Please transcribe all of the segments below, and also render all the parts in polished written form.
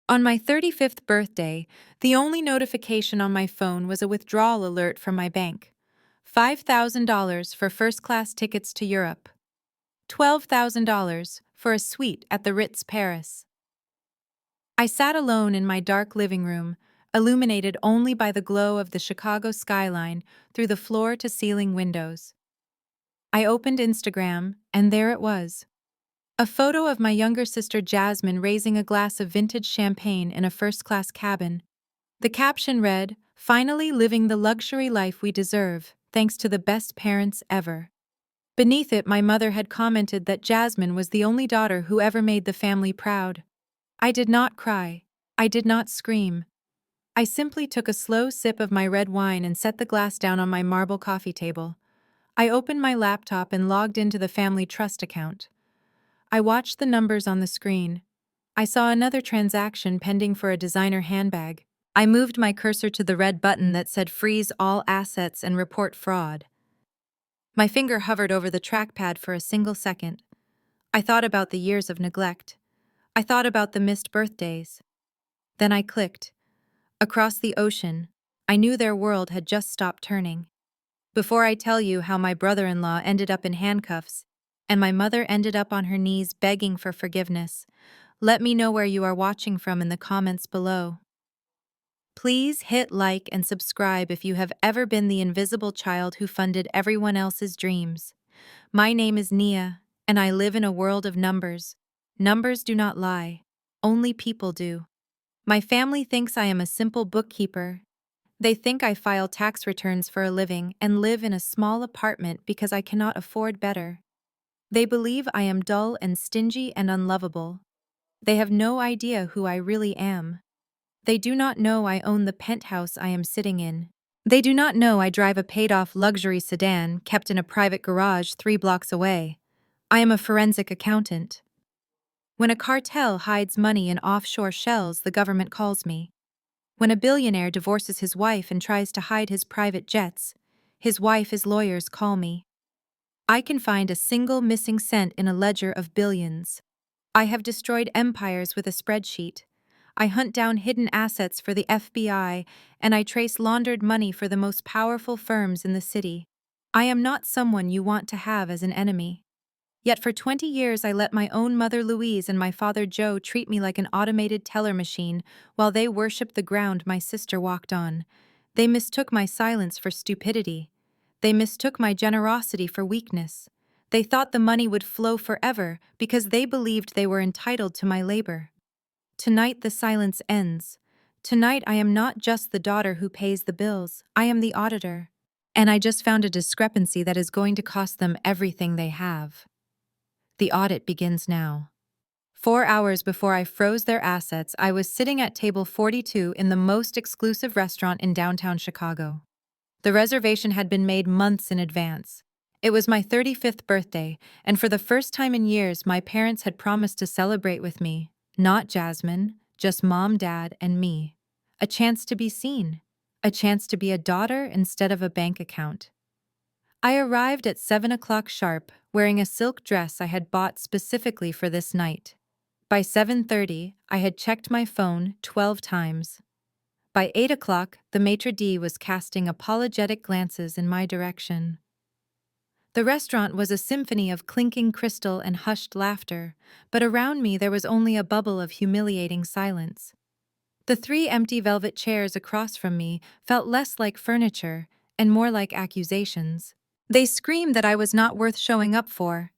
On my 35th birthday, the only notification on my phone was a withdrawal alert from my bank. $5,000 for first-class tickets to Europe. $12,000 for a suite at the Ritz Paris. I sat alone in my dark living room, illuminated only by the glow of the Chicago skyline through the floor-to-ceiling windows. I opened Instagram, and there it was. A photo of my younger sister Jasmine raising a glass of vintage champagne in a first-class cabin. The caption read, "Finally living the luxury life we deserve, thanks to the best parents ever." Beneath it, my mother had commented that Jasmine was the only daughter who ever made the family proud. I did not cry. I did not scream. I simply took a slow sip of my red wine and set the glass down on my marble coffee table. I opened my laptop and logged into the family trust account. I watched the numbers on the screen. I saw another transaction pending for a designer handbag. I moved my cursor to the red button that said freeze all assets and report fraud. My finger hovered over the trackpad for a single second. I thought about the years of neglect. I thought about the missed birthdays. Then I clicked. Across the ocean, I knew their world had just stopped turning. Before I tell you how my brother-in-law ended up in handcuffs, and my mother ended up on her knees begging for forgiveness, let me know where you are watching from in the comments below. Please hit like and subscribe if you have ever been the invisible child who funded everyone else's dreams. My name is Nia, and I live in a world of numbers. Numbers do not lie. Only people do. My family thinks I am a simple bookkeeper. They think I file tax returns for a living and live in a small apartment because I cannot afford better. They believe I am dull and stingy and unlovable. They have no idea who I really am. They do not know I own the penthouse I am sitting in. They do not know I drive a paid-off luxury sedan kept in a private garage 3 blocks away. I am a forensic accountant. When a cartel hides money in offshore shells, the government calls me. When a billionaire divorces his wife and tries to hide his private jets, his wife's lawyers call me. I can find a single missing cent in a ledger of billions. I have destroyed empires with a spreadsheet. I hunt down hidden assets for the FBI, and I trace laundered money for the most powerful firms in the city. I am not someone you want to have as an enemy. Yet for 20 years I let my own mother Louise and my father Joe treat me like an automated teller machine while they worshipped the ground my sister walked on. They mistook my silence for stupidity. They mistook my generosity for weakness. They thought the money would flow forever because they believed they were entitled to my labor. Tonight the silence ends. Tonight I am not just the daughter who pays the bills, I am the auditor. And I just found a discrepancy that is going to cost them everything they have. The audit begins now. 4 hours before I froze their assets, I was sitting at table 42 in the most exclusive restaurant in downtown Chicago. The reservation had been made months in advance. It was my 35th birthday, and for the first time in years, my parents had promised to celebrate with me. Not Jasmine, just mom, dad, and me. A chance to be seen. A chance to be a daughter instead of a bank account. I arrived at 7 o'clock sharp, wearing a silk dress I had bought specifically for this night. By 7:30, I had checked my phone 12 times. By 8 o'clock, the maitre d' was casting apologetic glances in my direction. The restaurant was a symphony of clinking crystal and hushed laughter, but around me there was only a bubble of humiliating silence. The 3 empty velvet chairs across from me felt less like furniture and more like accusations. They screamed that I was not worth showing up for.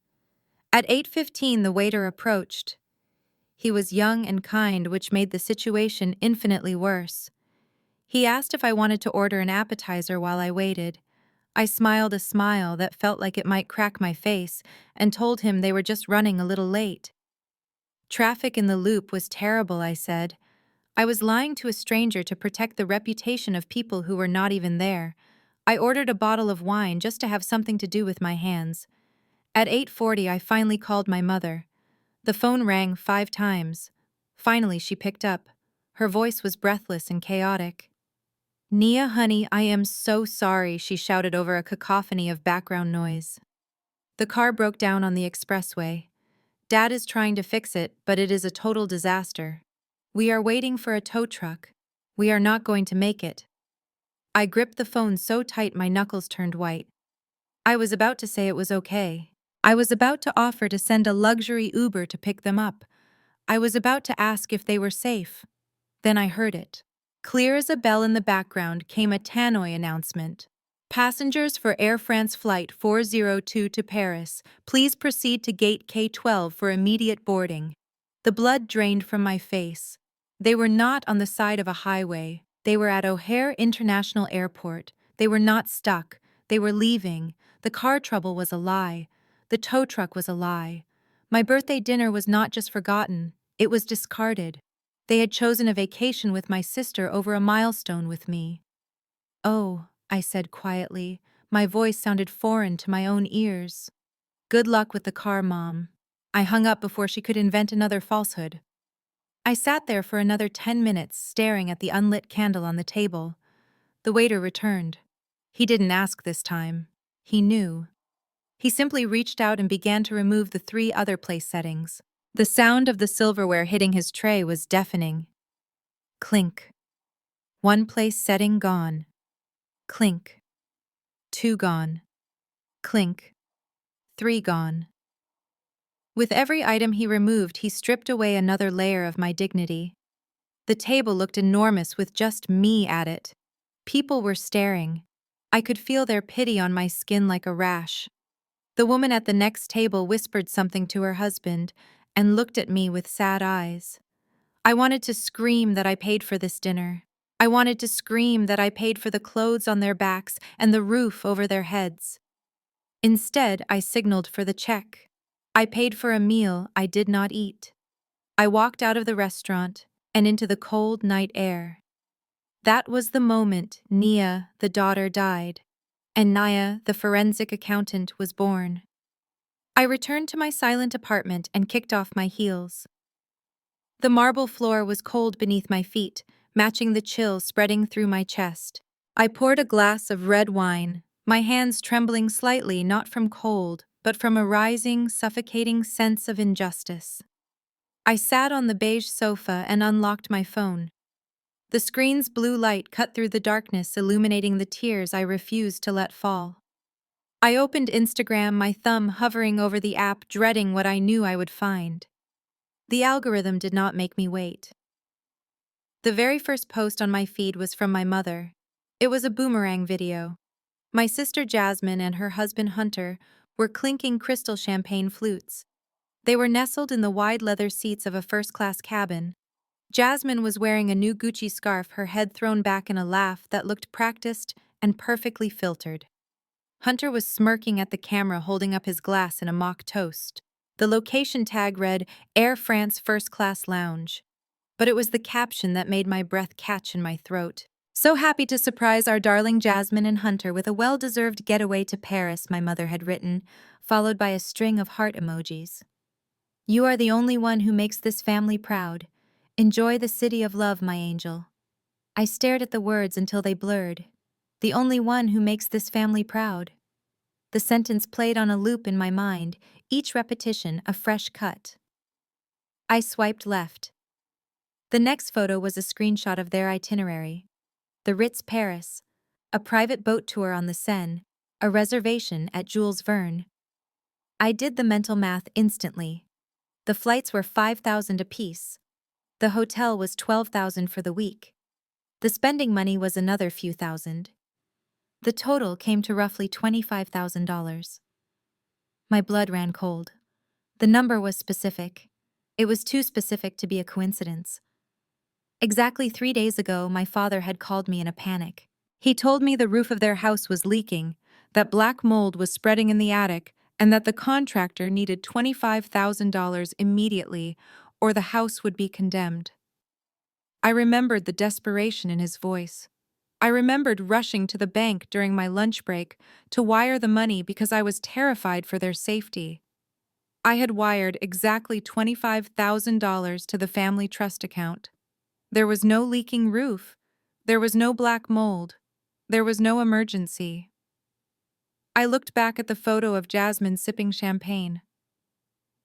At 8:15, the waiter approached. He was young and kind, which made the situation infinitely worse. He asked if I wanted to order an appetizer while I waited. I smiled a smile that felt like it might crack my face and told him they were just running a little late. Traffic in the loop was terrible, I said. I was lying to a stranger to protect the reputation of people who were not even there. I ordered a bottle of wine just to have something to do with my hands. At 8:40, I finally called my mother. The phone rang 5 times. Finally, she picked up. Her voice was breathless and chaotic. "Nia, honey, I am so sorry," she shouted over a cacophony of background noise. "The car broke down on the expressway. Dad is trying to fix it, but it is a total disaster." We are waiting for a tow truck. We are not going to make it. I gripped the phone so tight my knuckles turned white. I was about to say it was okay. I was about to offer to send a luxury Uber to pick them up. I was about to ask if they were safe. Then I heard it. Clear as a bell in the background came a tannoy announcement. Passengers for Air France Flight 402 to Paris, please proceed to Gate K12 for immediate boarding. The blood drained from my face. They were not on the side of a highway. They were at O'Hare International Airport. They were not stuck. They were leaving. The car trouble was a lie. The tow truck was a lie. My birthday dinner was not just forgotten, it was discarded. They had chosen a vacation with my sister over a milestone with me. "Oh," I said quietly. My voice sounded foreign to my own ears. "Good luck with the car, Mom." I hung up before she could invent another falsehood. I sat there for another 10 minutes staring at the unlit candle on the table. The waiter returned. He didn't ask this time. He knew. He simply reached out and began to remove the 3 other place settings. The sound of the silverware hitting his tray was deafening. Clink. 1 place setting gone. Clink. 2 gone. Clink. 3 gone. With every item he removed, he stripped away another layer of my dignity. The table looked enormous with just me at it. People were staring. I could feel their pity on my skin like a rash. The woman at the next table whispered something to her husband and looked at me with sad eyes. I wanted to scream that I paid for this dinner. I wanted to scream that I paid for the clothes on their backs and the roof over their heads. Instead, I signaled for the check. I paid for a meal I did not eat. I walked out of the restaurant and into the cold night air. That was the moment Nia, the daughter, died, and Naya, the forensic accountant, was born. I returned to my silent apartment and kicked off my heels. The marble floor was cold beneath my feet, matching the chill spreading through my chest. I poured a glass of red wine, my hands trembling slightly not from cold, but from a rising, suffocating sense of injustice. I sat on the beige sofa and unlocked my phone. The screen's blue light cut through the darkness, illuminating the tears I refused to let fall. I opened Instagram, my thumb hovering over the app, dreading what I knew I would find. The algorithm did not make me wait. The very first post on my feed was from my mother. It was a boomerang video. My sister Jasmine and her husband Hunter were clinking crystal champagne flutes. They were nestled in the wide leather seats of a first-class cabin. Jasmine was wearing a new Gucci scarf, her head thrown back in a laugh that looked practiced and perfectly filtered. Hunter was smirking at the camera, holding up his glass in a mock toast. The location tag read, Air France First Class Lounge. But it was the caption that made my breath catch in my throat. "So happy to surprise our darling Jasmine and Hunter with a well-deserved getaway to Paris," my mother had written, followed by a string of heart emojis. "You are the only one who makes this family proud. Enjoy the city of love, my angel." I stared at the words until they blurred. The only one who makes this family proud. The sentence played on a loop in my mind, each repetition a fresh cut. I swiped left. The next photo was a screenshot of their itinerary. The Ritz Paris, a private boat tour on the Seine, a reservation at Jules Verne. I did the mental math instantly. The flights were $5,000 apiece. The hotel was $12,000 for the week. The spending money was another few thousand. The total came to roughly $25,000. My blood ran cold. The number was specific. It was too specific to be a coincidence. Exactly 3 days ago, my father had called me in a panic. He told me the roof of their house was leaking, that black mold was spreading in the attic, and that the contractor needed $25,000 immediately, or the house would be condemned. I remembered the desperation in his voice. I remembered rushing to the bank during my lunch break to wire the money because I was terrified for their safety. I had wired exactly $25,000 to the family trust account. There was no leaking roof. There was no black mold. There was no emergency. I looked back at the photo of Jasmine sipping champagne.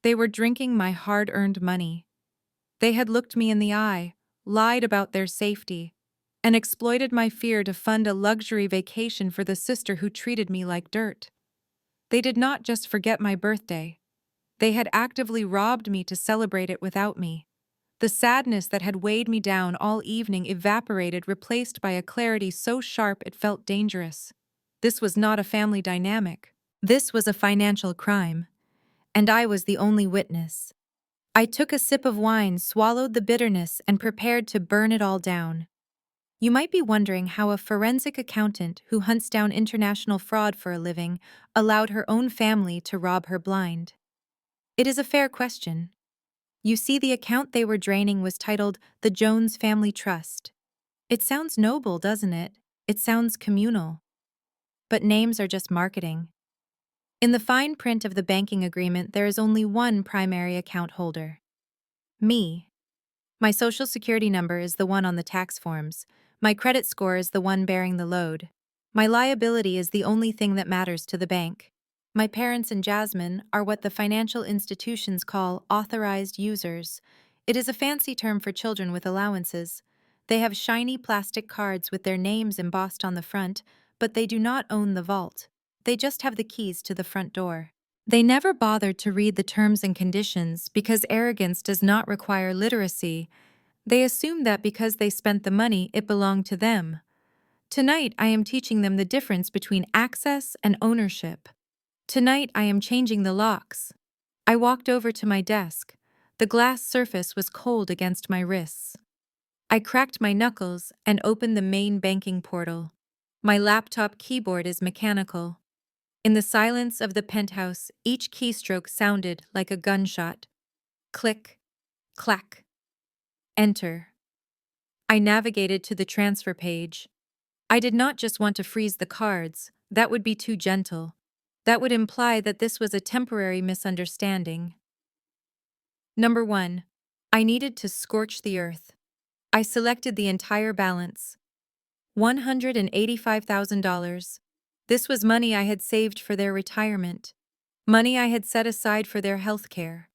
They were drinking my hard-earned money. They had looked me in the eye, lied about their safety, and exploited my fear to fund a luxury vacation for the sister who treated me like dirt. They did not just forget my birthday. They had actively robbed me to celebrate it without me. The sadness that had weighed me down all evening evaporated, replaced by a clarity so sharp it felt dangerous. This was not a family dynamic. This was a financial crime, and I was the only witness. I took a sip of wine, swallowed the bitterness, and prepared to burn it all down. You might be wondering how a forensic accountant who hunts down international fraud for a living allowed her own family to rob her blind. It is a fair question. You see, the account they were draining was titled The Jones Family Trust. It sounds noble, doesn't it? It sounds communal. But names are just marketing. In the fine print of the banking agreement, there is only one primary account holder. Me. My social security number is the one on the tax forms. My credit score is the one bearing the load. My liability is the only thing that matters to the bank. My parents and Jasmine are what the financial institutions call authorized users. It is a fancy term for children with allowances. They have shiny plastic cards with their names embossed on the front, but they do not own the vault. They just have the keys to the front door. They never bothered to read the terms and conditions because arrogance does not require literacy. They assume that because they spent the money, it belonged to them. Tonight, I am teaching them the difference between access and ownership. Tonight, I am changing the locks. I walked over to my desk. The glass surface was cold against my wrists. I cracked my knuckles and opened the main banking portal. My laptop keyboard is mechanical. In the silence of the penthouse, each keystroke sounded like a gunshot. Click, clack, enter. I navigated to the transfer page. I did not just want to freeze the cards. That would be too gentle. That would imply that this was a temporary misunderstanding. Number 1. I needed to scorch the earth. I selected the entire balance. $185,000. This was money I had saved for their retirement. Money I had set aside for their health care.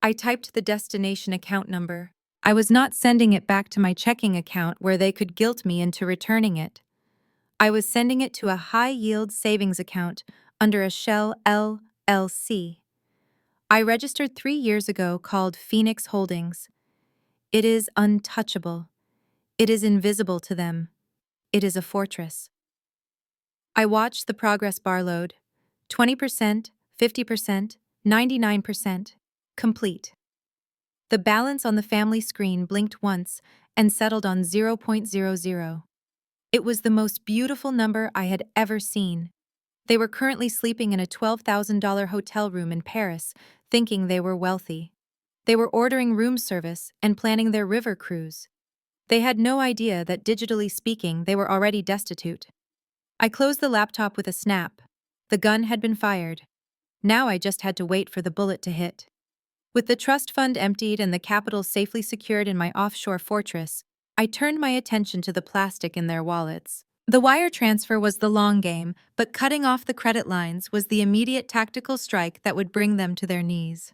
I typed the destination account number. I was not sending it back to my checking account where they could guilt me into returning it. I was sending it to a high-yield savings account under a Shell LLC. I registered 3 years ago, called Phoenix Holdings. It is untouchable. It is invisible to them. It is a fortress. I watched the progress bar load. 20%, 50%, 99%. Complete. The balance on the family screen blinked once and settled on 0.00. It was the most beautiful number I had ever seen. They were currently sleeping in a $12,000 hotel room in Paris, thinking they were wealthy. They were ordering room service and planning their river cruise. They had no idea that, digitally speaking, they were already destitute. I closed the laptop with a snap. The gun had been fired. Now I just had to wait for the bullet to hit. With the trust fund emptied and the capital safely secured in my offshore fortress, I turned my attention to the plastic in their wallets. The wire transfer was the long game, but cutting off the credit lines was the immediate tactical strike that would bring them to their knees.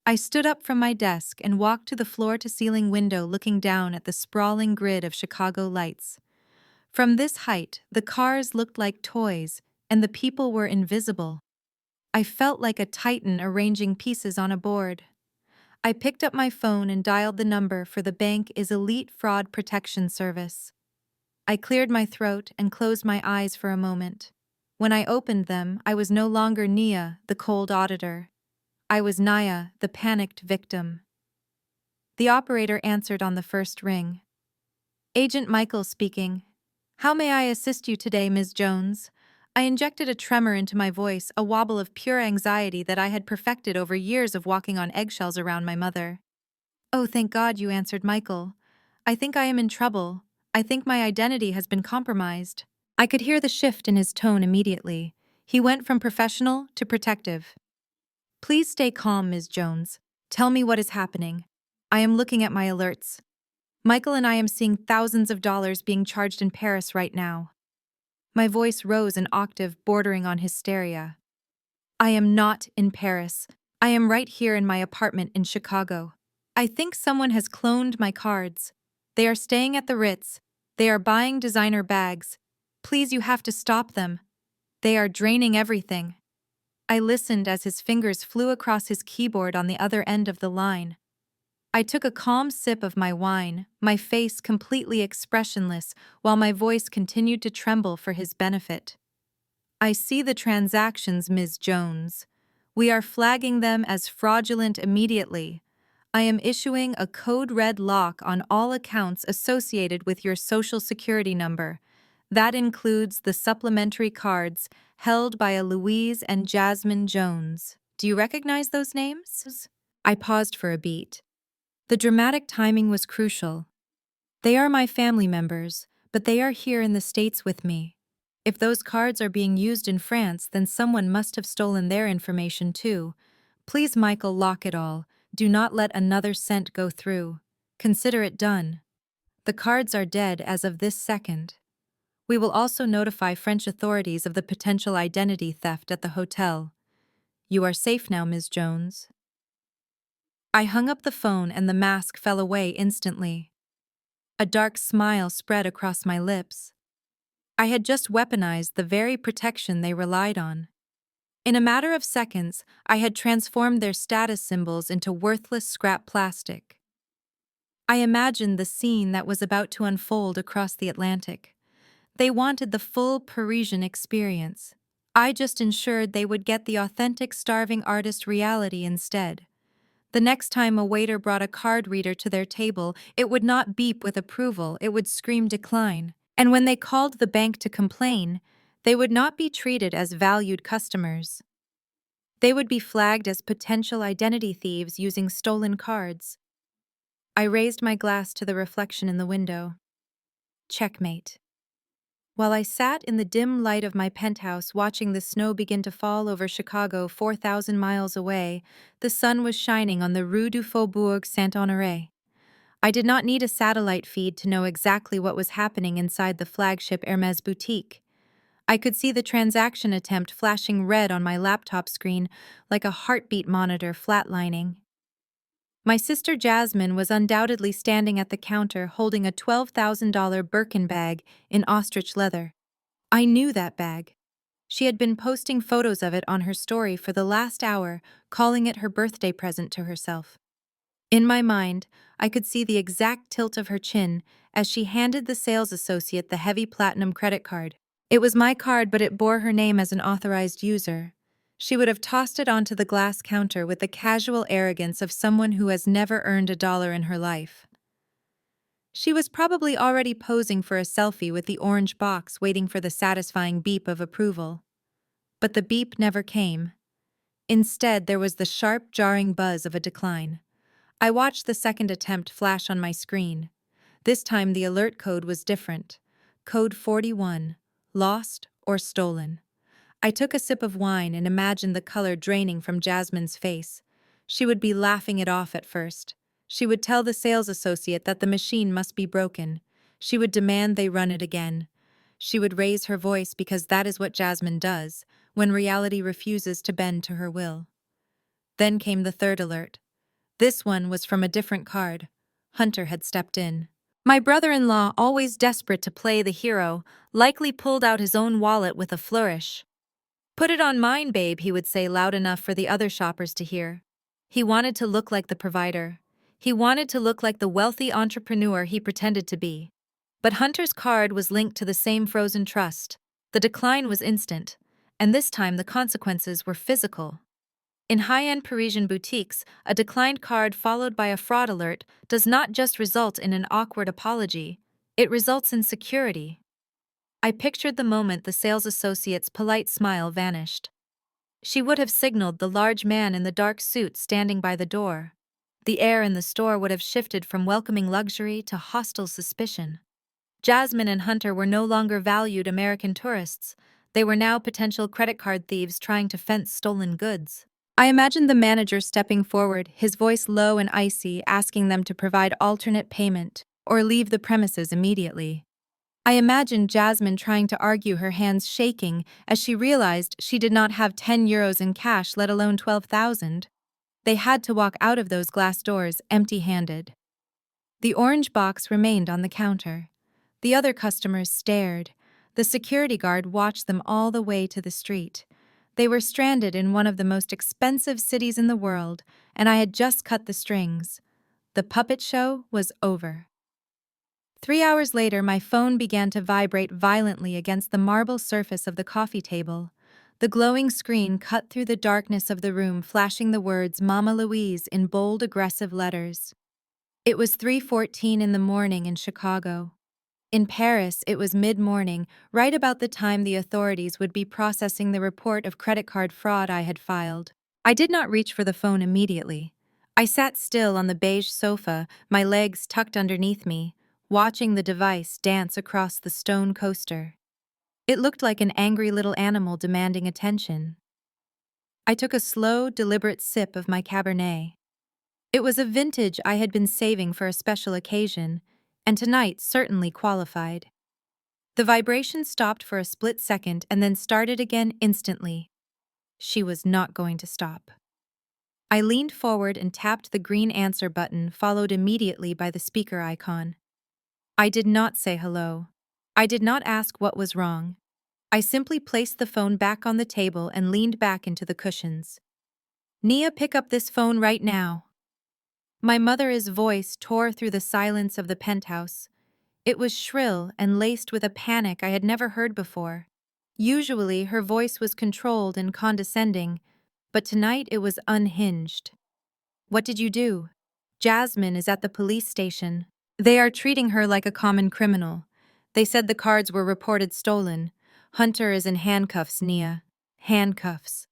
I stood up from my desk and walked to the floor-to-ceiling window, looking down at the sprawling grid of Chicago lights. From this height, the cars looked like toys, and the people were invisible. I felt like a titan arranging pieces on a board. I picked up my phone and dialed the number for the bank's Elite Fraud Protection Service. I cleared my throat and closed my eyes for a moment. When I opened them, I was no longer Nia, the cold auditor. I was Naya, the panicked victim. The operator answered on the first ring. Agent Michael speaking. How may I assist you today, Ms. Jones? I injected a tremor into my voice, a wobble of pure anxiety that I had perfected over years of walking on eggshells around my mother. Oh, thank God you answered, Michael. I think I am in trouble. I think my identity has been compromised. I could hear the shift in his tone immediately. He went from professional to protective. Please stay calm, Ms. Jones. Tell me what is happening. I am looking at my alerts. Michael and I am seeing thousands of dollars being charged in Paris right now. My voice rose an octave, bordering on hysteria. I am not in Paris. I am right here in my apartment in Chicago. I think someone has cloned my cards. They are staying at the Ritz. They are buying designer bags. Please, you have to stop them. They are draining everything. I listened as his fingers flew across his keyboard on the other end of the line. I took a calm sip of my wine, my face completely expressionless, while my voice continued to tremble for his benefit. I see the transactions, Ms. Jones. We are flagging them as fraudulent immediately. I am issuing a code red lock on all accounts associated with your social security number. That includes the supplementary cards held by a Louise and Jasmine Jones. Do you recognize those names? I paused for a beat. The dramatic timing was crucial. They are my family members, but they are here in the States with me. If those cards are being used in France, then someone must have stolen their information too. Please, Michael, lock it all. Do not let another cent go through. Consider it done. The cards are dead as of this second. We will also notify French authorities of the potential identity theft at the hotel. You are safe now, Ms. Jones. I hung up the phone and the mask fell away instantly. A dark smile spread across my lips. I had just weaponized the very protection they relied on. In a matter of seconds, I had transformed their status symbols into worthless scrap plastic. I imagined the scene that was about to unfold across the Atlantic. They wanted the full Parisian experience. I just ensured they would get the authentic starving artist reality instead. The next time a waiter brought a card reader to their table, it would not beep with approval, it would scream decline. And when they called the bank to complain, they would not be treated as valued customers. They would be flagged as potential identity thieves using stolen cards. I raised my glass to the reflection in the window. Checkmate. While I sat in the dim light of my penthouse watching the snow begin to fall over Chicago 4,000 miles away, the sun was shining on the Rue du Faubourg Saint-Honoré. I did not need a satellite feed to know exactly what was happening inside the flagship Hermès boutique. I could see the transaction attempt flashing red on my laptop screen like a heartbeat monitor flatlining. My sister Jasmine was undoubtedly standing at the counter holding a $12,000 Birkin bag in ostrich leather. I knew that bag. She had been posting photos of it on her story for the last hour, calling it her birthday present to herself. In my mind, I could see the exact tilt of her chin as she handed the sales associate the heavy platinum credit card. It was my card, but it bore her name as an authorized user. She would have tossed it onto the glass counter with the casual arrogance of someone who has never earned a dollar in her life. She was probably already posing for a selfie with the orange box, waiting for the satisfying beep of approval. But the beep never came. Instead, there was the sharp, jarring buzz of a decline. I watched the second attempt flash on my screen. This time the alert code was different. Code 41, lost or stolen. I took a sip of wine and imagined the color draining from Jasmine's face. She would be laughing it off at first. She would tell the sales associate that the machine must be broken. She would demand they run it again. She would raise her voice because that is what Jasmine does, when reality refuses to bend to her will. Then came the third alert. This one was from a different card. Hunter had stepped in. My brother-in-law, always desperate to play the hero, likely pulled out his own wallet with a flourish. "Put it on mine, babe," he would say loud enough for the other shoppers to hear. He wanted to look like the provider. He wanted to look like the wealthy entrepreneur he pretended to be. But Hunter's card was linked to the same frozen trust. The decline was instant, and this time the consequences were physical. In high-end Parisian boutiques, a declined card followed by a fraud alert does not just result in an awkward apology, it results in security. I pictured the moment the sales associate's polite smile vanished. She would have signaled the large man in the dark suit standing by the door. The air in the store would have shifted from welcoming luxury to hostile suspicion. Jasmine and Hunter were no longer valued American tourists. They were now potential credit card thieves trying to fence stolen goods. I imagined the manager stepping forward, his voice low and icy, asking them to provide alternate payment or leave the premises immediately. I imagined Jasmine trying to argue, her hands shaking as she realized she did not have €10 in cash, let alone 12,000. They had to walk out of those glass doors empty-handed. The orange box remained on the counter. The other customers stared. The security guard watched them all the way to the street. They were stranded in one of the most expensive cities in the world, and I had just cut the strings. The puppet show was over. 3 hours later, my phone began to vibrate violently against the marble surface of the coffee table. The glowing screen cut through the darkness of the room, flashing the words Mama Louise in bold, aggressive letters. It was 3:14 in the morning in Chicago. In Paris, it was mid-morning, right about the time the authorities would be processing the report of credit card fraud I had filed. I did not reach for the phone immediately. I sat still on the beige sofa, my legs tucked underneath me, watching the device dance across the stone coaster. It looked like an angry little animal demanding attention. I took a slow, deliberate sip of my Cabernet. It was a vintage I had been saving for a special occasion, and tonight certainly qualified. The vibration stopped for a split second and then started again instantly. She was not going to stop. I leaned forward and tapped the green answer button, followed immediately by the speaker icon. I did not say hello. I did not ask what was wrong. I simply placed the phone back on the table and leaned back into the cushions. Nia, pick up this phone right now. My mother's voice tore through the silence of the penthouse. It was shrill and laced with a panic I had never heard before. Usually, her voice was controlled and condescending, but tonight it was unhinged. What did you do? Jasmine is at the police station. They are treating her like a common criminal. They said the cards were reported stolen. Hunter is in handcuffs, Nia. Handcuffs.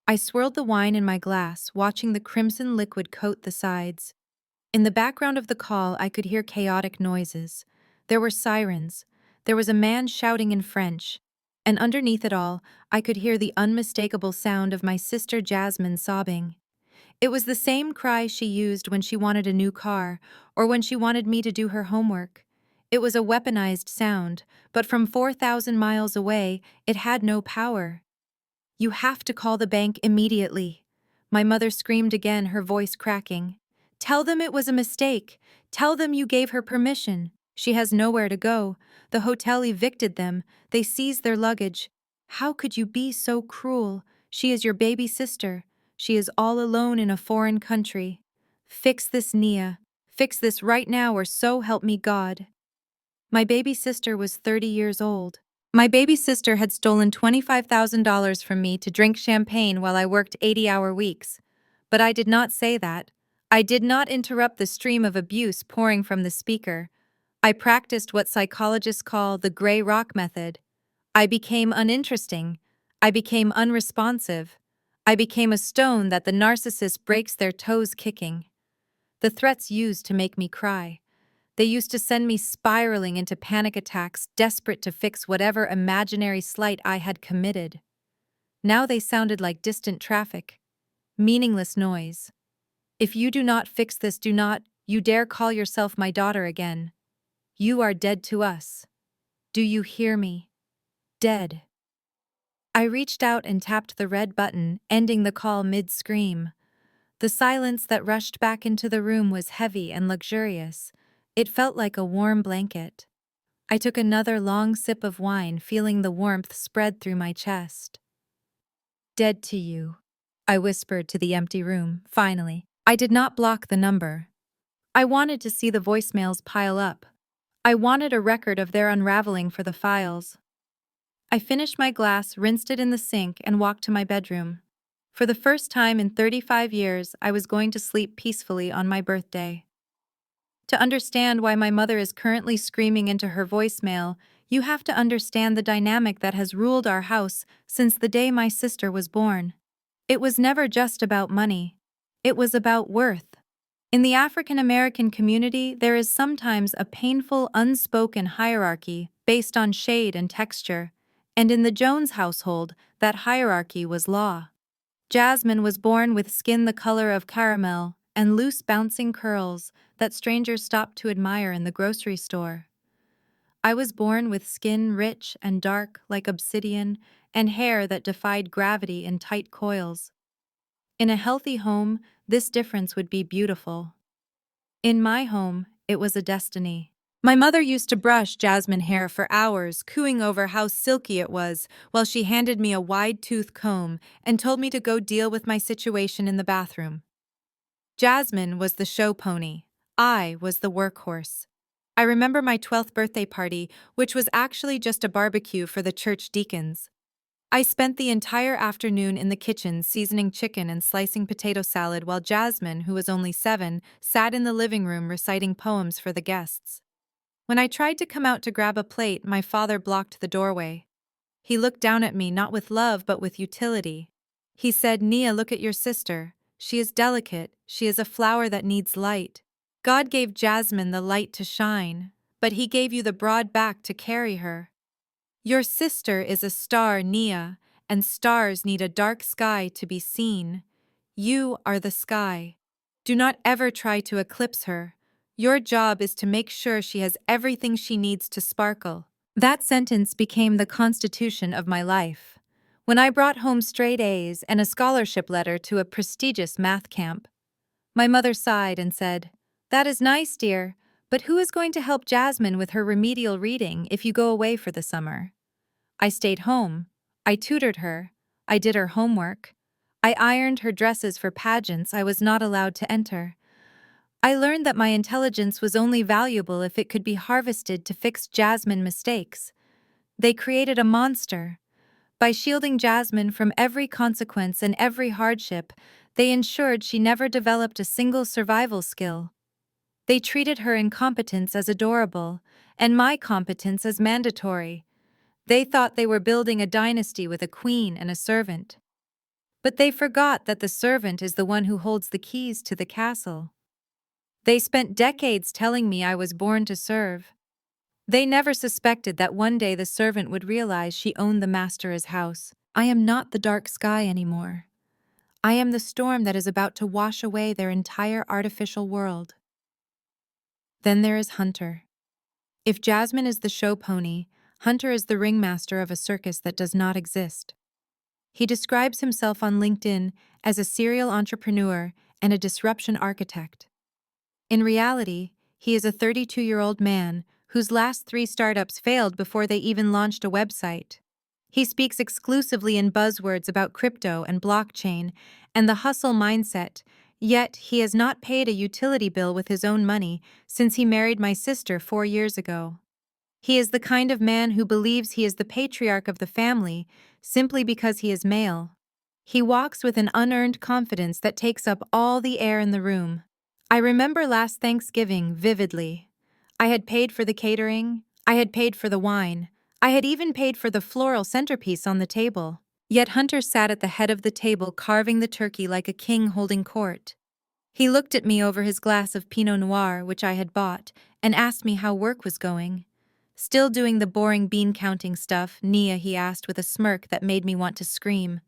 I swirled the wine in my glass, watching the crimson liquid coat the sides. In the background of the call, I could hear chaotic noises. There were sirens. There was a man shouting in French. And underneath it all, I could hear the unmistakable sound of my sister Jasmine sobbing. It was the same cry she used when she wanted a new car, or when she wanted me to do her homework. It was a weaponized sound, but from 4,000 miles away, it had no power. You have to call the bank immediately. My mother screamed again, her voice cracking. Tell them it was a mistake. Tell them you gave her permission. She has nowhere to go. The hotel evicted them. They seized their luggage. How could you be so cruel? She is your baby sister. She is all alone in a foreign country. Fix this, Nia. Fix this right now, or so help me God. My baby sister was 30 years old. My baby sister had stolen $25,000 from me to drink champagne while I worked 80-hour weeks. But I did not say that. I did not interrupt the stream of abuse pouring from the speaker. I practiced what psychologists call the gray rock method. I became uninteresting. I became unresponsive. I became a stone that the narcissist breaks their toes kicking. The threats used to make me cry. They used to send me spiraling into panic attacks, desperate to fix whatever imaginary slight I had committed. Now they sounded like distant traffic, meaningless noise. If you do not fix this, do not you dare call yourself my daughter again. You are dead to us. Do you hear me? Dead. I reached out and tapped the red button, ending the call mid-scream. The silence that rushed back into the room was heavy and luxurious. It felt like a warm blanket. I took another long sip of wine, feeling the warmth spread through my chest. Dead to you, I whispered to the empty room, finally. I did not block the number. I wanted to see the voicemails pile up. I wanted a record of their unraveling for the files. I finished my glass, rinsed it in the sink, and walked to my bedroom. For the first time in 35 years, I was going to sleep peacefully on my birthday. To understand why my mother is currently screaming into her voicemail, you have to understand the dynamic that has ruled our house since the day my sister was born. It was never just about money. It was about worth. In the African American community, there is sometimes a painful, unspoken hierarchy based on shade and texture, and in the Jones household, that hierarchy was law. Jasmine was born with skin the color of caramel and loose bouncing curls that strangers stopped to admire in the grocery store. I was born with skin rich and dark like obsidian and hair that defied gravity in tight coils. In a healthy home, this difference would be beautiful. In my home, it was a destiny. My mother used to brush Jasmine hair for hours, cooing over how silky it was, while she handed me a wide-tooth comb and told me to go deal with my situation in the bathroom. Jasmine was the show pony. I was the workhorse. I remember my 12th birthday party, which was actually just a barbecue for the church deacons. I spent the entire afternoon in the kitchen seasoning chicken and slicing potato salad while Jasmine, who was only 7, sat in the living room reciting poems for the guests. When I tried to come out to grab a plate, my father blocked the doorway. He looked down at me not with love but with utility. He said, "Nia, look at your sister. She is delicate, she is a flower that needs light. God gave Jasmine the light to shine, but he gave you the broad back to carry her. Your sister is a star, Nia, and stars need a dark sky to be seen. You are the sky. Do not ever try to eclipse her. Your job is to make sure she has everything she needs to sparkle." That sentence became the constitution of my life. When I brought home straight A's and a scholarship letter to a prestigious math camp, my mother sighed and said, "That is nice, dear, but who is going to help Jasmine with her remedial reading if you go away for the summer?" I stayed home. I tutored her. I did her homework. I ironed her dresses for pageants I was not allowed to enter. I learned that my intelligence was only valuable if it could be harvested to fix Jasmine mistakes. They created a monster. By shielding Jasmine from every consequence and every hardship, they ensured she never developed a single survival skill. They treated her incompetence as adorable, and my competence as mandatory. They thought they were building a dynasty with a queen and a servant. But they forgot that the servant is the one who holds the keys to the castle. They spent decades telling me I was born to serve. They never suspected that one day the servant would realize she owned the master's house. I am not the dark sky anymore. I am the storm that is about to wash away their entire artificial world. Then there is Hunter. If Jasmine is the show pony, Hunter is the ringmaster of a circus that does not exist. He describes himself on LinkedIn as a serial entrepreneur and a disruption architect. In reality, he is a 32-year-old man whose last 3 startups failed before they even launched a website. He speaks exclusively in buzzwords about crypto and blockchain and the hustle mindset, yet he has not paid a utility bill with his own money since he married my sister 4 years ago. He is the kind of man who believes he is the patriarch of the family simply because he is male. He walks with an unearned confidence that takes up all the air in the room. I remember last Thanksgiving vividly. I had paid for the catering, I had paid for the wine, I had even paid for the floral centerpiece on the table. Yet Hunter sat at the head of the table carving the turkey like a king holding court. He looked at me over his glass of Pinot Noir, which I had bought, and asked me how work was going. "Still doing the boring bean-counting stuff, Nia?" he asked with a smirk that made me want to scream.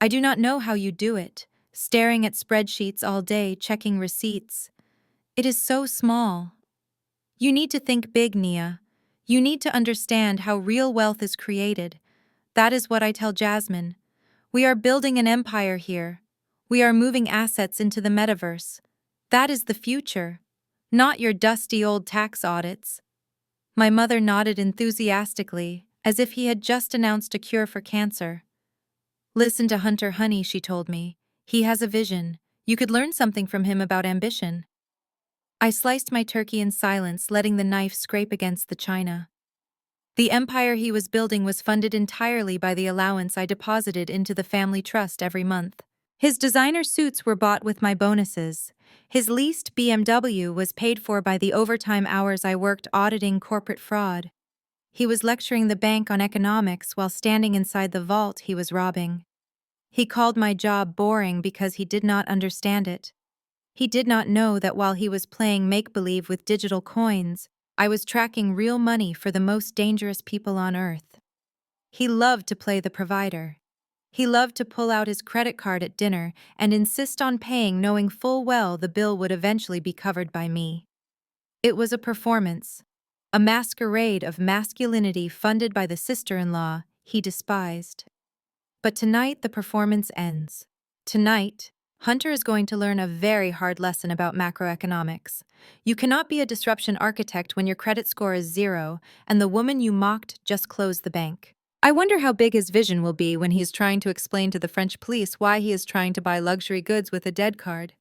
"I do not know how you do it, staring at spreadsheets all day, checking receipts. It is so small. You need to think big, Nia. You need to understand how real wealth is created." That is what I tell Jasmine. We are building an empire here. We are moving assets into the metaverse. That is the future, not your dusty old tax audits. My mother nodded enthusiastically, as if he had just announced a cure for cancer. "Listen to Hunter, honey," she told me. "He has a vision. You could learn something from him about ambition." I sliced my turkey in silence, letting the knife scrape against the china. The empire he was building was funded entirely by the allowance I deposited into the family trust every month. His designer suits were bought with my bonuses. His leased BMW was paid for by the overtime hours I worked auditing corporate fraud. He was lecturing the bank on economics while standing inside the vault he was robbing. He called my job boring because he did not understand it. He did not know that while he was playing make-believe with digital coins, I was tracking real money for the most dangerous people on earth. He loved to play the provider. He loved to pull out his credit card at dinner and insist on paying, knowing full well the bill would eventually be covered by me. It was a performance, a masquerade of masculinity funded by the sister-in-law he despised. But tonight the performance ends. Tonight, Hunter is going to learn a very hard lesson about macroeconomics. You cannot be a disruption architect when your credit score is zero and the woman you mocked just closed the bank. I wonder how big his vision will be when he is trying to explain to the French police why he is trying to buy luxury goods with a dead card.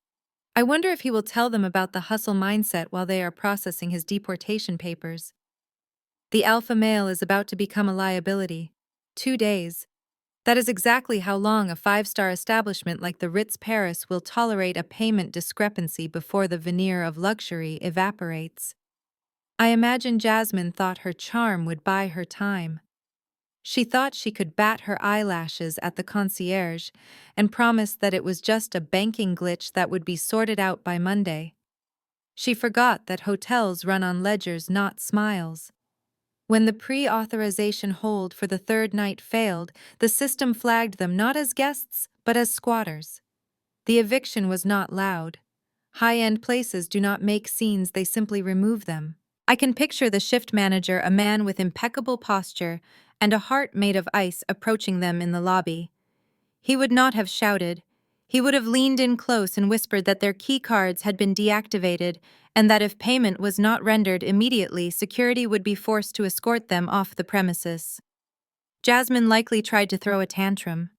I wonder if he will tell them about the hustle mindset while they are processing his deportation papers. The alpha male is about to become a liability. 2 days. That is exactly how long a five-star establishment like the Ritz Paris will tolerate a payment discrepancy before the veneer of luxury evaporates. I imagine Jasmine thought her charm would buy her time. She thought she could bat her eyelashes at the concierge and promised that it was just a banking glitch that would be sorted out by Monday. She forgot that hotels run on ledgers, not smiles. When the pre-authorization hold for the third night failed, the system flagged them not as guests, but as squatters. The eviction was not loud. High-end places do not make scenes, they simply remove them. I can picture the shift manager, a man with impeccable posture and a heart made of ice, approaching them in the lobby. He would not have shouted. He would have leaned in close and whispered that their key cards had been deactivated and that if payment was not rendered immediately, security would be forced to escort them off the premises. Jasmine likely tried to throw a tantrum.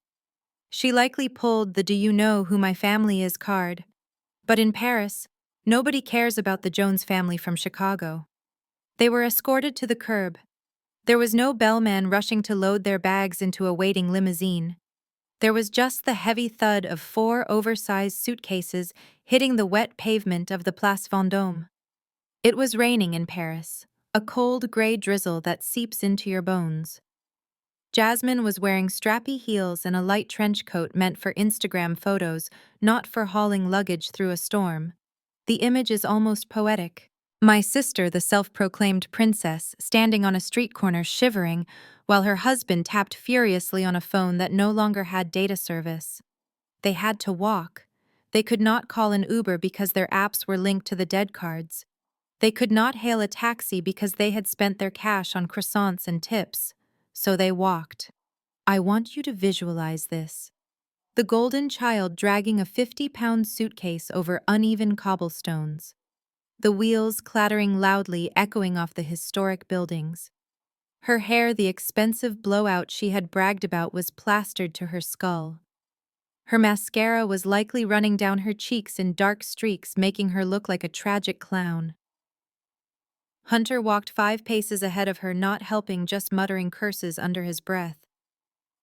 She likely pulled the "do you know who my family is" card. But in Paris, nobody cares about the Jones family from Chicago. They were escorted to the curb. There was no bellman rushing to load their bags into a waiting limousine. There was just the heavy thud of 4 oversized suitcases hitting the wet pavement of the Place Vendôme. It was raining in Paris, a cold gray drizzle that seeps into your bones. Jasmine was wearing strappy heels and a light trench coat meant for Instagram photos, not for hauling luggage through a storm. The image is almost poetic. My sister, the self-proclaimed princess, standing on a street corner shivering, while her husband tapped furiously on a phone that no longer had data service. They had to walk. They could not call an Uber because their apps were linked to the dead cards. They could not hail a taxi because they had spent their cash on croissants and tips. So they walked. I want you to visualize this. The golden child dragging a 50-pound suitcase over uneven cobblestones. The wheels clattering loudly, echoing off the historic buildings. Her hair, the expensive blowout she had bragged about, was plastered to her skull. Her mascara was likely running down her cheeks in dark streaks, making her look like a tragic clown. Hunter walked 5 paces ahead of her, not helping, just muttering curses under his breath.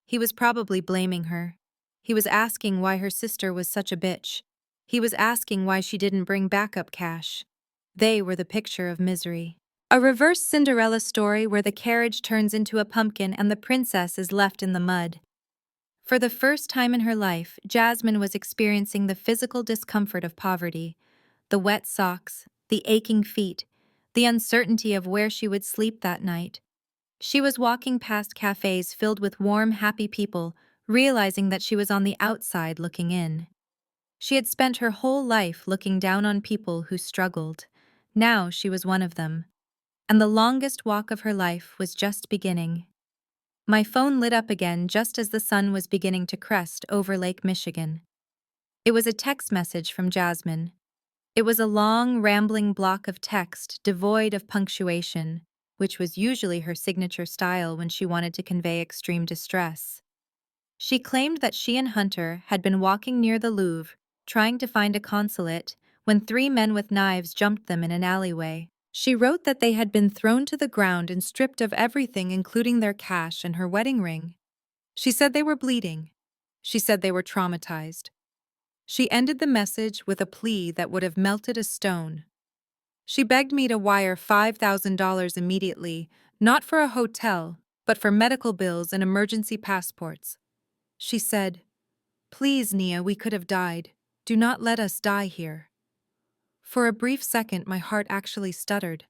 He was probably blaming her. He was asking why her sister was such a bitch. He was asking why she didn't bring backup cash. They were the picture of misery. A reverse Cinderella story where the carriage turns into a pumpkin and the princess is left in the mud. For the first time in her life, Jasmine was experiencing the physical discomfort of poverty. The wet socks, the aching feet, the uncertainty of where she would sleep that night. She was walking past cafes filled with warm, happy people, realizing that she was on the outside looking in. She had spent her whole life looking down on people who struggled. Now she was one of them. And the longest walk of her life was just beginning. My phone lit up again just as the sun was beginning to crest over Lake Michigan. It was a text message from Jasmine. It was a long, rambling block of text devoid of punctuation, which was usually her signature style when she wanted to convey extreme distress. She claimed that she and Hunter had been walking near the Louvre, trying to find a consulate, when 3 men with knives jumped them in an alleyway. She wrote that they had been thrown to the ground and stripped of everything, including their cash and her wedding ring. She said they were bleeding. She said they were traumatized. She ended the message with a plea that would have melted a stone. She begged me to wire $5,000 immediately, not for a hotel, but for medical bills and emergency passports. She said, "Please, Nia, we could have died. Do not let us die here." For a brief second, my heart actually stuttered.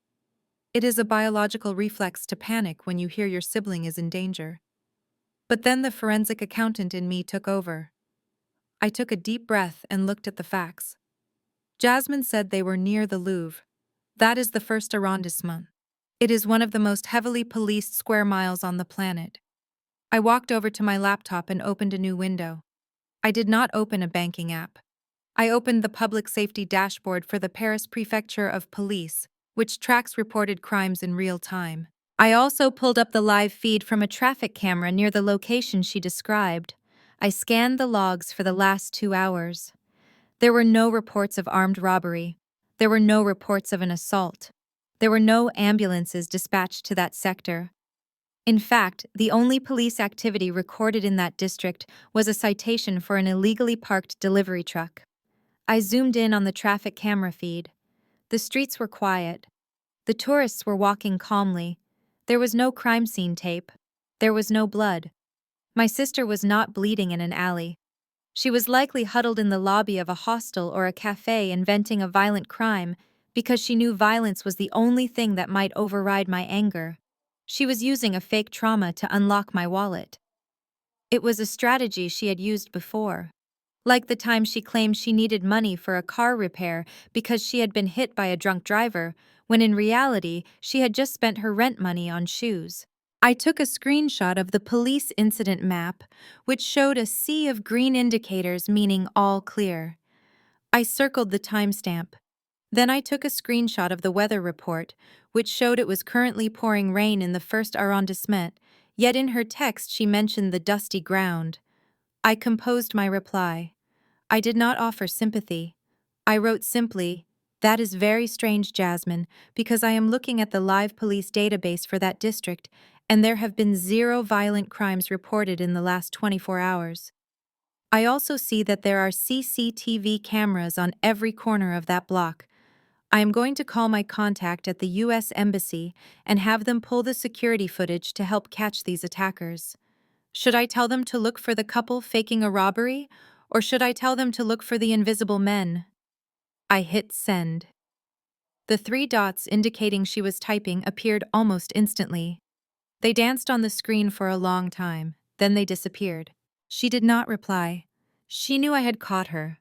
It is a biological reflex to panic when you hear your sibling is in danger. But then the forensic accountant in me took over. I took a deep breath and looked at the facts. Jasmine said they were near the Louvre. That is the first arrondissement. It is one of the most heavily policed square miles on the planet. I walked over to my laptop and opened a new window. I did not open a banking app. I opened the public safety dashboard for the Paris Prefecture of Police, which tracks reported crimes in real time. I also pulled up the live feed from a traffic camera near the location she described. I scanned the logs for the last 2 hours. There were no reports of armed robbery. There were no reports of an assault. There were no ambulances dispatched to that sector. In fact, the only police activity recorded in that district was a citation for an illegally parked delivery truck. I zoomed in on the traffic camera feed. The streets were quiet. The tourists were walking calmly. There was no crime scene tape. There was no blood. My sister was not bleeding in an alley. She was likely huddled in the lobby of a hostel or a cafe inventing a violent crime because she knew violence was the only thing that might override my anger. She was using a fake trauma to unlock my wallet. It was a strategy she had used before. Like the time she claimed she needed money for a car repair because she had been hit by a drunk driver, when in reality she had just spent her rent money on shoes. I took a screenshot of the police incident map, which showed a sea of green indicators meaning all clear. I circled the timestamp. Then I took a screenshot of the weather report, which showed it was currently pouring rain in the first arrondissement, yet in her text she mentioned the dusty ground. I composed my reply. I did not offer sympathy. I wrote simply, "That is very strange, Jasmine, because I am looking at the live police database for that district, and there have been 0 violent crimes reported in the last 24 hours. I also see that there are CCTV cameras on every corner of that block. I am going to call my contact at the U.S. Embassy and have them pull the security footage to help catch these attackers. Should I tell them to look for the couple faking a robbery, or should I tell them to look for the invisible men?" I hit send. The 3 dots indicating she was typing appeared almost instantly. They danced on the screen for a long time, then they disappeared. She did not reply. She knew I had caught her.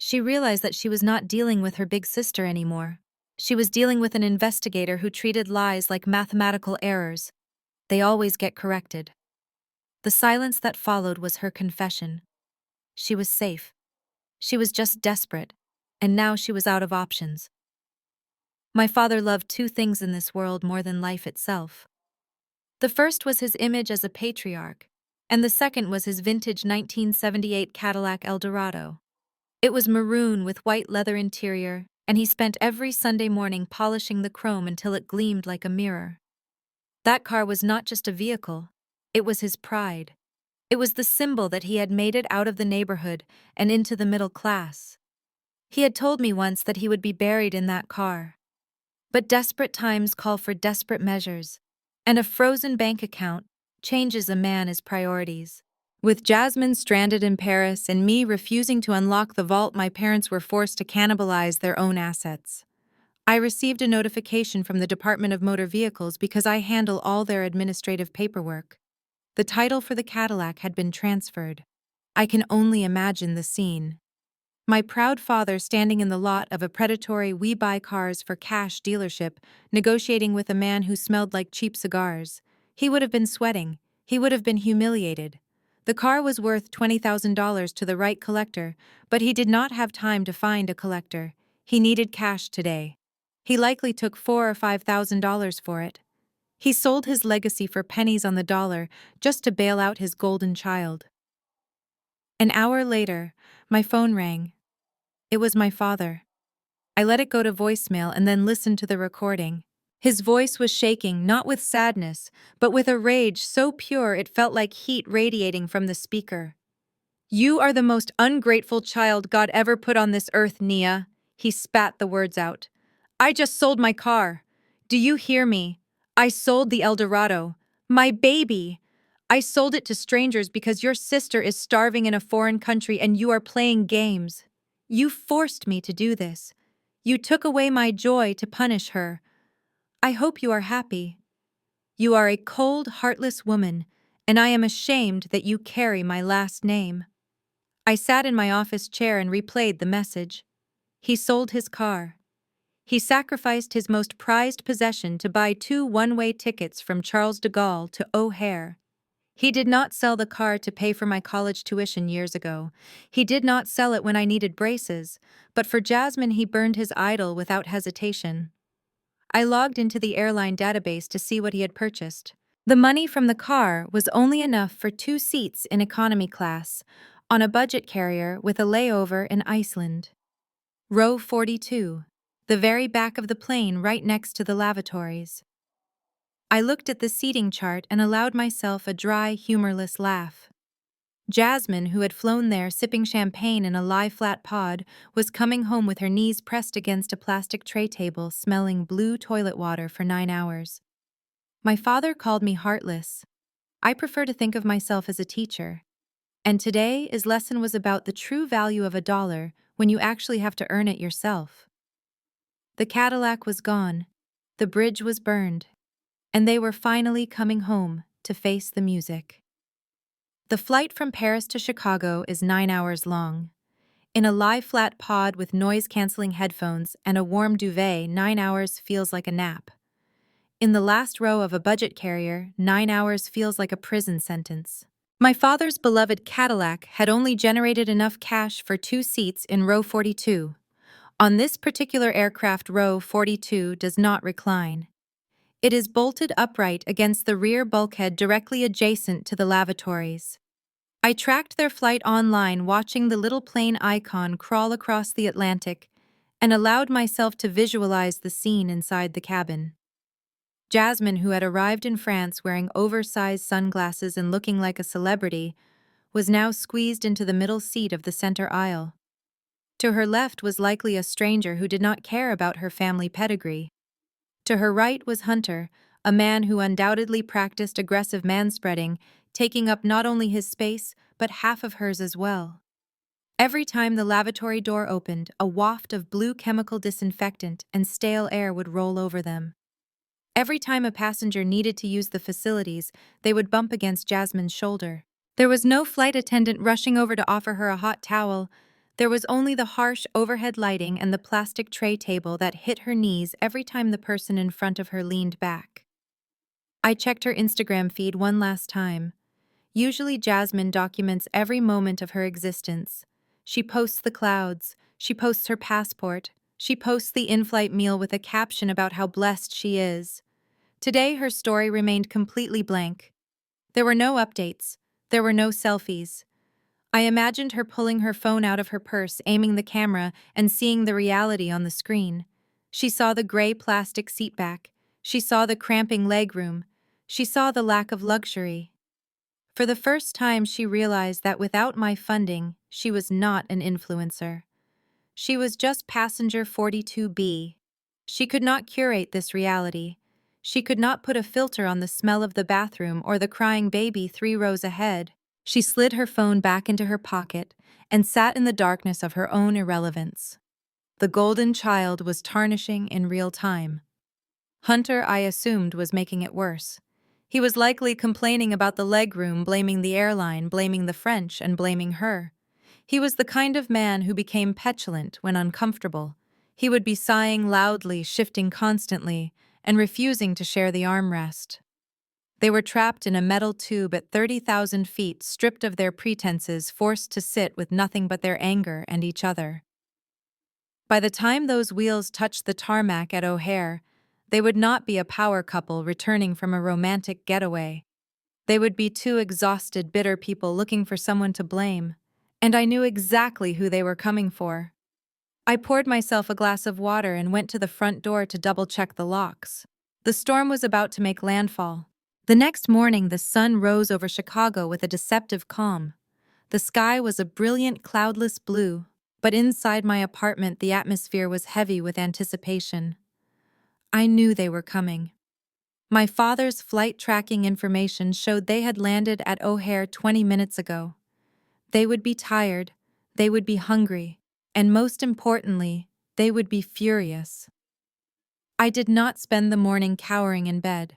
She realized that she was not dealing with her big sister anymore. She was dealing with an investigator who treated lies like mathematical errors. They always get corrected. The silence that followed was her confession. She was safe. She was just desperate, and now she was out of options. My father loved 2 things in this world more than life itself. The first was his image as a patriarch, and the second was his vintage 1978 Cadillac Eldorado. It was maroon with white leather interior, and he spent every Sunday morning polishing the chrome until it gleamed like a mirror. That car was not just a vehicle, it was his pride. It was the symbol that he had made it out of the neighborhood and into the middle class. He had told me once that he would be buried in that car. But desperate times call for desperate measures, and a frozen bank account changes a man's priorities. With Jasmine stranded in Paris and me refusing to unlock the vault, my parents were forced to cannibalize their own assets. I received a notification from the Department of Motor Vehicles because I handle all their administrative paperwork. The title for the Cadillac had been transferred. I can only imagine the scene. My proud father standing in the lot of a predatory "we buy cars for cash" dealership, negotiating with a man who smelled like cheap cigars. He would have been sweating. He would have been humiliated. The car was worth $20,000 to the right collector, but he did not have time to find a collector. He needed cash today. He likely took $4,000 or $5,000 for it. He sold his legacy for pennies on the dollar just to bail out his golden child. An hour later, my phone rang. It was my father. I let it go to voicemail and then listened to the recording. His voice was shaking, not with sadness, but with a rage so pure it felt like heat radiating from the speaker. "You are the most ungrateful child God ever put on this earth, Nia." He spat the words out. "I just sold my car. Do you hear me? I sold the Eldorado. My baby. I sold it to strangers because your sister is starving in a foreign country and you are playing games. You forced me to do this. You took away my joy to punish her. I hope you are happy. You are a cold, heartless woman, and I am ashamed that you carry my last name." I sat in my office chair and replayed the message. He sold his car. He sacrificed his most prized possession to buy 2 one-way tickets from Charles de Gaulle to O'Hare. He did not sell the car to pay for my college tuition years ago. He did not sell it when I needed braces, but for Jasmine he burned his idol without hesitation. I logged into the airline database to see what he had purchased. The money from the car was only enough for 2 seats in economy class, on a budget carrier with a layover in Iceland. Row 42. The very back of the plane right next to the lavatories. I looked at the seating chart and allowed myself a dry, humorless laugh. Jasmine, who had flown there sipping champagne in a lie-flat pod, was coming home with her knees pressed against a plastic tray table, smelling blue toilet water for 9 hours. My father called me heartless. I prefer to think of myself as a teacher. And today, his lesson was about the true value of $1 when you actually have to earn it yourself. The Cadillac was gone. The bridge was burned. And they were finally coming home to face the music. The flight from Paris to Chicago is 9 hours long. In a lie-flat pod with noise-canceling headphones and a warm duvet, 9 hours feels like a nap. In the last row of a budget carrier, 9 hours feels like a prison sentence. My father's beloved Cadillac had only generated enough cash for 2 seats in row 42. On this particular aircraft, row 42 does not recline. It is bolted upright against the rear bulkhead directly adjacent to the lavatories. I tracked their flight online, watching the little plane icon crawl across the Atlantic, and allowed myself to visualize the scene inside the cabin. Jasmine, who had arrived in France wearing oversized sunglasses and looking like a celebrity, was now squeezed into the middle seat of the center aisle. To her left was likely a stranger who did not care about her family pedigree. To her right was Hunter, a man who undoubtedly practiced aggressive manspreading, taking up not only his space, but half of hers as well. Every time the lavatory door opened, a waft of blue chemical disinfectant and stale air would roll over them. Every time a passenger needed to use the facilities, they would bump against Jasmine's shoulder. There was no flight attendant rushing over to offer her a hot towel. There was only the harsh overhead lighting and the plastic tray table that hit her knees every time the person in front of her leaned back. I checked her Instagram feed one last time. Usually Jasmine documents every moment of her existence. She posts the clouds, she posts her passport, she posts the in-flight meal with a caption about how blessed she is. Today her story remained completely blank. There were no updates, there were no selfies. I imagined her pulling her phone out of her purse, aiming the camera, and seeing the reality on the screen. She saw the gray plastic seatback. She saw the cramping legroom. She saw the lack of luxury. For the first time, she realized that without my funding, she was not an influencer. She was just passenger 42B. She could not curate this reality. She could not put a filter on the smell of the bathroom or the crying baby 3 rows ahead. She slid her phone back into her pocket and sat in the darkness of her own irrelevance. The golden child was tarnishing in real time. Hunter, I assumed, was making it worse. He was likely complaining about the legroom, blaming the airline, blaming the French, and blaming her. He was the kind of man who became petulant when uncomfortable. He would be sighing loudly, shifting constantly, and refusing to share the armrest. They were trapped in a metal tube at 30,000 feet, stripped of their pretenses, forced to sit with nothing but their anger and each other. By the time those wheels touched the tarmac at O'Hare, they would not be a power couple returning from a romantic getaway. They would be 2 exhausted, bitter people looking for someone to blame. And I knew exactly who they were coming for. I poured myself a glass of water and went to the front door to double-check the locks. The storm was about to make landfall. The next morning, the sun rose over Chicago with a deceptive calm. The sky was a brilliant, cloudless blue, but inside my apartment, the atmosphere was heavy with anticipation. I knew they were coming. My father's flight tracking information showed they had landed at O'Hare 20 minutes ago. They would be tired, they would be hungry, and most importantly, they would be furious. I did not spend the morning cowering in bed.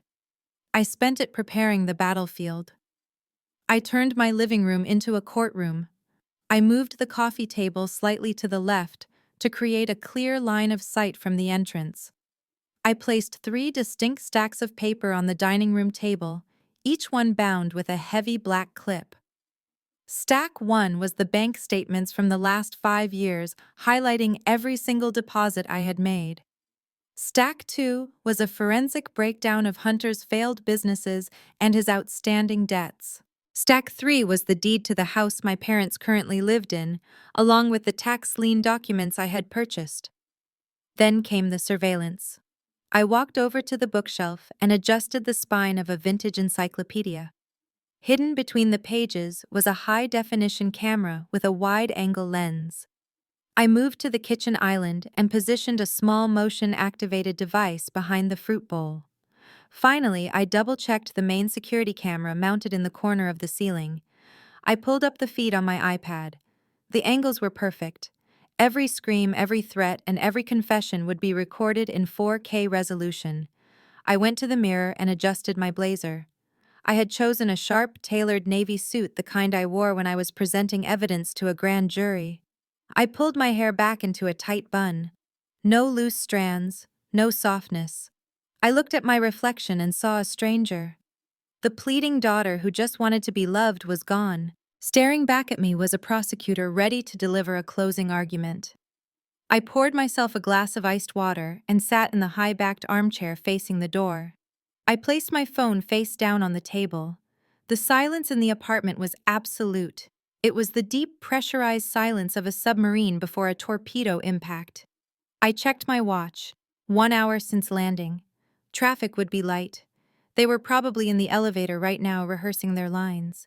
I spent it preparing the battlefield. I turned my living room into a courtroom. I moved the coffee table slightly to the left to create a clear line of sight from the entrance. I placed 3 distinct stacks of paper on the dining room table, each one bound with a heavy black clip. Stack 1 was the bank statements from the last 5 years, highlighting every single deposit I had made. Stack 2 was a forensic breakdown of Hunter's failed businesses and his outstanding debts. Stack 3 was the deed to the house my parents currently lived in, along with the tax lien documents I had purchased. Then came the surveillance. I walked over to the bookshelf and adjusted the spine of a vintage encyclopedia. Hidden between the pages was a high-definition camera with a wide-angle lens. I moved to the kitchen island and positioned a small motion-activated device behind the fruit bowl. Finally, I double-checked the main security camera mounted in the corner of the ceiling. I pulled up the feed on my iPad. The angles were perfect. Every scream, every threat, and every confession would be recorded in 4K resolution. I went to the mirror and adjusted my blazer. I had chosen a sharp, tailored navy suit, the kind I wore when I was presenting evidence to a grand jury. I pulled my hair back into a tight bun. No loose strands, no softness. I looked at my reflection and saw a stranger. The pleading daughter who just wanted to be loved was gone. Staring back at me was a prosecutor ready to deliver a closing argument. I poured myself a glass of iced water and sat in the high-backed armchair facing the door. I placed my phone face down on the table. The silence in the apartment was absolute. It was the deep, pressurized silence of a submarine before a torpedo impact. I checked my watch. 1 hour since landing. Traffic would be light. They were probably in the elevator right now rehearsing their lines.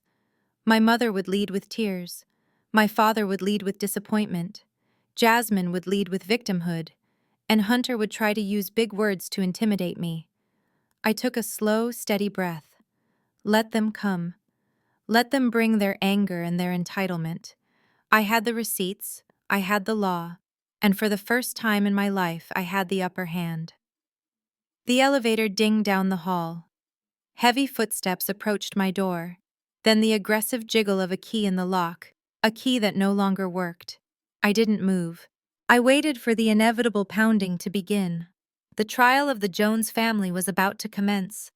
My mother would lead with tears. My father would lead with disappointment. Jasmine would lead with victimhood. And Hunter would try to use big words to intimidate me. I took a slow, steady breath. Let them come. Let them bring their anger and their entitlement. I had the receipts, I had the law, and for the first time in my life I had the upper hand. The elevator dinged down the hall. Heavy footsteps approached my door, then the aggressive jiggle of a key in the lock, a key that no longer worked. I didn't move. I waited for the inevitable pounding to begin. The trial of the Jones family was about to commence.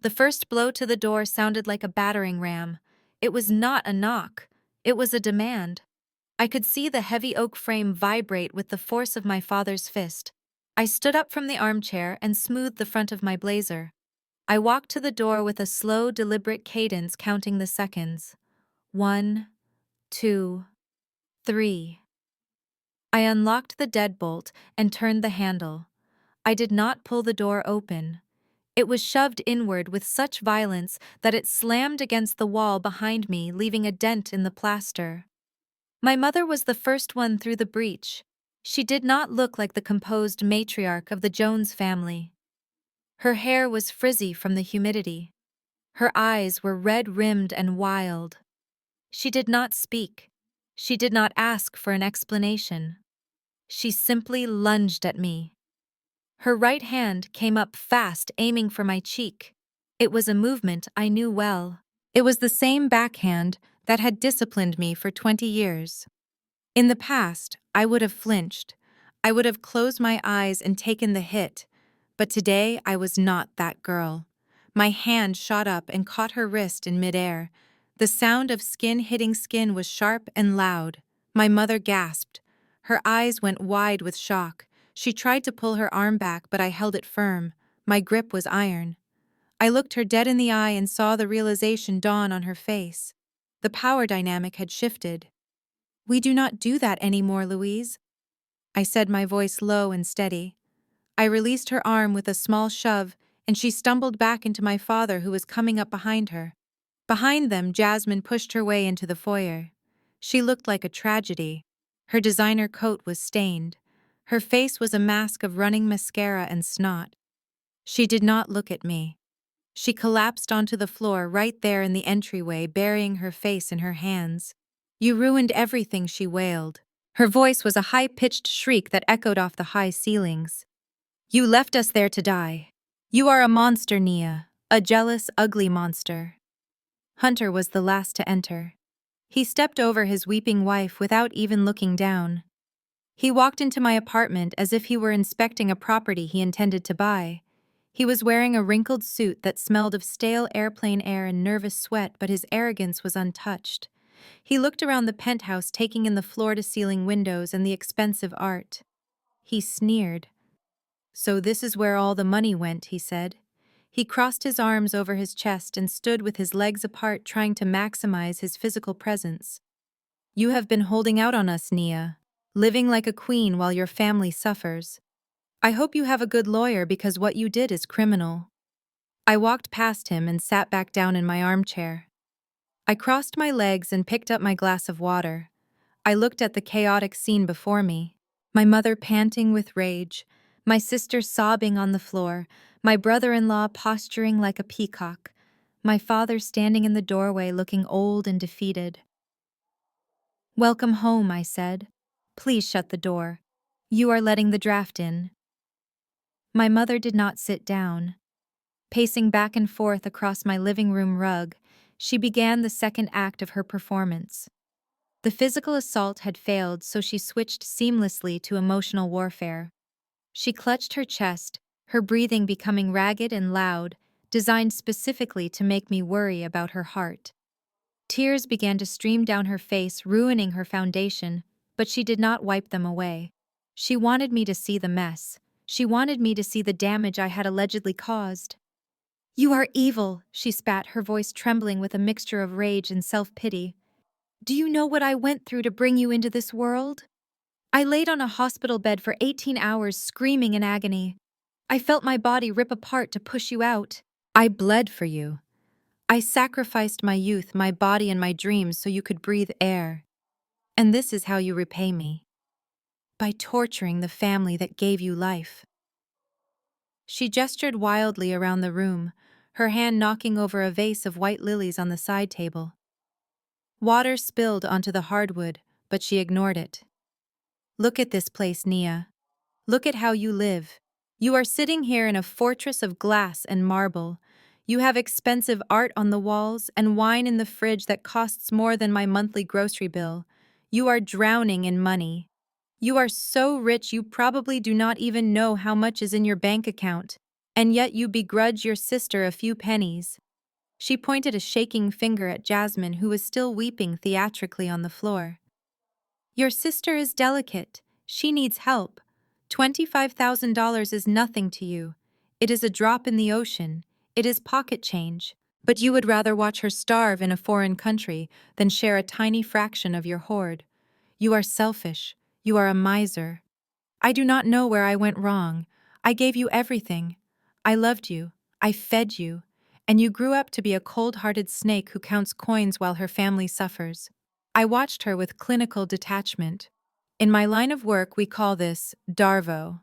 The first blow to the door sounded like a battering ram. It was not a knock. It was a demand. I could see the heavy oak frame vibrate with the force of my father's fist. I stood up from the armchair and smoothed the front of my blazer. I walked to the door with a slow, deliberate cadence, counting the seconds. 1, 2, 3. I unlocked the deadbolt and turned the handle. I did not pull the door open. It was shoved inward with such violence that it slammed against the wall behind me, leaving a dent in the plaster. My mother was the first one through the breach. She did not look like the composed matriarch of the Jones family. Her hair was frizzy from the humidity. Her eyes were red-rimmed and wild. She did not speak. She did not ask for an explanation. She simply lunged at me. Her right hand came up fast, aiming for my cheek. It was a movement I knew well. It was the same backhand that had disciplined me for 20 years. In the past, I would have flinched. I would have closed my eyes and taken the hit. But today, I was not that girl. My hand shot up and caught her wrist in midair. The sound of skin hitting skin was sharp and loud. My mother gasped. Her eyes went wide with shock. She tried to pull her arm back, but I held it firm. My grip was iron. I looked her dead in the eye and saw the realization dawn on her face. The power dynamic had shifted. "We do not do that anymore, Louise," I said, my voice low and steady. I released her arm with a small shove, and she stumbled back into my father, who was coming up behind her. Behind them, Jasmine pushed her way into the foyer. She looked like a tragedy. Her designer coat was stained. Her face was a mask of running mascara and snot. She did not look at me. She collapsed onto the floor right there in the entryway, burying her face in her hands. "You ruined everything," she wailed. Her voice was a high-pitched shriek that echoed off the high ceilings. "You left us there to die. You are a monster, Nia. A jealous, ugly monster." Hunter was the last to enter. He stepped over his weeping wife without even looking down. He walked into my apartment as if he were inspecting a property he intended to buy. He was wearing a wrinkled suit that smelled of stale airplane air and nervous sweat, but his arrogance was untouched. He looked around the penthouse, taking in the floor-to-ceiling windows and the expensive art. He sneered. "So this is where all the money went," he said. He crossed his arms over his chest and stood with his legs apart, trying to maximize his physical presence. "You have been holding out on us, Nia, living like a queen while your family suffers. I hope you have a good lawyer because what you did is criminal." I walked past him and sat back down in my armchair. I crossed my legs and picked up my glass of water. I looked at the chaotic scene before me. My mother panting with rage, my sister sobbing on the floor, my brother-in-law posturing like a peacock, my father standing in the doorway looking old and defeated. "Welcome home," I said. "Please shut the door. You are letting the draft in." My mother did not sit down. Pacing back and forth across my living room rug, she began the second act of her performance. The physical assault had failed, so she switched seamlessly to emotional warfare. She clutched her chest, her breathing becoming ragged and loud, designed specifically to make me worry about her heart. Tears began to stream down her face, ruining her foundation, but she did not wipe them away. She wanted me to see the mess. She wanted me to see the damage I had allegedly caused. "You are evil," she spat, her voice trembling with a mixture of rage and self-pity. "Do you know what I went through to bring you into this world? I laid on a hospital bed for 18 hours screaming in agony. I felt my body rip apart to push you out. I bled for you. I sacrificed my youth, my body, and my dreams so you could breathe air. And this is how you repay me. By torturing the family that gave you life." She gestured wildly around the room, her hand knocking over a vase of white lilies on the side table. Water spilled onto the hardwood, but she ignored it. "Look at this place, Nia. Look at how you live. You are sitting here in a fortress of glass and marble. You have expensive art on the walls and wine in the fridge that costs more than my monthly grocery bill. You are drowning in money. You are so rich you probably do not even know how much is in your bank account, and yet you begrudge your sister a few pennies." She pointed a shaking finger at Jasmine, who was still weeping theatrically on the floor. "Your sister is delicate. She needs help. $25,000 is nothing to you. It is a drop in the ocean. It is pocket change. But you would rather watch her starve in a foreign country than share a tiny fraction of your hoard. You are selfish. You are a miser. I do not know where I went wrong. I gave you everything. I loved you. I fed you. And you grew up to be a cold-hearted snake who counts coins while her family suffers." I watched her with clinical detachment. In my line of work, we call this DARVO.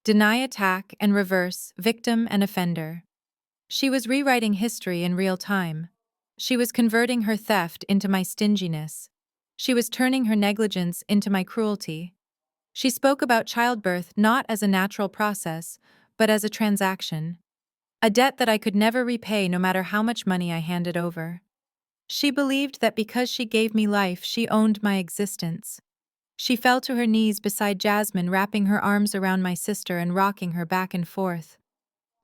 Deny, attack, and reverse, victim and offender. She was rewriting history in real time. She was converting her theft into my stinginess. She was turning her negligence into my cruelty. She spoke about childbirth not as a natural process, but as a transaction. A debt that I could never repay no matter how much money I handed over. She believed that because she gave me life, she owned my existence. She fell to her knees beside Jasmine, wrapping her arms around my sister and rocking her back and forth.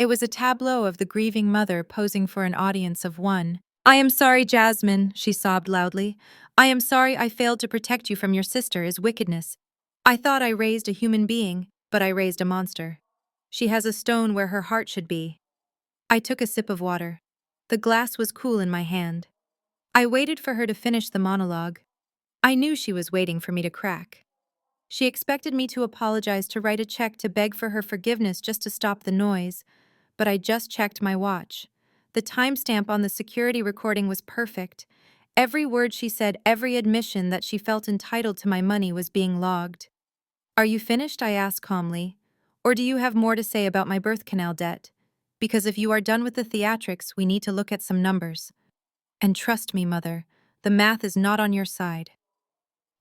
It was a tableau of the grieving mother posing for an audience of one. "I am sorry, Jasmine," she sobbed loudly. "I am sorry I failed to protect you from your sister is wickedness. I thought I raised a human being, but I raised a monster. She has a stone where her heart should be." I took a sip of water. The glass was cool in my hand. I waited for her to finish the monologue. I knew she was waiting for me to crack. She expected me to apologize, to write a check, to beg for her forgiveness just to stop the noise, but I just checked my watch. The timestamp on the security recording was perfect. Every word she said, every admission that she felt entitled to my money was being logged. "Are you finished?" I asked calmly. "Or do you have more to say about my birth canal debt? Because if you are done with the theatrics, we need to look at some numbers. And trust me, Mother, the math is not on your side."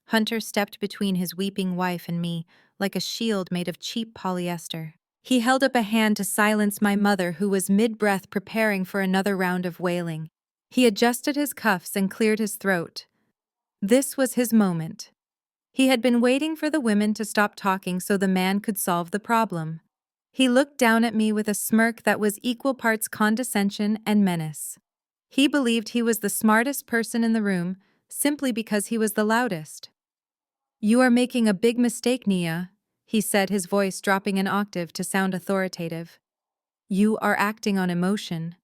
Hunter stepped between his weeping wife and me, like a shield made of cheap polyester. He held up a hand to silence my mother, who was mid-breath preparing for another round of wailing. He adjusted his cuffs and cleared his throat. This was his moment. He had been waiting for the women to stop talking so the man could solve the problem. He looked down at me with a smirk that was equal parts condescension and menace. He believed he was the smartest person in the room simply because he was the loudest. "You are making a big mistake, Nia," he said, his voice dropping an octave to sound authoritative. "You are acting on emotion.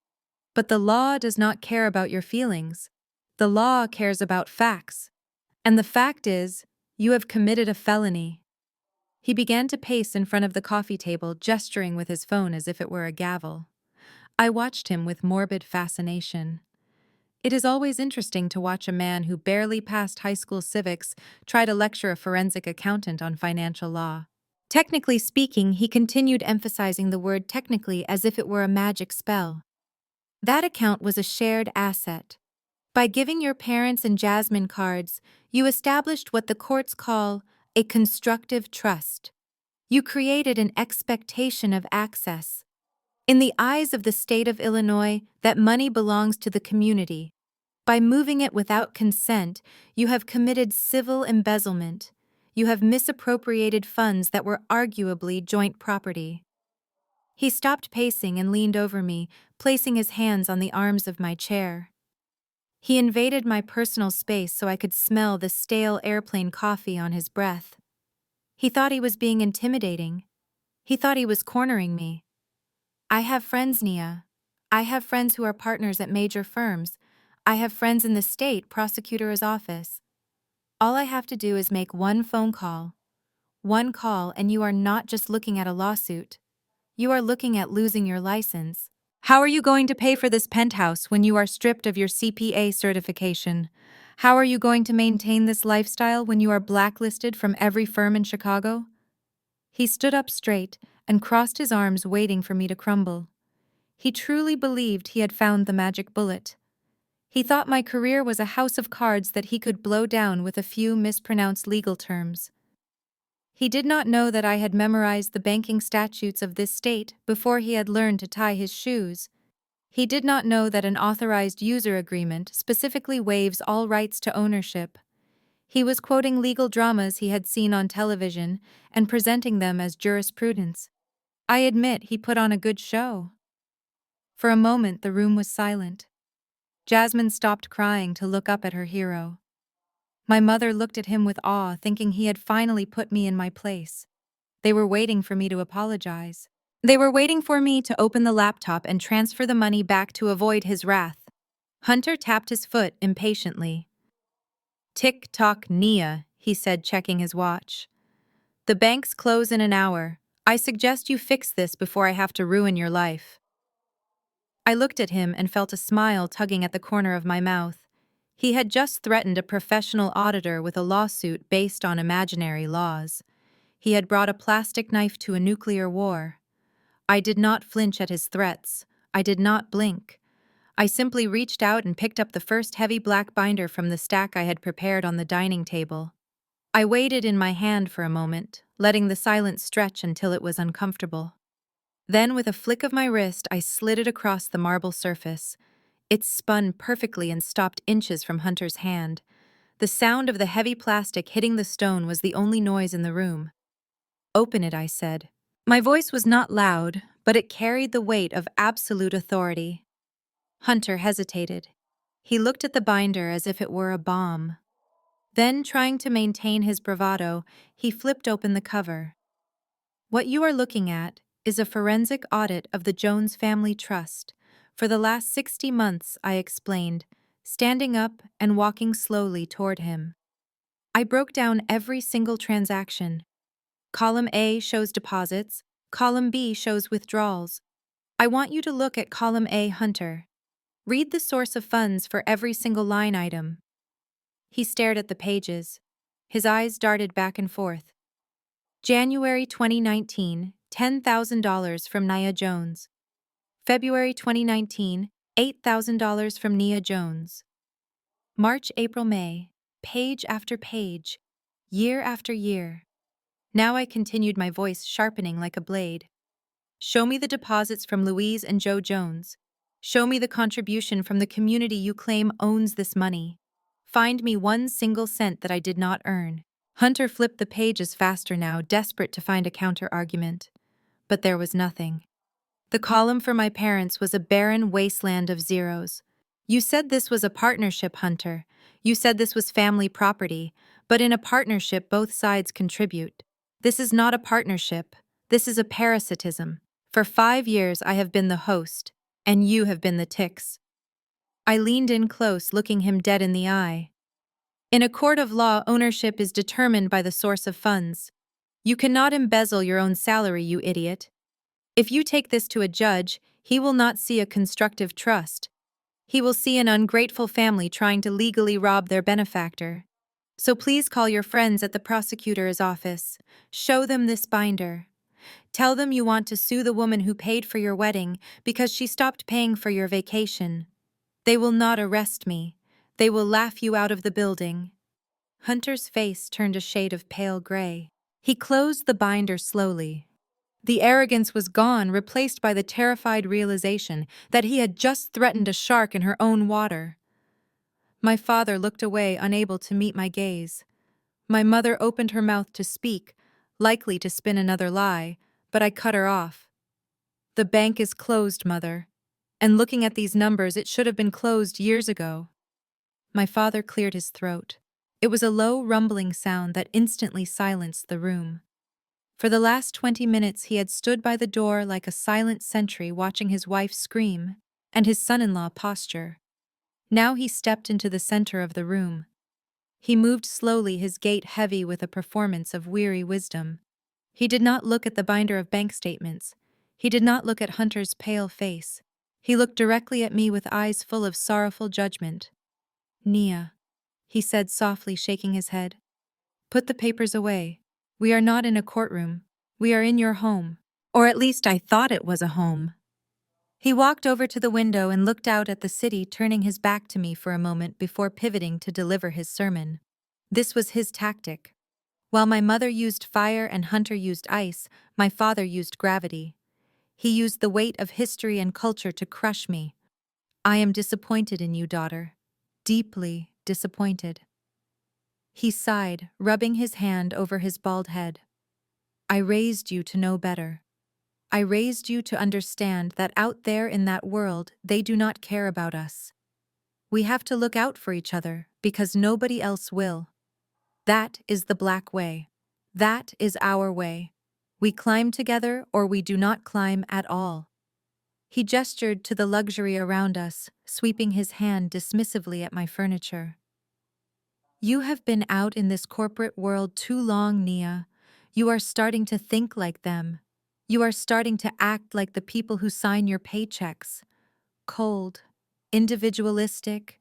But the law does not care about your feelings. The law cares about facts. And the fact is, you have committed a felony." He began to pace in front of the coffee table, gesturing with his phone as if it were a gavel. I watched him with morbid fascination. It is always interesting to watch a man who barely passed high school civics try to lecture a forensic accountant on financial law. Technically speaking, he continued emphasizing the word technically as if it were a magic spell. That account was a shared asset. By giving your parents and Jasmine cards, you established what the courts call a constructive trust. You created an expectation of access. In the eyes of the state of Illinois, that money belongs to the community. By moving it without consent, you have committed civil embezzlement. You have misappropriated funds that were arguably joint property. He stopped pacing and leaned over me, placing his hands on the arms of my chair. He invaded my personal space so I could smell the stale airplane coffee on his breath. He thought he was being intimidating. He thought he was cornering me. "I have friends, Nia. I have friends who are partners at major firms. I have friends in the state prosecutor's office. All I have to do is make one phone call. One call, and you are not just looking at a lawsuit. You are looking at losing your license. How are you going to pay for this penthouse when you are stripped of your CPA certification? How are you going to maintain this lifestyle when you are blacklisted from every firm in Chicago?" He stood up straight and crossed his arms, waiting for me to crumble. He truly believed he had found the magic bullet. He thought my career was a house of cards that he could blow down with a few mispronounced legal terms. He did not know that I had memorized the banking statutes of this state before he had learned to tie his shoes. He did not know that an authorized user agreement specifically waives all rights to ownership. He was quoting legal dramas he had seen on television and presenting them as jurisprudence. I admit he put on a good show. For a moment, the room was silent. Jasmine stopped crying to look up at her hero. My mother looked at him with awe, thinking he had finally put me in my place. They were waiting for me to apologize. They were waiting for me to open the laptop and transfer the money back to avoid his wrath. Hunter tapped his foot impatiently. "Tick-tock, Nia," he said, checking his watch. "The banks close in an hour. I suggest you fix this before I have to ruin your life." I looked at him and felt a smile tugging at the corner of my mouth. He had just threatened a professional auditor with a lawsuit based on imaginary laws. He had brought a plastic knife to a nuclear war. I did not flinch at his threats. I did not blink. I simply reached out and picked up the first heavy black binder from the stack I had prepared on the dining table. I weighed it in my hand for a moment, letting the silence stretch until it was uncomfortable. Then, with a flick of my wrist, I slid it across the marble surface. It spun perfectly and stopped inches from Hunter's hand. The sound of the heavy plastic hitting the stone was the only noise in the room. "Open it," I said. My voice was not loud, but it carried the weight of absolute authority. Hunter hesitated. He looked at the binder as if it were a bomb. Then, trying to maintain his bravado, he flipped open the cover. "What you are looking at is a forensic audit of the Jones Family Trust. For the last 60 months," I explained, standing up and walking slowly toward him. I broke down every single transaction. Column A shows deposits, column B shows withdrawals. I want you to look at column A, Hunter. Read the source of funds for every single line item." He stared at the pages. His eyes darted back and forth. January 2019, $10,000 from Nia Jones. February 2019, $8,000 from Nia Jones. March, April, May, page after page, year after year. Now I continued, my voice sharpening like a blade. "Show me the deposits from Louise and Joe Jones. Show me the contribution from the community you claim owns this money. Find me one single cent that I did not earn." Hunter flipped the pages faster now, desperate to find a counter-argument. but there was nothing. The column for my parents was a barren wasteland of zeros. You said this was a partnership, Hunter. You said this was family property, but in a partnership, both sides contribute. This is not a partnership. This is a parasitism. For 5 years, I have been the host, and you have been the ticks. I leaned in close, looking him dead in the eye. In a court of law, ownership is determined by the source of funds. You cannot embezzle your own salary, you idiot. If you take this to a judge, he will not see a constructive trust. He will see an ungrateful family trying to legally rob their benefactor. So please call your friends at the prosecutor's office. Show them this binder. Tell them you want to sue the woman who paid for your wedding because she stopped paying for your vacation. They will not arrest me. They will laugh you out of the building. Hunter's face turned a shade of pale gray. He closed the binder slowly. The arrogance was gone, replaced by the terrified realization that he had just threatened a shark in her own water. My father looked away, unable to meet my gaze. My mother opened her mouth to speak, likely to spin another lie, but I cut her off. The bank is closed, Mother. And looking at these numbers, it should have been closed years ago. My father cleared his throat. It was a low, rumbling sound that instantly silenced the room. For the last 20 minutes he had stood by the door like a silent sentry watching his wife scream and his son-in-law posture. Now he stepped into the center of the room. He moved slowly, his gait heavy with a performance of weary wisdom. He did not look at the binder of bank statements. He did not look at Hunter's pale face. He looked directly at me with eyes full of sorrowful judgment. "Nia," he said softly, shaking his head. "Put the papers away. We are not in a courtroom. We are in your home. Or at least I thought it was a home." He walked over to the window and looked out at the city, turning his back to me for a moment before pivoting to deliver his sermon. This was his tactic. While my mother used fire and Hunter used ice, my father used gravity. He used the weight of history and culture to crush me. "I am disappointed in you, daughter. Deeply disappointed." He sighed, rubbing his hand over his bald head. "I raised you to know better. I raised you to understand that out there in that world, they do not care about us. We have to look out for each other because nobody else will. That is the Black way. That is our way. We climb together or we do not climb at all." He gestured to the luxury around us, sweeping his hand dismissively at my furniture. "You have been out in this corporate world too long, Nia. You are starting to think like them. You are starting to act like the people who sign your paychecks. Cold, individualistic,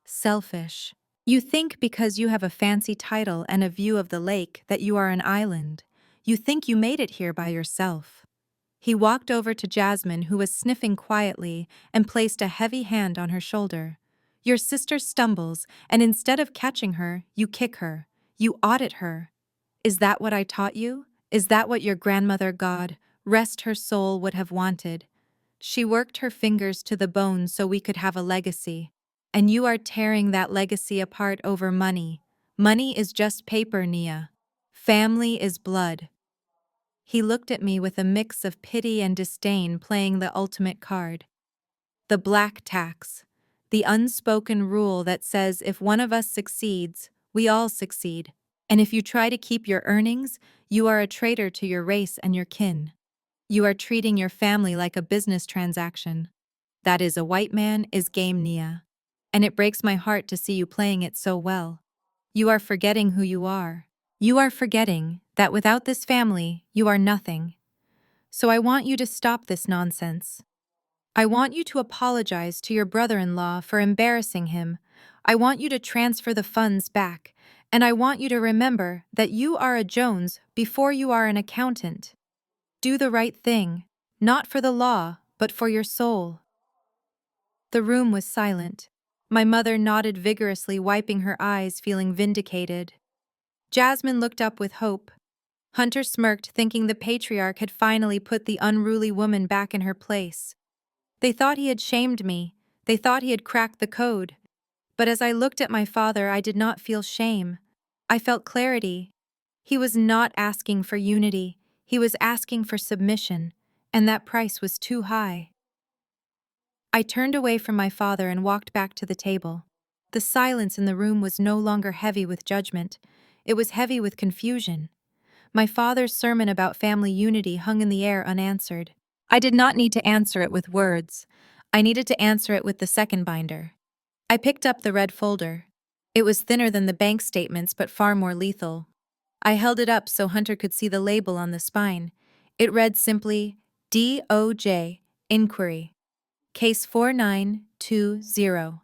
selfish. You think because you have a fancy title and a view of the lake that you are an island. You think you made it here by yourself." He walked over to Jasmine, who was sniffing quietly, and placed a heavy hand on her shoulder. "Your sister stumbles, and instead of catching her, you kick her. You audit her. Is that what I taught you? Is that what your grandmother, God rest her soul, would have wanted? She worked her fingers to the bone so we could have a legacy. And you are tearing that legacy apart over money. Money is just paper, Nia. Family is blood." He looked at me with a mix of pity and disdain, playing the ultimate card. The black tax. The unspoken rule that says if one of us succeeds, we all succeed. And if you try to keep your earnings, you are a traitor to your race and your kin. You are treating your family like a business transaction. That is a white man is game, Nia. And it breaks my heart to see you playing it so well. You are forgetting who you are. You are forgetting that without this family, you are nothing. So I want you to stop this nonsense. I want you to apologize to your brother-in-law for embarrassing him. I want you to transfer the funds back. And I want you to remember that you are a Jones before you are an accountant. Do the right thing, not for the law, but for your soul. The room was silent. My mother nodded vigorously, wiping her eyes, feeling vindicated. Jasmine looked up with hope. Hunter smirked, thinking the patriarch had finally put the unruly woman back in her place. They thought he had shamed me. They thought he had cracked the code. But as I looked at my father, I did not feel shame. I felt clarity. He was not asking for unity. He was asking for submission, and that price was too high. I turned away from my father and walked back to the table. The silence in the room was no longer heavy with judgment. It was heavy with confusion. My father's sermon about family unity hung in the air unanswered. I did not need to answer it with words. I needed to answer it with the second binder. I picked up the red folder. It was thinner than the bank statements but far more lethal. I held it up so Hunter could see the label on the spine. It read simply, DOJ, Inquiry. Case 4920.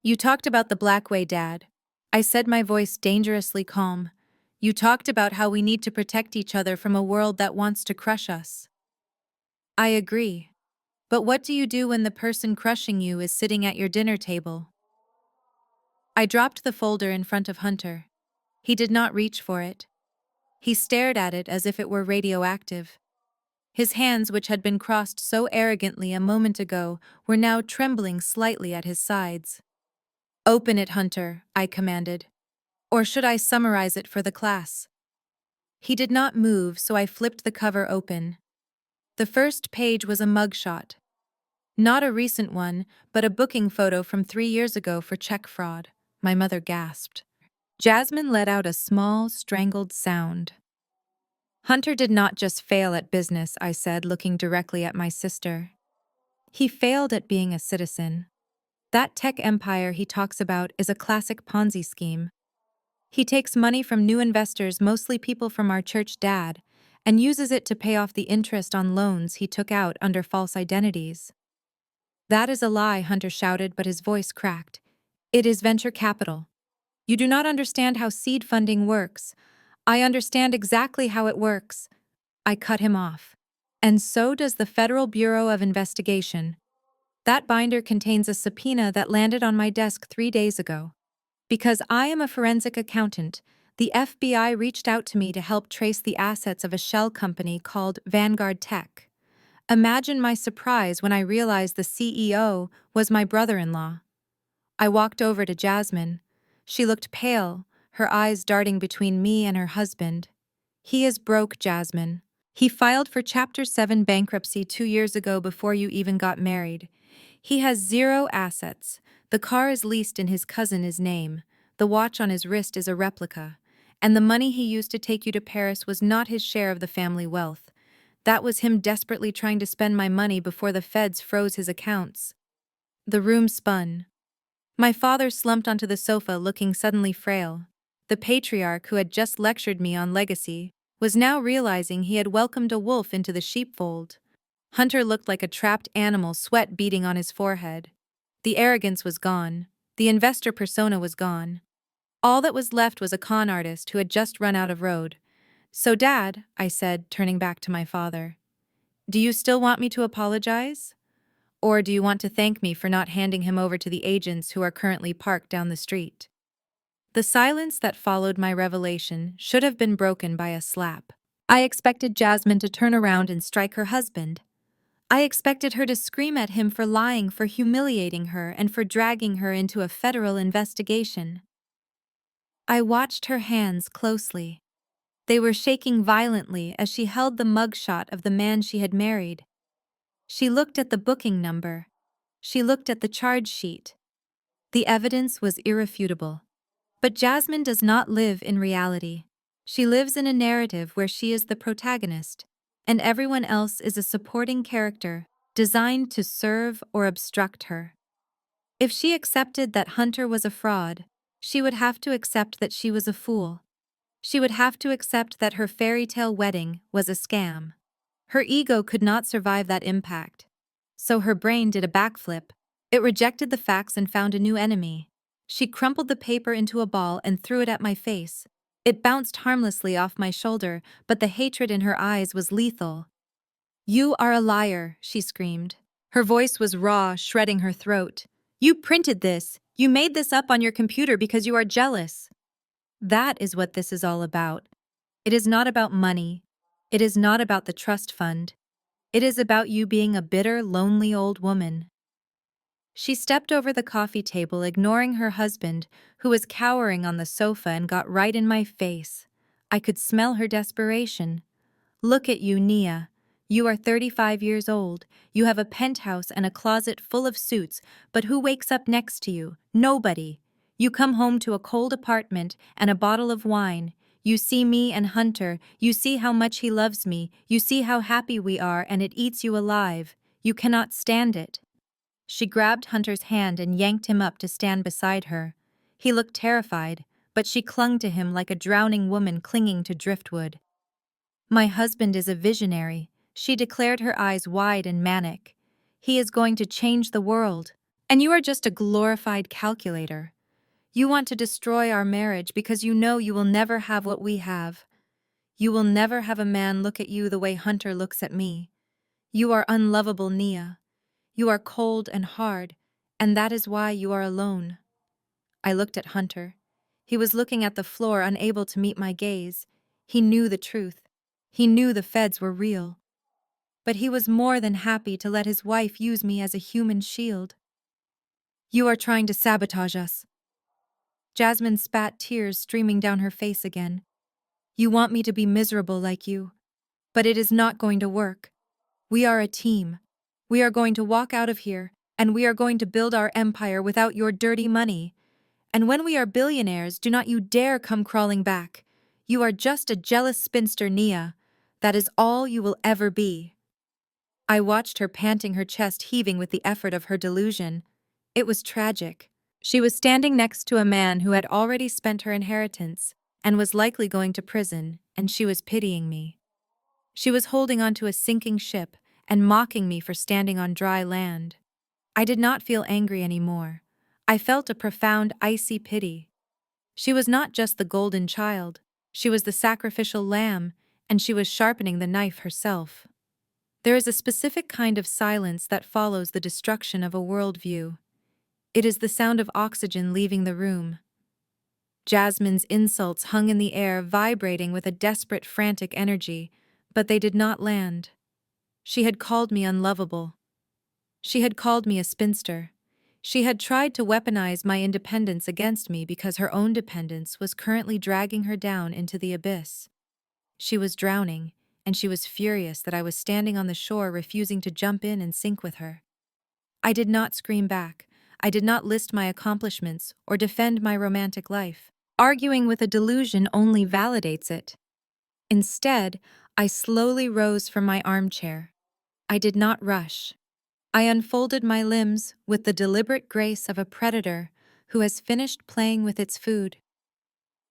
You talked about the black way, Dad. I said, my voice dangerously calm. You talked about how we need to protect each other from a world that wants to crush us. I agree. But what do you do when the person crushing you is sitting at your dinner table? I dropped the folder in front of Hunter. He did not reach for it. He stared at it as if it were radioactive. His hands, which had been crossed so arrogantly a moment ago, were now trembling slightly at his sides. Open it, Hunter, I commanded. Or should I summarize it for the class? He did not move, so I flipped the cover open. The first page was a mugshot. Not a recent one, but a booking photo from 3 years ago for check fraud. My mother gasped. Jasmine let out a small, strangled sound. Hunter did not just fail at business, I said, looking directly at my sister. He failed at being a citizen. That tech empire he talks about is a classic Ponzi scheme. He takes money from new investors, mostly people from our church dad, and uses it to pay off the interest on loans he took out under false identities. That is a lie, Hunter shouted, but his voice cracked. It is venture capital. You do not understand how seed funding works. I understand exactly how it works. I cut him off. And so does the Federal Bureau of Investigation. That binder contains a subpoena that landed on my desk 3 days ago. Because I am a forensic accountant, the FBI reached out to me to help trace the assets of a shell company called Vanguard Tech. Imagine my surprise when I realized the CEO was my brother-in-law. I walked over to Jasmine. She looked pale, her eyes darting between me and her husband. He is broke, Jasmine. He filed for Chapter 7 bankruptcy 2 years ago before you even got married. He has 0 assets. The car is leased in his cousin's name. The watch on his wrist is a replica. And the money he used to take you to Paris was not his share of the family wealth. That was him desperately trying to spend my money before the feds froze his accounts. The room spun. My father slumped onto the sofa, looking suddenly frail. The patriarch who had just lectured me on legacy was now realizing he had welcomed a wolf into the sheepfold. Hunter looked like a trapped animal, sweat beading on his forehead. The arrogance was gone. The investor persona was gone. All that was left was a con artist who had just run out of road. So, Dad, I said, turning back to my father, do you still want me to apologize? Or do you want to thank me for not handing him over to the agents who are currently parked down the street? The silence that followed my revelation should have been broken by a slap. I expected Jasmine to turn around and strike her husband. I expected her to scream at him for lying, for humiliating her, and for dragging her into a federal investigation. I watched her hands closely. They were shaking violently as she held the mugshot of the man she had married. She looked at the booking number. She looked at the charge sheet. The evidence was irrefutable. But Jasmine does not live in reality. She lives in a narrative where she is the protagonist, and everyone else is a supporting character designed to serve or obstruct her. If she accepted that Hunter was a fraud, she would have to accept that she was a fool. She would have to accept that her fairy tale wedding was a scam. Her ego could not survive that impact. So her brain did a backflip. It rejected the facts and found a new enemy. She crumpled the paper into a ball and threw it at my face. It bounced harmlessly off my shoulder, but the hatred in her eyes was lethal. You are a liar, she screamed. Her voice was raw, shredding her throat. You printed this. You made this up on your computer because you are jealous. That is what this is all about. It is not about money. It is not about the trust fund. It is about you being a bitter, lonely old woman. She stepped over the coffee table, ignoring her husband, who was cowering on the sofa, and got right in my face. I could smell her desperation. Look at you, Nia. You are 35 years old. You have a penthouse and a closet full of suits, but who wakes up next to you? Nobody. You come home to a cold apartment and a bottle of wine. You see me and Hunter. You see how much he loves me. You see how happy we are, and it eats you alive. You cannot stand it. She grabbed Hunter's hand and yanked him up to stand beside her. He looked terrified, but she clung to him like a drowning woman clinging to driftwood. My husband is a visionary, she declared, her eyes wide and manic. He is going to change the world. And you are just a glorified calculator. You want to destroy our marriage because you know you will never have what we have. You will never have a man look at you the way Hunter looks at me. You are unlovable, Nia. You are cold and hard, and that is why you are alone. I looked at Hunter. He was looking at the floor, unable to meet my gaze. He knew the truth. He knew the feds were real. But he was more than happy to let his wife use me as a human shield. You are trying to sabotage us. Jasmine spat, tears streaming down her face again. You want me to be miserable like you. But it is not going to work. We are a team. We are going to walk out of here, and we are going to build our empire without your dirty money. And when we are billionaires, do not you dare come crawling back. You are just a jealous spinster, Nia. That is all you will ever be. I watched her, panting, her chest heaving with the effort of her delusion. It was tragic. She was standing next to a man who had already spent her inheritance and was likely going to prison, and she was pitying me. She was holding onto a sinking ship and mocking me for standing on dry land. I did not feel angry anymore. I felt a profound, icy pity. She was not just the golden child, she was the sacrificial lamb, and she was sharpening the knife herself. There is a specific kind of silence that follows the destruction of a worldview. It is the sound of oxygen leaving the room. Jasmine's insults hung in the air, vibrating with a desperate, frantic energy, but they did not land. She had called me unlovable. She had called me a spinster. She had tried to weaponize my independence against me because her own dependence was currently dragging her down into the abyss. She was drowning, and she was furious that I was standing on the shore, refusing to jump in and sink with her. I did not scream back. I did not list my accomplishments or defend my romantic life. Arguing with a delusion only validates it. Instead, I slowly rose from my armchair. I did not rush. I unfolded my limbs with the deliberate grace of a predator who has finished playing with its food.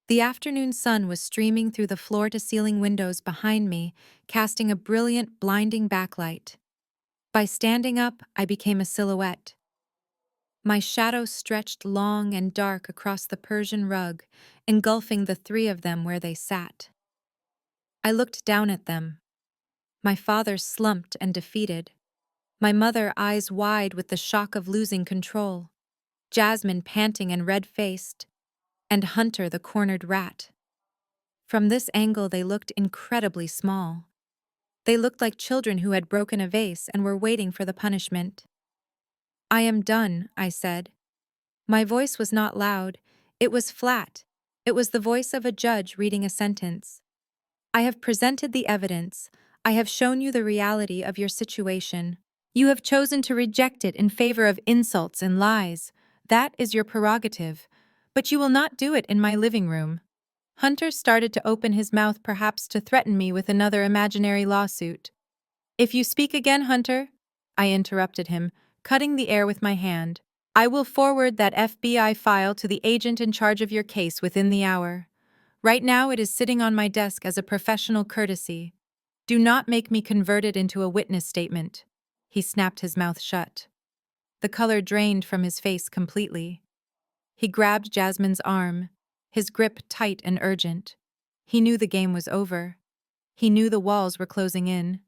The afternoon sun was streaming through the floor-to-ceiling windows behind me, casting a brilliant, blinding backlight. By standing up, I became a silhouette. My shadow stretched long and dark across the Persian rug, engulfing the three of them where they sat. I looked down at them. My father slumped and defeated. My mother, eyes wide with the shock of losing control. Jasmine, panting and red-faced. And Hunter, the cornered rat. From this angle, they looked incredibly small. They looked like children who had broken a vase and were waiting for the punishment. I am done, I said. My voice was not loud. It was flat. It was the voice of a judge reading a sentence. I have presented the evidence. I have shown you the reality of your situation. You have chosen to reject it in favor of insults and lies. That is your prerogative. But you will not do it in my living room. Hunter started to open his mouth, perhaps to threaten me with another imaginary lawsuit. If you speak again, Hunter, I interrupted him, cutting the air with my hand, I will forward that FBI file to the agent in charge of your case within the hour. Right now it is sitting on my desk as a professional courtesy. Do not make me convert it into a witness statement. He snapped his mouth shut. The color drained from his face completely. He grabbed Jasmine's arm, his grip tight and urgent. He knew the game was over. He knew the walls were closing in.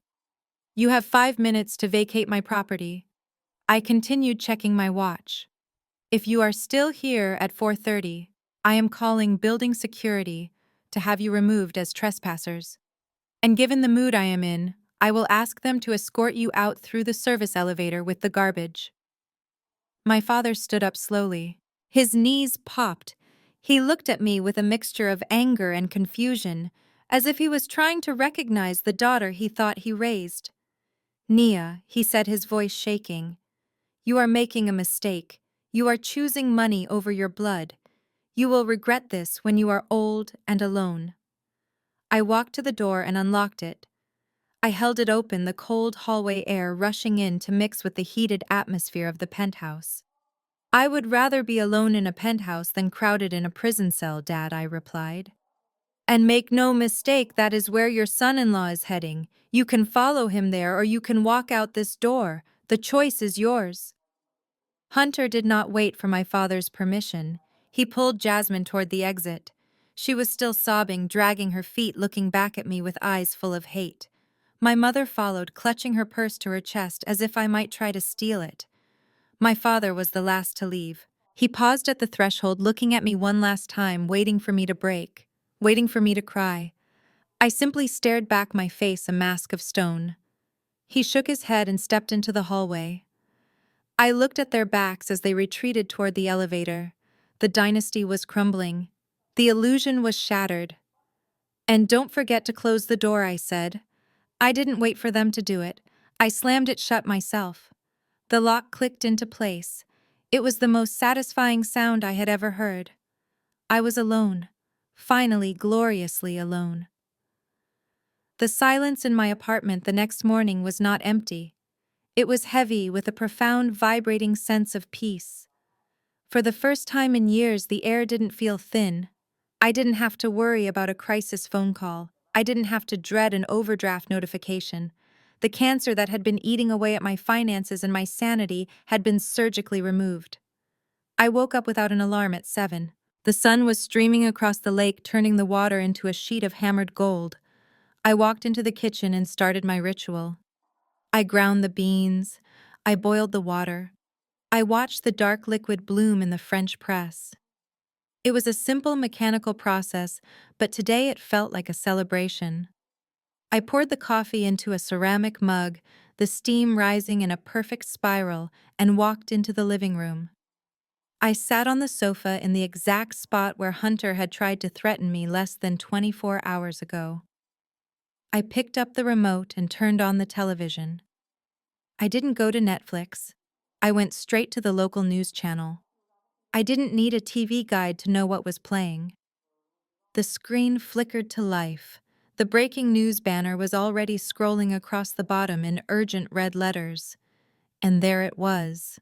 You have 5 minutes to vacate my property. I continued, checking my watch. If you are still here at 4:30, I am calling building security to have you removed as trespassers. And given the mood I am in, I will ask them to escort you out through the service elevator with the garbage. My father stood up slowly. His knees popped. He looked at me with a mixture of anger and confusion, as if he was trying to recognize the daughter he thought he raised. "Nia," he said, his voice shaking, "you are making a mistake. You are choosing money over your blood. You will regret this when you are old and alone." I walked to the door and unlocked it. I held it open, the cold hallway air rushing in to mix with the heated atmosphere of the penthouse. "I would rather be alone in a penthouse than crowded in a prison cell, Dad," I replied. "And make no mistake, that is where your son-in-law is heading. You can follow him there or you can walk out this door. The choice is yours." Hunter did not wait for my father's permission. He pulled Jasmine toward the exit. She was still sobbing, dragging her feet, looking back at me with eyes full of hate. My mother followed, clutching her purse to her chest as if I might try to steal it. My father was the last to leave. He paused at the threshold, looking at me one last time, waiting for me to break, waiting for me to cry. I simply stared back, my face a mask of stone. He shook his head and stepped into the hallway. I looked at their backs as they retreated toward the elevator. The dynasty was crumbling. The illusion was shattered. "And don't forget to close the door," I said. I didn't wait for them to do it. I slammed it shut myself. The lock clicked into place. It was the most satisfying sound I had ever heard. I was alone. Finally, gloriously alone. The silence in my apartment the next morning was not empty. It was heavy with a profound, vibrating sense of peace. For the first time in years, the air didn't feel thin. I didn't have to worry about a crisis phone call. I didn't have to dread an overdraft notification. The cancer that had been eating away at my finances and my sanity had been surgically removed. I woke up without an alarm at 7. The sun was streaming across the lake, turning the water into a sheet of hammered gold. I walked into the kitchen and started my ritual. I ground the beans. I boiled the water. I watched the dark liquid bloom in the French press. It was a simple mechanical process, but today it felt like a celebration. I poured the coffee into a ceramic mug, the steam rising in a perfect spiral, and walked into the living room. I sat on the sofa in the exact spot where Hunter had tried to threaten me less than 24 hours ago. I picked up the remote and turned on the television. I didn't go to Netflix. I went straight to the local news channel. I didn't need a TV guide to know what was playing. The screen flickered to life. The breaking news banner was already scrolling across the bottom in urgent red letters. And there it was.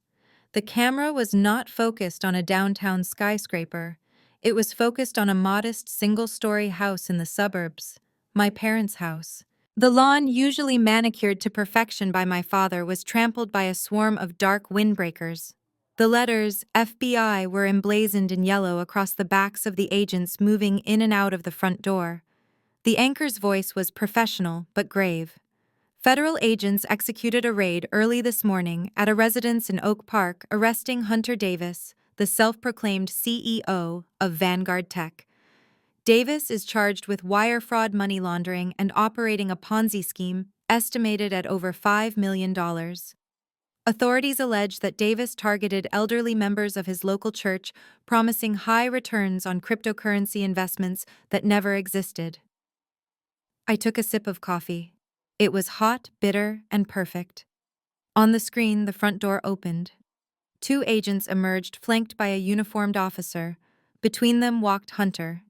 The camera was not focused on a downtown skyscraper. It was focused on a modest single-story house in the suburbs, my parents' house. The lawn, usually manicured to perfection by my father, was trampled by a swarm of dark windbreakers. The letters FBI were emblazoned in yellow across the backs of the agents moving in and out of the front door. The anchor's voice was professional but grave. Federal agents executed a raid early this morning at a residence in Oak Park, arresting Hunter Davis, the self-proclaimed CEO of Vanguard Tech. Davis is charged with wire fraud, money laundering, and operating a Ponzi scheme estimated at over $5 million. Authorities allege that Davis targeted elderly members of his local church, promising high returns on cryptocurrency investments that never existed. I took a sip of coffee. It was hot, bitter, and perfect. On the screen, the front door opened. Two agents emerged, flanked by a uniformed officer. Between them walked Hunter.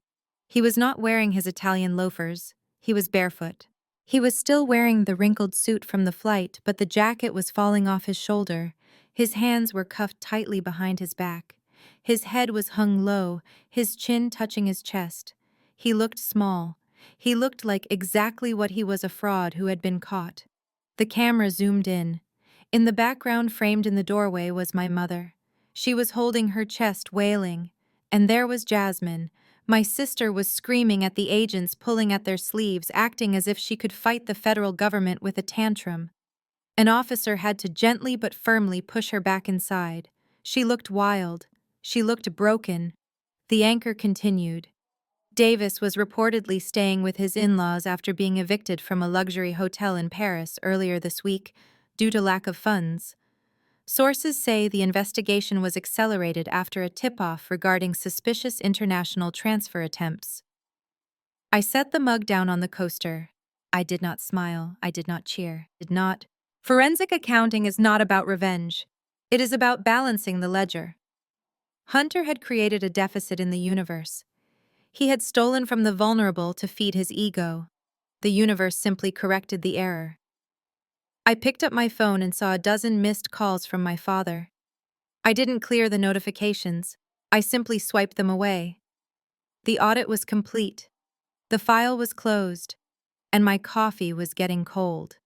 He was not wearing his Italian loafers. He was barefoot. He was still wearing the wrinkled suit from the flight, but the jacket was falling off his shoulder. His hands were cuffed tightly behind his back. His head was hung low, his chin touching his chest. He looked small. He looked like exactly what he was, a fraud who had been caught. The camera zoomed in. In the background, framed in the doorway, was my mother. She was holding her chest, wailing. And there was Jasmine. My sister was screaming at the agents, pulling at their sleeves, acting as if she could fight the federal government with a tantrum. An officer had to gently but firmly push her back inside. She looked wild. She looked broken. The anchor continued. Davis was reportedly staying with his in-laws after being evicted from a luxury hotel in Paris earlier this week due to lack of funds. Sources say the investigation was accelerated after a tip-off regarding suspicious international transfer attempts. I set the mug down on the coaster. I did not smile. I did not cheer. Did not. Forensic accounting is not about revenge. It is about balancing the ledger. Hunter had created a deficit in the universe. He had stolen from the vulnerable to feed his ego. The universe simply corrected the error. I picked up my phone and saw a dozen missed calls from my father. I didn't clear the notifications. I simply swiped them away. The audit was complete. The file was closed. And my coffee was getting cold.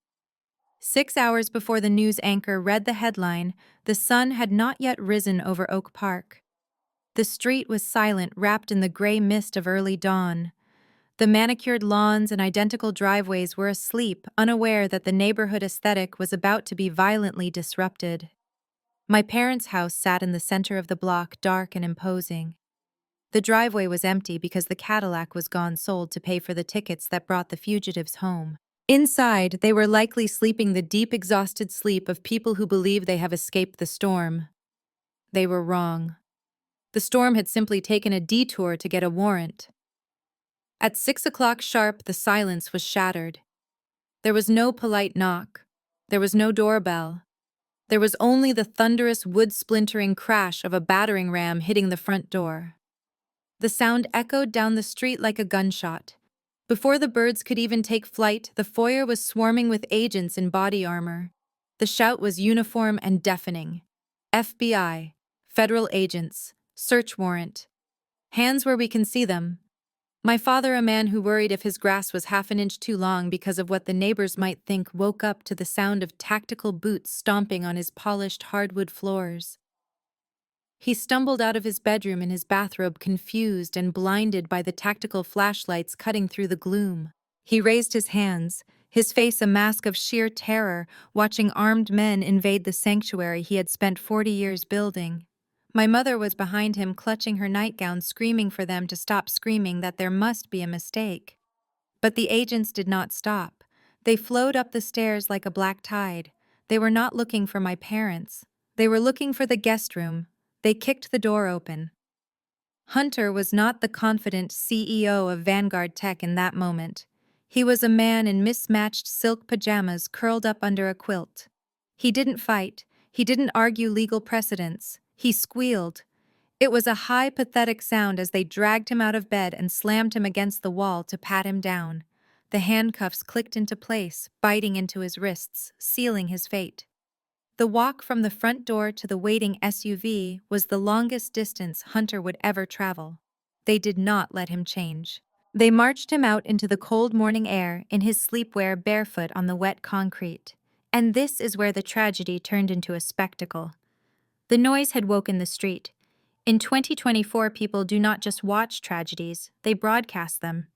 6 hours before the news anchor read the headline, the sun had not yet risen over Oak Park. The street was silent, wrapped in the gray mist of early dawn. The manicured lawns and identical driveways were asleep, unaware that the neighborhood aesthetic was about to be violently disrupted. My parents' house sat in the center of the block, dark and imposing. The driveway was empty because the Cadillac was gone sold to pay for the tickets that brought the fugitives home. Inside, they were likely sleeping the deep, exhausted sleep of people who believe they have escaped the storm. They were wrong. The storm had simply taken a detour to get a warrant. At 6 o'clock sharp, the silence was shattered. There was no polite knock. There was no doorbell. There was only the thunderous wood-splintering crash of a battering ram hitting the front door. The sound echoed down the street like a gunshot. Before the birds could even take flight, the foyer was swarming with agents in body armor. The shout was uniform and deafening. FBI, federal agents, search warrant. Hands where we can see them. My father, a man who worried if his grass was half an inch too long because of what the neighbors might think, woke up to the sound of tactical boots stomping on his polished hardwood floors. He stumbled out of his bedroom in his bathrobe, confused and blinded by the tactical flashlights cutting through the gloom. He raised his hands, his face a mask of sheer terror, watching armed men invade the sanctuary he had spent 40 years building. My mother was behind him, clutching her nightgown, screaming for them to stop screaming, that there must be a mistake. But the agents did not stop. They flowed up the stairs like a black tide. They were not looking for my parents. They were looking for the guest room. They kicked the door open. Hunter was not the confident CEO of Vanguard Tech in that moment. He was a man in mismatched silk pajamas curled up under a quilt. He didn't fight. He didn't argue legal precedents. He squealed. It was a high, pathetic sound as they dragged him out of bed and slammed him against the wall to pat him down. The handcuffs clicked into place, biting into his wrists, sealing his fate. The walk from the front door to the waiting SUV was the longest distance Hunter would ever travel. They did not let him change. They marched him out into the cold morning air in his sleepwear, barefoot on the wet concrete. And this is where the tragedy turned into a spectacle. The noise had woken the street. In 2024, people do not just watch tragedies, they broadcast them.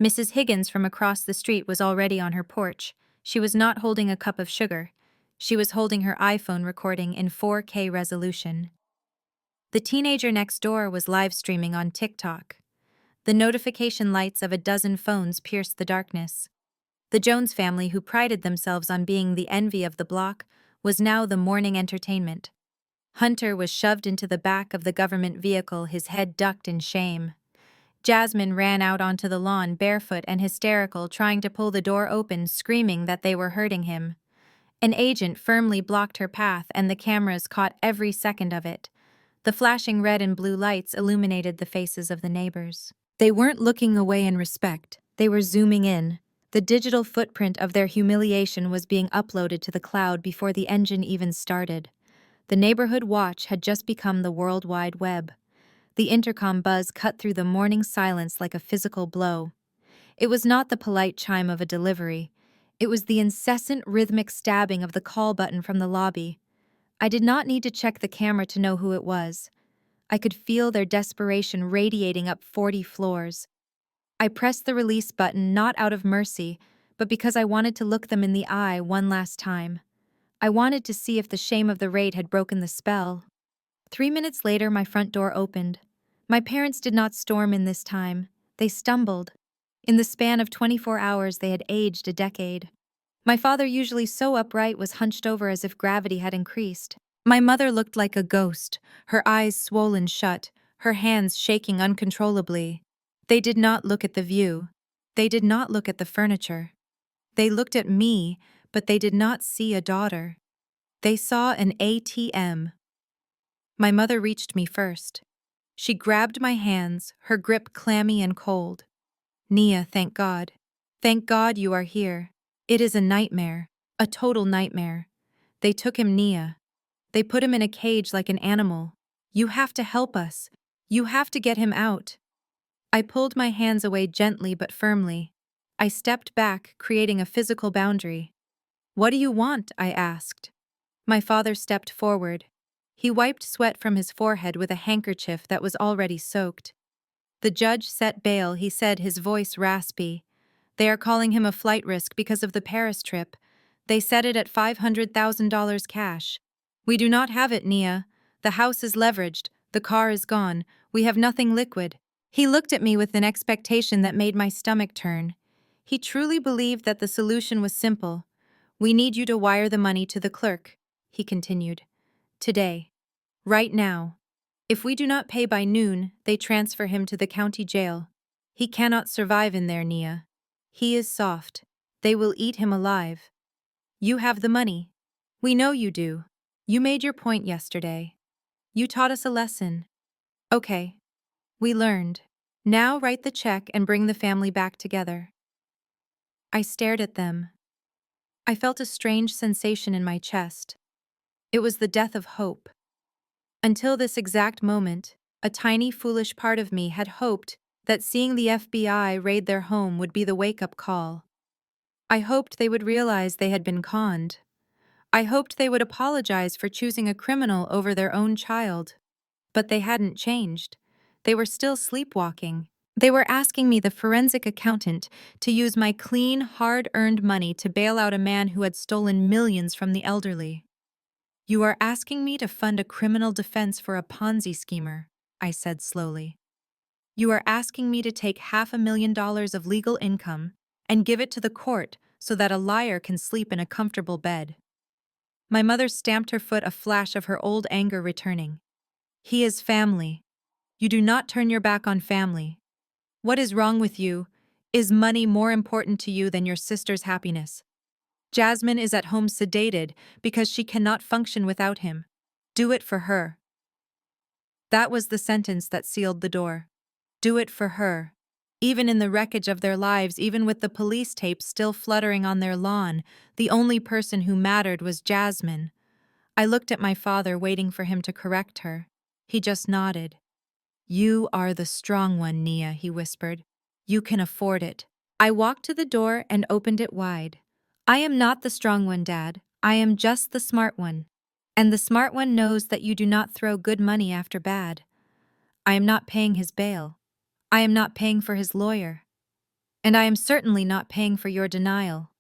Mrs. Higgins from across the street was already on her porch. She was not holding a cup of sugar. She was holding her iPhone, recording in 4K resolution. The teenager next door was live streaming on TikTok. The notification lights of a dozen phones pierced the darkness. The Jones family, who prided themselves on being the envy of the block, was now the morning entertainment. Hunter was shoved into the back of the government vehicle, his head ducked in shame. Jasmine ran out onto the lawn, barefoot and hysterical, trying to pull the door open, screaming that they were hurting him. An agent firmly blocked her path, and the cameras caught every second of it. The flashing red and blue lights illuminated the faces of the neighbors. They weren't looking away in respect. They were zooming in. The digital footprint of their humiliation was being uploaded to the cloud before the engine even started. The neighborhood watch had just become the World Wide Web. The intercom buzz cut through the morning silence like a physical blow. It was not the polite chime of a delivery. It was the incessant, rhythmic stabbing of the call button from the lobby. I did not need to check the camera to know who it was. I could feel their desperation radiating up 40 floors. I pressed the release button not out of mercy, but because I wanted to look them in the eye one last time. I wanted to see if the shame of the raid had broken the spell. 3 minutes later, my front door opened. My parents did not storm in this time. They stumbled. In the span of 24 hours, they had aged a decade. My father, usually so upright, was hunched over as if gravity had increased. My mother looked like a ghost, her eyes swollen shut, her hands shaking uncontrollably. They did not look at the view. They did not look at the furniture. They looked at me, but they did not see a daughter. They saw an ATM. My mother reached me first. She grabbed my hands, her grip clammy and cold. Nia, thank God. Thank God you are here. It is a nightmare. A total nightmare. They took him, Nia. They put him in a cage like an animal. You have to help us. You have to get him out. I pulled my hands away gently but firmly. I stepped back, creating a physical boundary. What do you want? I asked. My father stepped forward. He wiped sweat from his forehead with a handkerchief that was already soaked. The judge set bail, he said, his voice raspy. They are calling him a flight risk because of the Paris trip. They set it at $500,000 cash. We do not have it, Nia. The house is leveraged. The car is gone. We have nothing liquid. He looked at me with an expectation that made my stomach turn. He truly believed that the solution was simple. We need you to wire the money to the clerk, he continued. Today. Right now. If we do not pay by noon, they transfer him to the county jail. He cannot survive in there, Nia. He is soft. They will eat him alive. You have the money. We know you do. You made your point yesterday. You taught us a lesson. Okay. We learned. Now write the check and bring the family back together. I stared at them. I felt a strange sensation in my chest. It was the death of hope. Until this exact moment, a tiny foolish part of me had hoped that seeing the FBI raid their home would be the wake-up call. I hoped they would realize they had been conned. I hoped they would apologize for choosing a criminal over their own child. But they hadn't changed. They were still sleepwalking. They were asking me, the forensic accountant, to use my clean, hard-earned money to bail out a man who had stolen millions from the elderly. You are asking me to fund a criminal defense for a Ponzi schemer, I said slowly. You are asking me to take $500,000 of legal income and give it to the court so that a liar can sleep in a comfortable bed. My mother stamped her foot, a flash of her old anger returning. He is family. You do not turn your back on family. What is wrong with you? Is money more important to you than your sister's happiness? Jasmine is at home sedated because she cannot function without him. Do it for her. That was the sentence that sealed the door. Do it for her. Even in the wreckage of their lives, even with the police tape still fluttering on their lawn, the only person who mattered was Jasmine. I looked at my father, waiting for him to correct her. He just nodded. You are the strong one, Nia, he whispered. You can afford it. I walked to the door and opened it wide. I am not the strong one, Dad. I am just the smart one. And the smart one knows that you do not throw good money after bad. I am not paying his bail. I am not paying for his lawyer. And I am certainly not paying for your denial.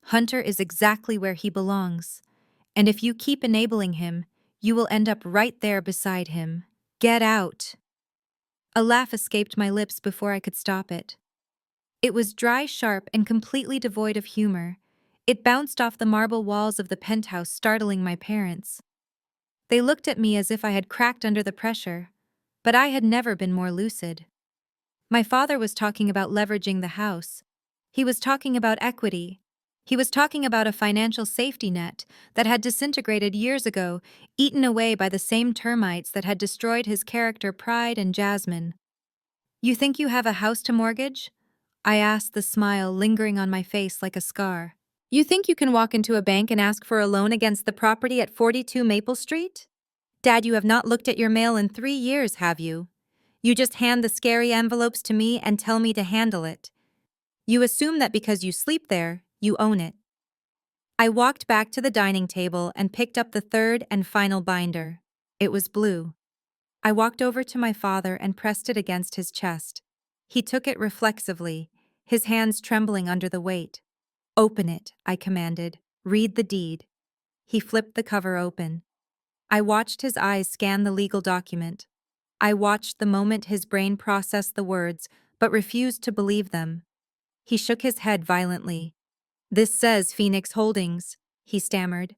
Hunter is exactly where he belongs. And if you keep enabling him, you will end up right there beside him. Get out. A laugh escaped my lips before I could stop it. It was dry, sharp, and completely devoid of humor. It bounced off the marble walls of the penthouse, startling my parents. They looked at me as if I had cracked under the pressure, but I had never been more lucid. My father was talking about leveraging the house. He was talking about equity. He was talking about a financial safety net that had disintegrated years ago, eaten away by the same termites that had destroyed his character, Pride, and Jasmine. You think you have a house to mortgage? I asked, the smile lingering on my face like a scar. You think you can walk into a bank and ask for a loan against the property at 42 Maple Street? Dad, you have not looked at your mail in 3 years, have you? You just hand the scary envelopes to me and tell me to handle it. You assume that because you sleep there, you own it. I walked back to the dining table and picked up the third and final binder. It was blue. I walked over to my father and pressed it against his chest. He took it reflexively, his hands trembling under the weight. Open it, I commanded. Read the deed. He flipped the cover open. I watched his eyes scan the legal document. I watched the moment his brain processed the words, but refused to believe them. He shook his head violently. This says Phoenix Holdings, he stammered.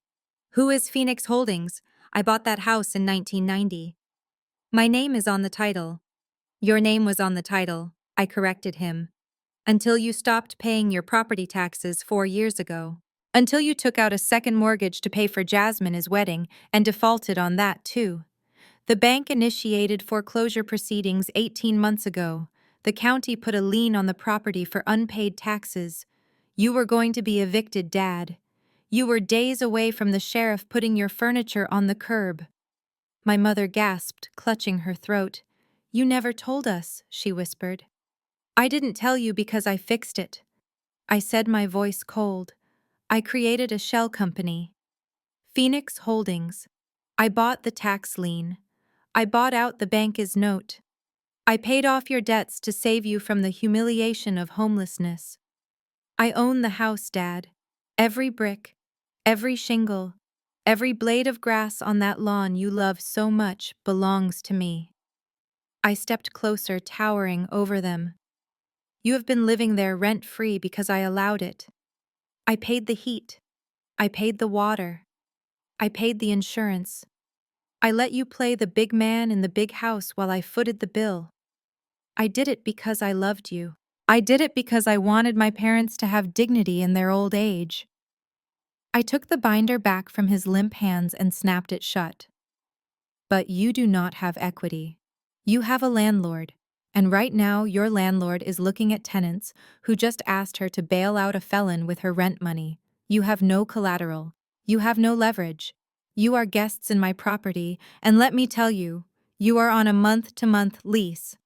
Who is Phoenix Holdings? I bought that house in 1990. My name is on the title. Your name was on the title, I corrected him. Until you stopped paying your property taxes 4 years ago. Until you took out a second mortgage to pay for Jasmine's wedding and defaulted on that too. The bank initiated foreclosure proceedings 18 months ago. The county put a lien on the property for unpaid taxes. You were going to be evicted, Dad. You were days away from the sheriff putting your furniture on the curb. My mother gasped, clutching her throat. You never told us, she whispered. I didn't tell you because I fixed it. I said, my voice cold. I created a shell company. Phoenix Holdings. I bought the tax lien. I bought out the bank's note. I paid off your debts to save you from the humiliation of homelessness. I own the house, Dad. Every brick, every shingle, every blade of grass on that lawn you love so much belongs to me. I stepped closer, towering over them. You have been living there rent-free because I allowed it. I paid the heat. I paid the water. I paid the insurance. I let you play the big man in the big house while I footed the bill. I did it because I loved you. I did it because I wanted my parents to have dignity in their old age. I took the binder back from his limp hands and snapped it shut. But you do not have equity. You have a landlord, and right now your landlord is looking at tenants who just asked her to bail out a felon with her rent money. You have no collateral. You have no leverage. You are guests in my property, and let me tell you, you are on a month-to-month lease.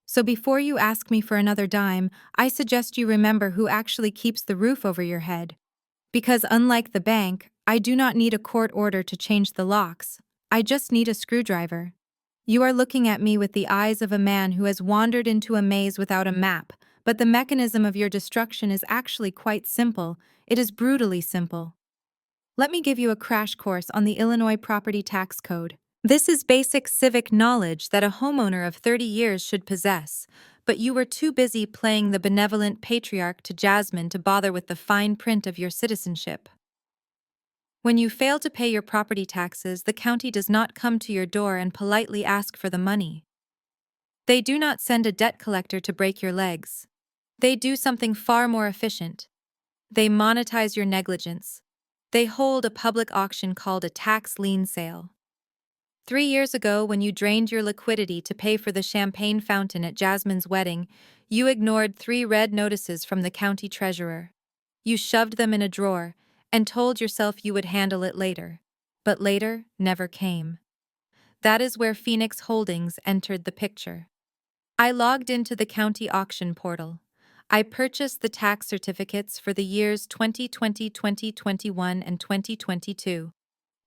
So before you ask me for another dime, I suggest you remember who actually keeps the roof over your head. Because unlike the bank, I do not need a court order to change the locks. I just need a screwdriver. You are looking at me with the eyes of a man who has wandered into a maze without a map, but the mechanism of your destruction is actually quite simple. It is brutally simple. Let me give you a crash course on the Illinois Property Tax Code. This is basic civic knowledge that a homeowner of 30 years should possess, but you were too busy playing the benevolent patriarch to Jasmine to bother with the fine print of your citizenship. When you fail to pay your property taxes, the county does not come to your door and politely ask for the money. They do not send a debt collector to break your legs. They do something far more efficient. They monetize your negligence. They hold a public auction called a tax lien sale. 3 years ago, when you drained your liquidity to pay for the champagne fountain at Jasmine's wedding, you ignored 3 red notices from the county treasurer. You shoved them in a drawer and told yourself you would handle it later. But later never came. That is where Phoenix Holdings entered the picture. I logged into the county auction portal. I purchased the tax certificates for the years 2020, 2021, and 2022.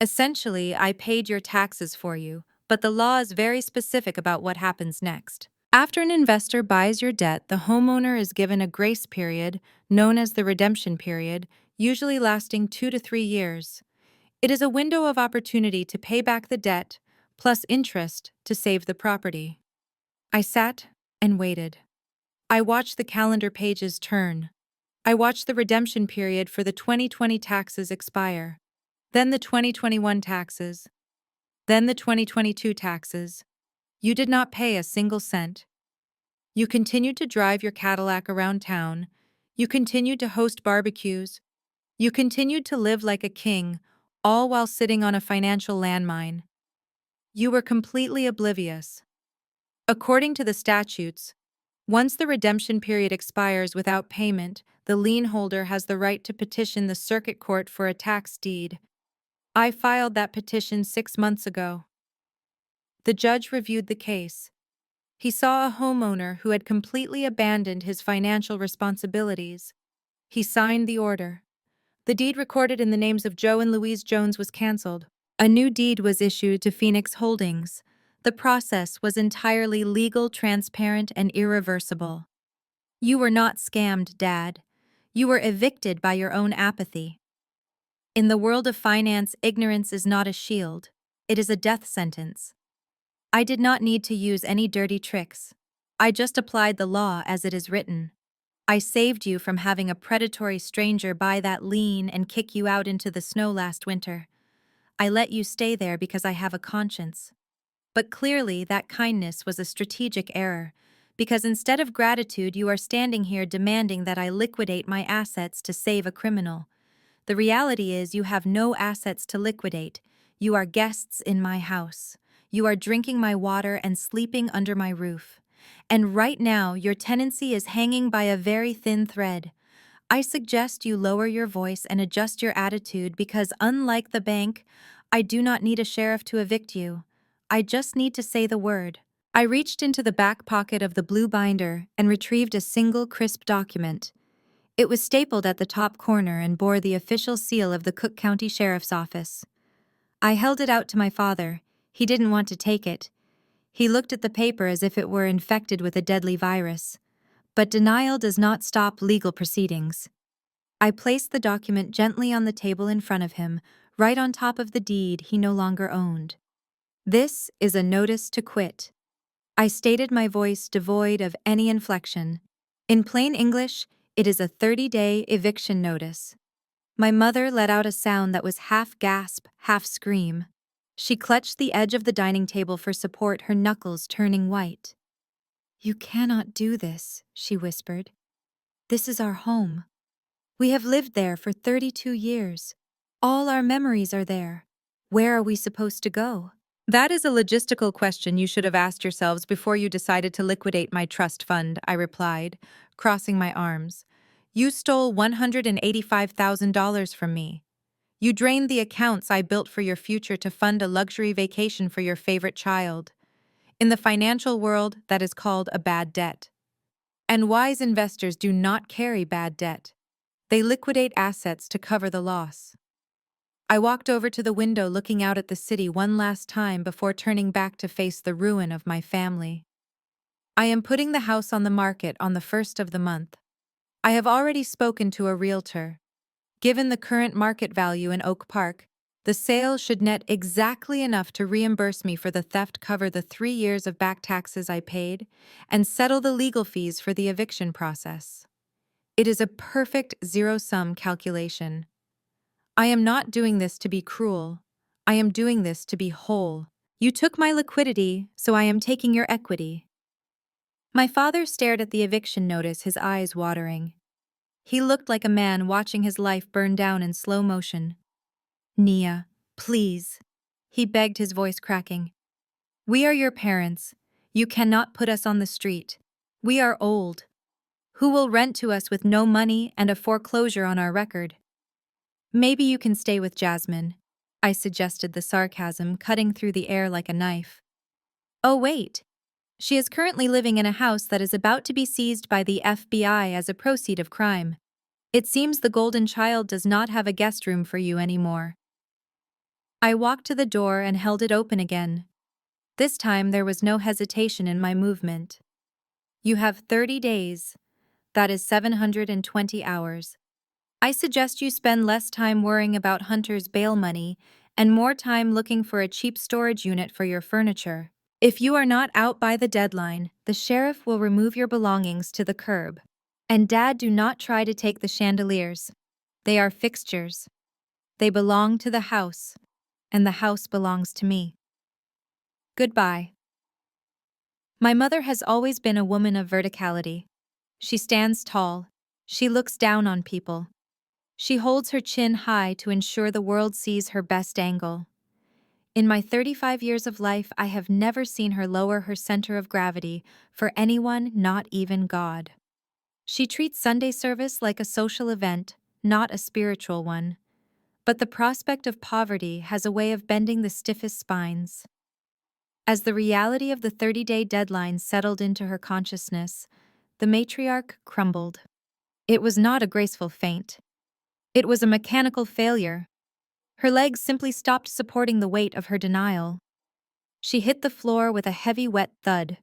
Essentially, I paid your taxes for you, but the law is very specific about what happens next. After an investor buys your debt, the homeowner is given a grace period, known as the redemption period, usually lasting 2 to 3 years. It is a window of opportunity to pay back the debt, plus interest, to save the property. I sat and waited. I watched the calendar pages turn. I watched the redemption period for the 2020 taxes expire. Then the 2021 taxes. Then the 2022 taxes. You did not pay a single cent. You continued to drive your Cadillac around town. You continued to host barbecues. You continued to live like a king, all while sitting on a financial landmine. You were completely oblivious. According to the statutes, once the redemption period expires without payment, the lien holder has the right to petition the circuit court for a tax deed. I filed that petition 6 months ago. The judge reviewed the case. He saw a homeowner who had completely abandoned his financial responsibilities. He signed the order. The deed recorded in the names of Joe and Louise Jones was canceled. A new deed was issued to Phoenix Holdings. The process was entirely legal, transparent, and irreversible. You were not scammed, Dad. You were evicted by your own apathy. In the world of finance, ignorance is not a shield. It is a death sentence. I did not need to use any dirty tricks. I just applied the law as it is written. I saved you from having a predatory stranger buy that lien and kick you out into the snow last winter. I let you stay there because I have a conscience. But clearly that kindness was a strategic error, because instead of gratitude, you are standing here demanding that I liquidate my assets to save a criminal. The reality is, you have no assets to liquidate. You are guests in my house. You are drinking my water and sleeping under my roof. And right now, your tenancy is hanging by a very thin thread. I suggest you lower your voice and adjust your attitude because, unlike the bank, I do not need a sheriff to evict you. I just need to say the word. I reached into the back pocket of the blue binder and retrieved a single crisp document. It was stapled at the top corner and bore the official seal of the Cook County Sheriff's Office. I held it out to my father. He didn't want to take it. He looked at the paper as if it were infected with a deadly virus. But denial does not stop legal proceedings. I placed the document gently on the table in front of him, right on top of the deed he no longer owned. This is a notice to quit. I stated, my voice devoid of any inflection. In plain English, it is a 30-day eviction notice. My mother let out a sound that was half gasp, half scream. She clutched the edge of the dining table for support, her knuckles turning white. "You cannot do this," she whispered. "This is our home. We have lived there for 32 years. All our memories are there. Where are we supposed to go?" "That is a logistical question you should have asked yourselves before you decided to liquidate my trust fund," I replied, crossing my arms. "You stole $185,000 from me. You drained the accounts I built for your future to fund a luxury vacation for your favorite child. In the financial world, that is called a bad debt. And wise investors do not carry bad debt. They liquidate assets to cover the loss." I walked over to the window, looking out at the city one last time before turning back to face the ruin of my family. I am putting the house on the market on the 1st of the month. I have already spoken to a realtor. Given the current market value in Oak Park, the sale should net exactly enough to reimburse me for the theft, cover the 3 years of back taxes I paid, and settle the legal fees for the eviction process. It is a perfect zero-sum calculation. I am not doing this to be cruel. I am doing this to be whole. You took my liquidity, so I am taking your equity. My father stared at the eviction notice, his eyes watering. He looked like a man watching his life burn down in slow motion. "Nia, please," he begged, his voice cracking. "We are your parents. You cannot put us on the street. We are old. Who will rent to us with no money and a foreclosure on our record?" "Maybe you can stay with Jasmine," I suggested, the sarcasm cutting through the air like a knife. "Oh wait. She is currently living in a house that is about to be seized by the FBI as a proceed of crime. It seems the Golden Child does not have a guest room for you anymore." I walked to the door and held it open again. This time there was no hesitation in my movement. "You have 30 days. That is 720 hours. I suggest you spend less time worrying about Hunter's bail money and more time looking for a cheap storage unit for your furniture. If you are not out by the deadline, the sheriff will remove your belongings to the curb. And Dad, do not try to take the chandeliers. They are fixtures. They belong to the house, and the house belongs to me. Goodbye." My mother has always been a woman of verticality. She stands tall. She looks down on people. She holds her chin high to ensure the world sees her best angle. In my 35 years of life, I have never seen her lower her center of gravity for anyone, not even God. She treats Sunday service like a social event, not a spiritual one. But the prospect of poverty has a way of bending the stiffest spines. As the reality of the 30-day deadline settled into her consciousness, the matriarch crumbled. It was not a graceful faint. It was a mechanical failure. Her legs simply stopped supporting the weight of her denial. She hit the floor with a heavy, wet thud.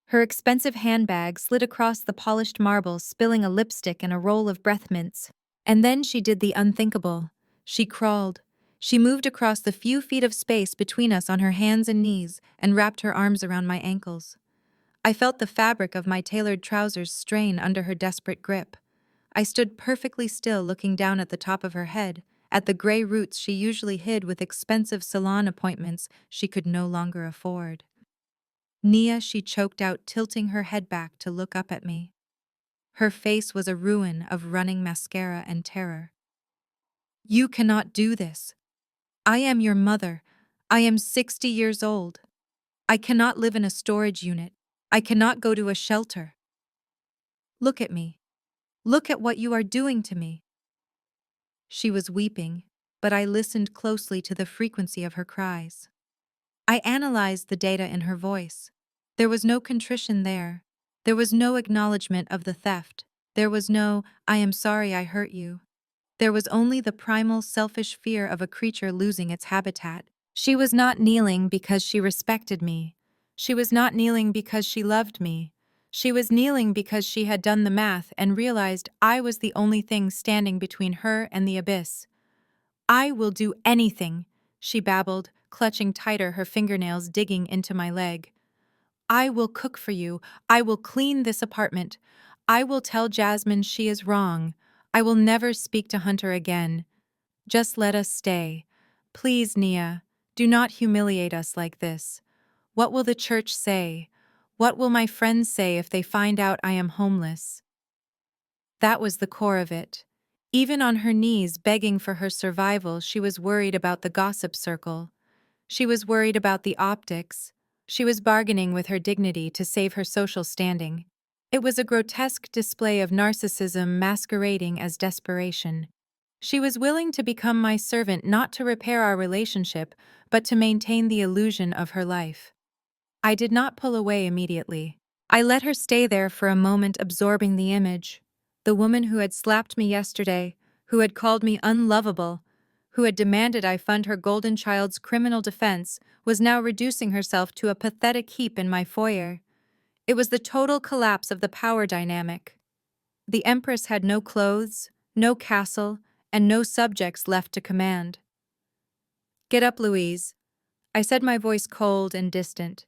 Her expensive handbag slid across the polished marble, spilling a lipstick and a roll of breath mints. And then she did the unthinkable. She crawled. She moved across the few feet of space between us on her hands and knees and wrapped her arms around my ankles. I felt the fabric of my tailored trousers strain under her desperate grip. I stood perfectly still, looking down at the top of her head, at the gray roots she usually hid with expensive salon appointments she could no longer afford. Nia, she choked out, tilting her head back to look up at me. Her face was a ruin of running mascara and terror. You cannot do this. I am your mother. I am 60 years old. I cannot live in a storage unit. I cannot go to a shelter. Look at me. Look at what you are doing to me. She was weeping, but I listened closely to the frequency of her cries. I analyzed the data in her voice. There was no contrition there. There was no acknowledgement of the theft. There was no, I am sorry I hurt you. There was only the primal selfish fear of a creature losing its habitat. She was not kneeling because she respected me. She was not kneeling because she loved me. She was kneeling because she had done the math and realized I was the only thing standing between her and the abyss. I will do anything, she babbled, clutching tighter, her fingernails digging into my leg. I will cook for you. I will clean this apartment. I will tell Jasmine she is wrong. I will never speak to Hunter again. Just let us stay. Please, Nia, do not humiliate us like this. What will the church say? What will my friends say if they find out I am homeless? That was the core of it. Even on her knees begging for her survival, she was worried about the gossip circle. She was worried about the optics. She was bargaining with her dignity to save her social standing. It was a grotesque display of narcissism masquerading as desperation. She was willing to become my servant not to repair our relationship, but to maintain the illusion of her life. I did not pull away immediately. I let her stay there for a moment, absorbing the image. The woman who had slapped me yesterday, who had called me unlovable, who had demanded I fund her golden child's criminal defense, was now reducing herself to a pathetic heap in my foyer. It was the total collapse of the power dynamic. The Empress had no clothes, no castle, and no subjects left to command. Get up, Louise. I said, my voice cold and distant.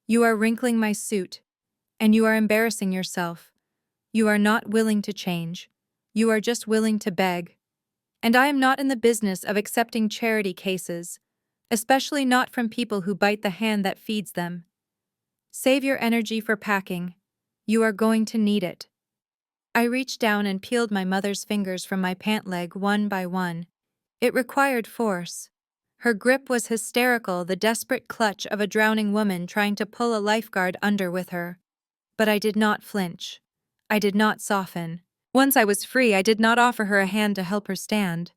You are wrinkling my suit, and you are embarrassing yourself. You are not willing to change. You are just willing to beg. And I am not in the business of accepting charity cases, especially not from people who bite the hand that feeds them. Save your energy for packing. You are going to need it. I reached down and peeled my mother's fingers from my pant leg one by one. It required force. Her grip was hysterical, the desperate clutch of a drowning woman trying to pull a lifeguard under with her. But I did not flinch. I did not soften. Once I was free, I did not offer her a hand to help her stand.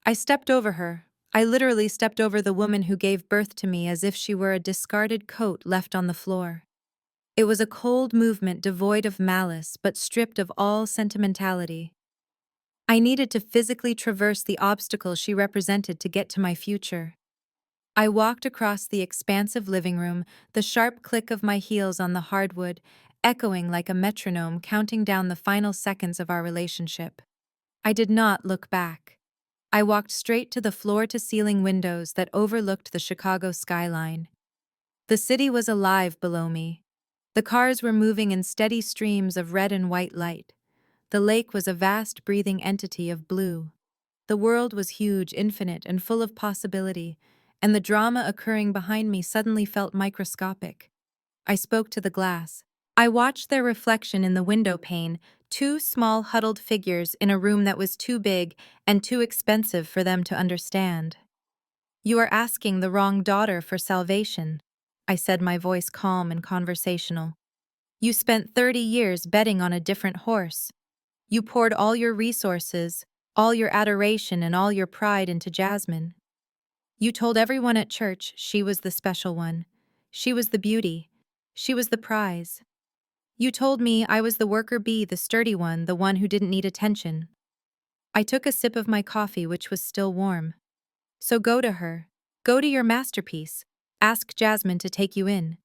I stepped over her. I literally stepped over the woman who gave birth to me as if she were a discarded coat left on the floor. It was a cold movement devoid of malice but stripped of all sentimentality. I needed to physically traverse the obstacle she represented to get to my future. I walked across the expansive living room, the sharp click of my heels on the hardwood, echoing like a metronome counting down the final seconds of our relationship. I did not look back. I walked straight to the floor-to-ceiling windows that overlooked the Chicago skyline. The city was alive below me. The cars were moving in steady streams of red and white light. The lake was a vast breathing entity of blue. The world was huge, infinite, and full of possibility, and the drama occurring behind me suddenly felt microscopic. I spoke to the glass. I watched their reflection in the window pane, two small huddled figures in a room that was too big and too expensive for them to understand. You are asking the wrong daughter for salvation, I said, my voice calm and conversational. You spent 30 years betting on a different horse. You poured all your resources, all your adoration, and all your pride into Jasmine. You told everyone at church she was the special one. She was the beauty. She was the prize. You told me I was the worker bee, the sturdy one, the one who didn't need attention. I took a sip of my coffee, which was still warm. So go to her. Go to your masterpiece. Ask Jasmine to take you in.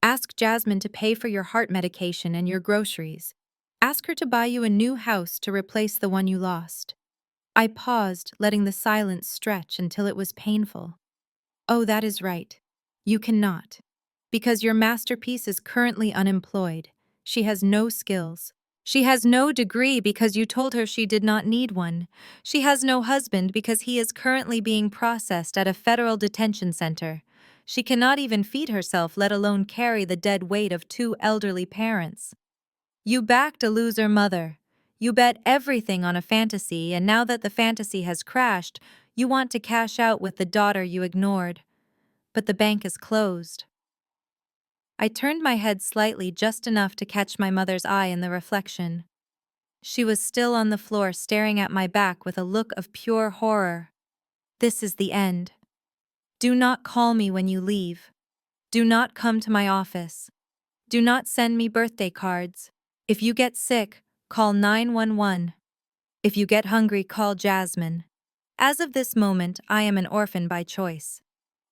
Ask Jasmine to pay for your heart medication and your groceries. Ask her to buy you a new house to replace the one you lost. I paused, letting the silence stretch until it was painful. Oh, that is right. You cannot. Because your masterpiece is currently unemployed. She has no skills. She has no degree because you told her she did not need one. She has no husband because he is currently being processed at a federal detention center. She cannot even feed herself, let alone carry the dead weight of two elderly parents. You backed a loser mother. You bet everything on a fantasy, and now that the fantasy has crashed, you want to cash out with the daughter you ignored. But the bank is closed. I turned my head slightly, just enough to catch my mother's eye in the reflection. She was still on the floor, staring at my back with a look of pure horror. This is the end. Do not call me when you leave. Do not come to my office. Do not send me birthday cards. If you get sick, call 911. If you get hungry, call Jasmine. As of this moment, I am an orphan by choice.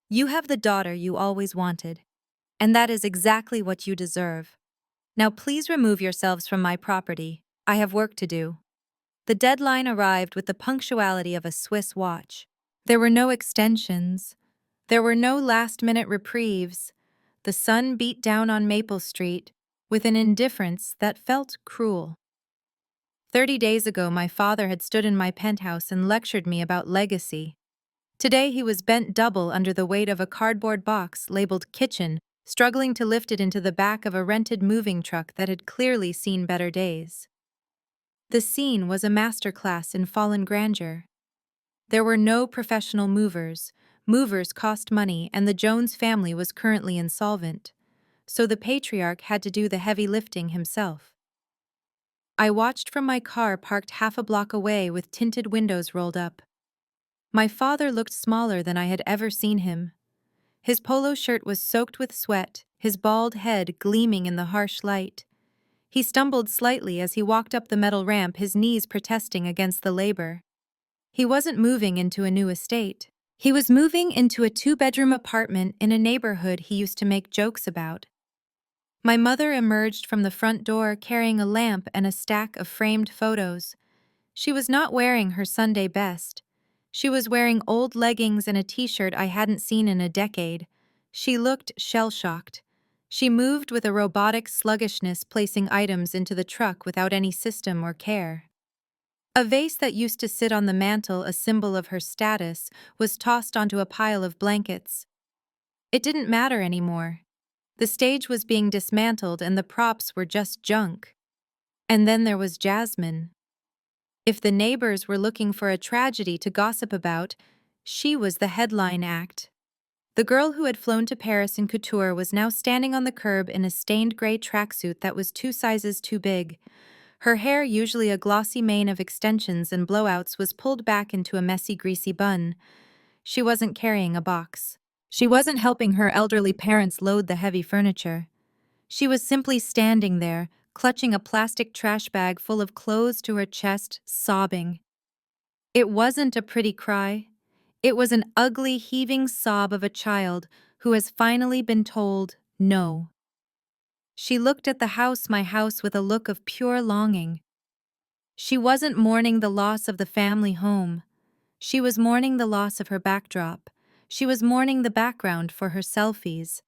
You have the daughter you always wanted. And that is exactly what you deserve. Now please remove yourselves from my property. I have work to do. The deadline arrived with the punctuality of a Swiss watch. There were no extensions. There were no last-minute reprieves. The sun beat down on Maple Street with an indifference that felt cruel. 30 days ago, my father had stood in my penthouse and lectured me about legacy. Today, he was bent double under the weight of a cardboard box labeled kitchen, struggling to lift it into the back of a rented moving truck that had clearly seen better days. The scene was a masterclass in fallen grandeur. There were no professional movers. Movers cost money, and the Jones family was currently insolvent. So the patriarch had to do the heavy lifting himself. I watched from my car parked half a block away with tinted windows rolled up. My father looked smaller than I had ever seen him. His polo shirt was soaked with sweat, his bald head gleaming in the harsh light. He stumbled slightly as he walked up the metal ramp, his knees protesting against the labor. He wasn't moving into a new estate. He was moving into a 2-bedroom apartment in a neighborhood he used to make jokes about. My mother emerged from the front door carrying a lamp and a stack of framed photos. She was not wearing her Sunday best. She was wearing old leggings and a t-shirt I hadn't seen in a decade. She looked shell-shocked. She moved with a robotic sluggishness, placing items into the truck without any system or care. A vase that used to sit on the mantel, a symbol of her status, was tossed onto a pile of blankets. It didn't matter anymore. The stage was being dismantled and the props were just junk. And then there was Jasmine. If the neighbors were looking for a tragedy to gossip about, she was the headline act. The girl who had flown to Paris in couture was now standing on the curb in a stained gray tracksuit that was 2 sizes too big. Her hair, usually a glossy mane of extensions and blowouts, was pulled back into a messy, greasy bun. She wasn't carrying a box. She wasn't helping her elderly parents load the heavy furniture. She was simply standing there, clutching a plastic trash bag full of clothes to her chest, sobbing. It wasn't a pretty cry. It was an ugly, heaving sob of a child who has finally been told no. She looked at the house, my house, with a look of pure longing. She wasn't mourning the loss of the family home. She was mourning the loss of her backdrop. She was mourning the background for her selfies.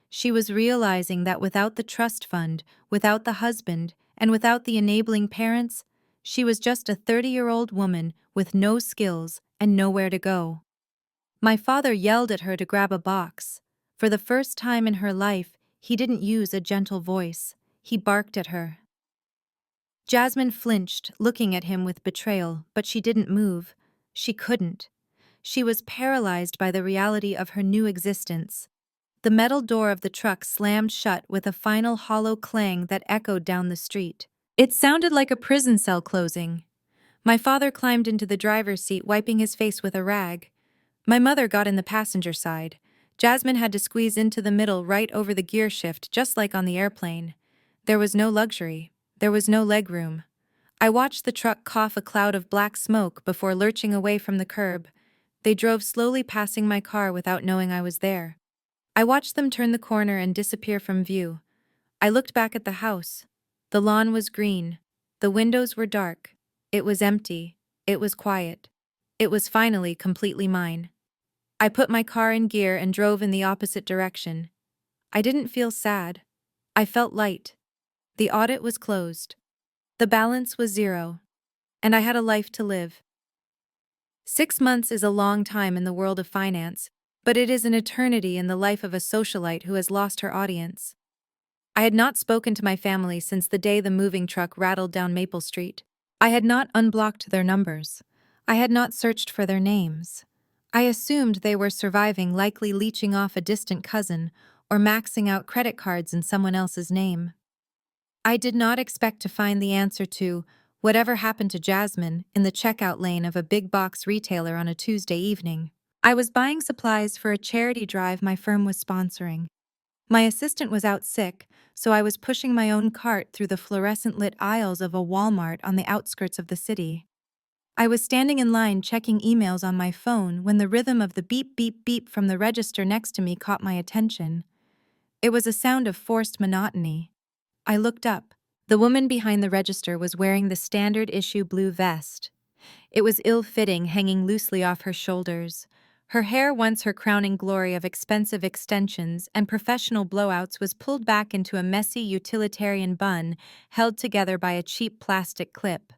She was realizing that without the trust fund, without the husband, and without the enabling parents, she was just a 30-year-old woman with no skills and nowhere to go. My father yelled at her to grab a box. For the first time in her life, he didn't use a gentle voice. He barked at her. Jasmine flinched, looking at him with betrayal, but she didn't move. She couldn't. She was paralyzed by the reality of her new existence. The metal door of the truck slammed shut with a final hollow clang that echoed down the street. It sounded like a prison cell closing. My father climbed into the driver's seat, wiping his face with a rag. My mother got in the passenger side. Jasmine had to squeeze into the middle, right over the gear shift, just like on the airplane. There was no luxury. There was no legroom. I watched the truck cough a cloud of black smoke before lurching away from the curb. They drove slowly, passing my car without knowing I was there. I watched them turn the corner and disappear from view. I looked back at the house. The lawn was green. The windows were dark. It was empty. It was quiet. It was finally completely mine. I put my car in gear and drove in the opposite direction. I didn't feel sad. I felt light. The audit was closed. The balance was zero. And I had a life to live. 6 months is a long time in the world of finance. but it is an eternity in the life of a socialite who has lost her audience. I had not spoken to my family since the day the moving truck rattled down Maple Street. I had not unblocked their numbers. I had not searched for their names. I assumed they were surviving, likely leeching off a distant cousin or maxing out credit cards in someone else's name. I did not expect to find the answer to whatever happened to Jasmine in the checkout lane of a big box retailer on a Tuesday evening. I was buying supplies for a charity drive my firm was sponsoring. My assistant was out sick, so I was pushing my own cart through the fluorescent-lit aisles of a Walmart on the outskirts of the city. I was standing in line checking emails on my phone when the rhythm of the beep beep beep from the register next to me caught my attention. It was a sound of forced monotony. I looked up. The woman behind the register was wearing the standard-issue blue vest. It was ill-fitting, hanging loosely off her shoulders. Her hair, once her crowning glory of expensive extensions and professional blowouts, was pulled back into a messy utilitarian bun held together by a cheap plastic clip.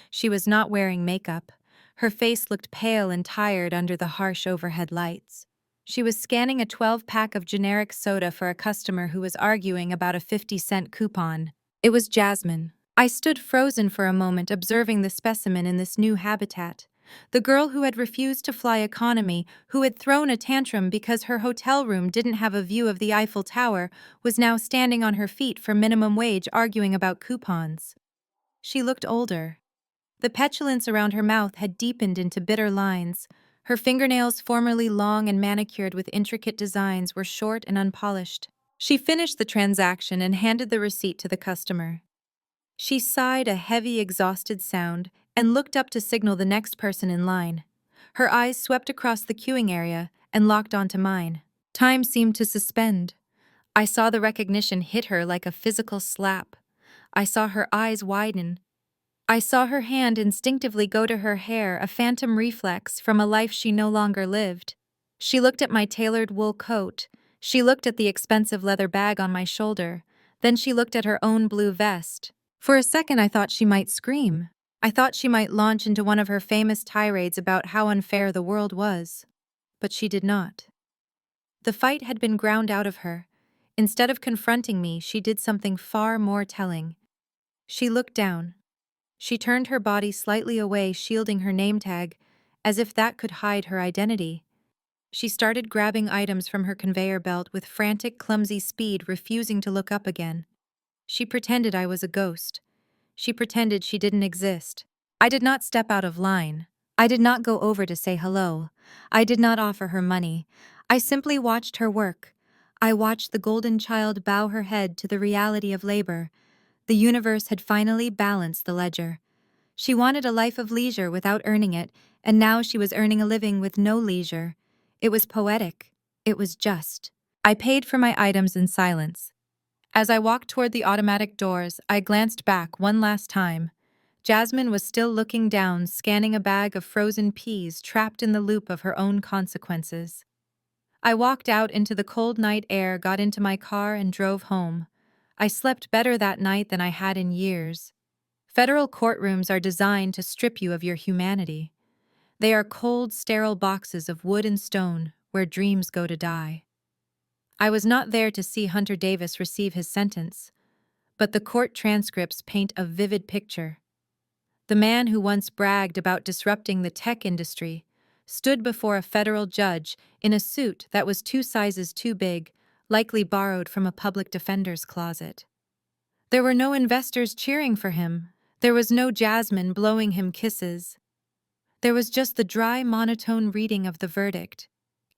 She was not wearing makeup. Her face looked pale and tired under the harsh overhead lights. She was scanning a 12-pack of generic soda for a customer who was arguing about a 50-cent coupon. It was Jasmine. I stood frozen for a moment, observing the specimen in this new habitat. The girl who had refused to fly economy, who had thrown a tantrum because her hotel room didn't have a view of the Eiffel Tower, was now standing on her feet for minimum wage arguing about coupons. She looked older. The petulance around her mouth had deepened into bitter lines. Her fingernails, formerly long and manicured with intricate designs, were short and unpolished. She finished the transaction and handed the receipt to the customer. She sighed a heavy, exhausted sound and looked up to signal the next person in line. Her eyes swept across the queuing area and locked onto mine. Time seemed to suspend. I saw the recognition hit her like a physical slap. I saw her eyes widen. I saw her hand instinctively go to her hair, a phantom reflex from a life she no longer lived. She looked at my tailored wool coat. She looked at the expensive leather bag on my shoulder. Then she looked at her own blue vest. For a second, I thought she might scream. I thought she might launch into one of her famous tirades about how unfair the world was. But she did not. The fight had been ground out of her. Instead of confronting me, she did something far more telling. She looked down. She turned her body slightly away, shielding her name tag, as if that could hide her identity. She started grabbing items from her conveyor belt with frantic, clumsy speed, refusing to look up again. She pretended I was a ghost. She pretended she didn't exist. I did not step out of line. I did not go over to say hello. I did not offer her money. I simply watched her work. I watched the golden child bow her head to the reality of labor. The universe had finally balanced the ledger. She wanted a life of leisure without earning it, and now she was earning a living with no leisure. It was poetic. It was just. I paid for my items in silence. As I walked toward the automatic doors, I glanced back one last time. Jasmine was still looking down, scanning a bag of frozen peas trapped in the loop of her own consequences. I walked out into the cold night air, got into my car, and drove home. I slept better that night than I had in years. Federal courtrooms are designed to strip you of your humanity. They are cold, sterile boxes of wood and stone where dreams go to die. I was not there to see Hunter Davis receive his sentence, but the court transcripts paint a vivid picture. The man who once bragged about disrupting the tech industry stood before a federal judge in a suit that was 2 sizes too big, likely borrowed from a public defender's closet. There were no investors cheering for him. There was no Jasmine blowing him kisses. There was just the dry, monotone reading of the verdict.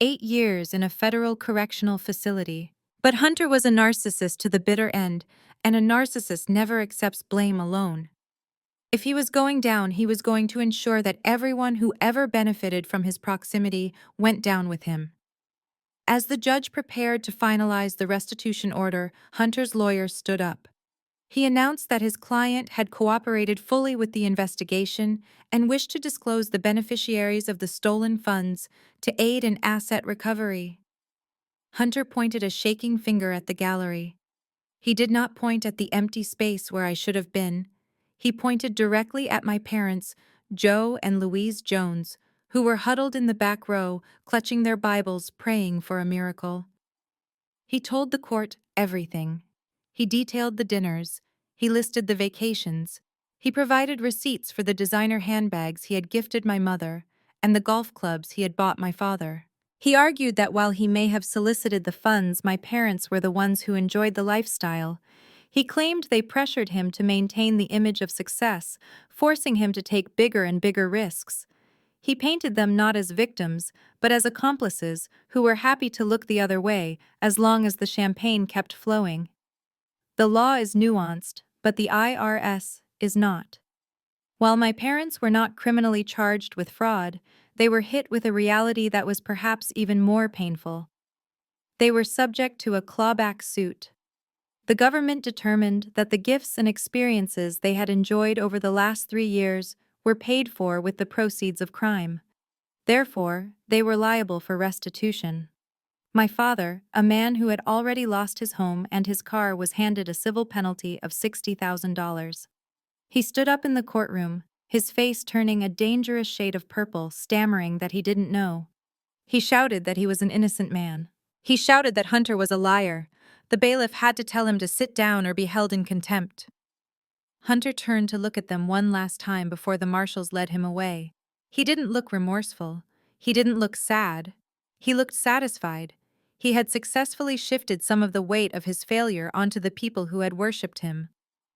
8 years in a federal correctional facility. But Hunter was a narcissist to the bitter end, and a narcissist never accepts blame alone. If he was going down, he was going to ensure that everyone who ever benefited from his proximity went down with him. As the judge prepared to finalize the restitution order, Hunter's lawyer stood up. He announced that his client had cooperated fully with the investigation and wished to disclose the beneficiaries of the stolen funds to aid in asset recovery. Hunter pointed a shaking finger at the gallery. He did not point at the empty space where I should have been. He pointed directly at my parents, Joe and Louise Jones, who were huddled in the back row, clutching their Bibles, praying for a miracle. He told the court everything. He detailed the dinners. He listed the vacations. He provided receipts for the designer handbags he had gifted my mother and the golf clubs he had bought my father. He argued that while he may have solicited the funds, my parents were the ones who enjoyed the lifestyle. He claimed they pressured him to maintain the image of success, forcing him to take bigger and bigger risks. He painted them not as victims, but as accomplices who were happy to look the other way as long as the champagne kept flowing. The law is nuanced, but the IRS is not. While my parents were not criminally charged with fraud, they were hit with a reality that was perhaps even more painful. They were subject to a clawback suit. The government determined that the gifts and experiences they had enjoyed over the last 3 years were paid for with the proceeds of crime. Therefore, they were liable for restitution. My father, a man who had already lost his home and his car, was handed a civil penalty of $60,000. He stood up in the courtroom, his face turning a dangerous shade of purple, stammering that he didn't know. He shouted that he was an innocent man. He shouted that Hunter was a liar. The bailiff had to tell him to sit down or be held in contempt. Hunter turned to look at them one last time before the marshals led him away. He didn't look remorseful. He didn't look sad. He looked satisfied. He had successfully shifted some of the weight of his failure onto the people who had worshipped him.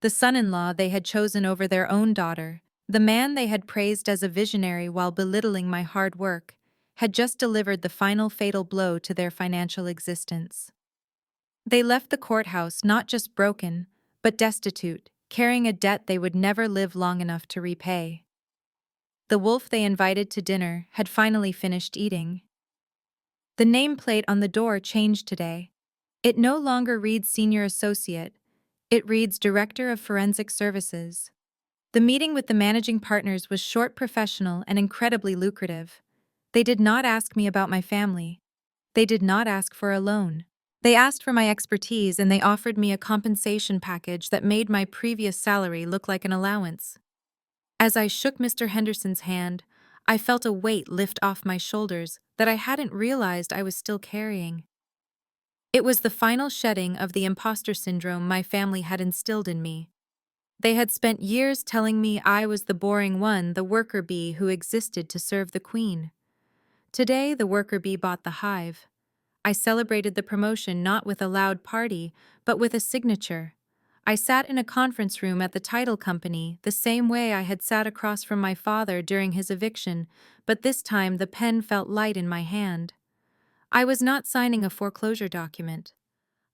The son-in-law they had chosen over their own daughter, the man they had praised as a visionary while belittling my hard work, had just delivered the final fatal blow to their financial existence. They left the courthouse not just broken, but destitute, carrying a debt they would never live long enough to repay. The wolf they invited to dinner had finally finished eating. The nameplate on the door changed today. It no longer reads Senior Associate, it reads Director of Forensic Services. The meeting with the managing partners was short, professional, and incredibly lucrative. They did not ask me about my family. They did not ask for a loan. They asked for my expertise, and they offered me a compensation package that made my previous salary look like an allowance. As I shook Mr. Henderson's hand, I felt a weight lift off my shoulders that I hadn't realized I was still carrying. It was the final shedding of the imposter syndrome my family had instilled in me. They had spent years telling me I was the boring one, the worker bee who existed to serve the queen. Today, the worker bee bought the hive. I celebrated the promotion not with a loud party, but with a signature. I sat in a conference room at the title company, the same way I had sat across from my father during his eviction, but this time the pen felt light in my hand. I was not signing a foreclosure document.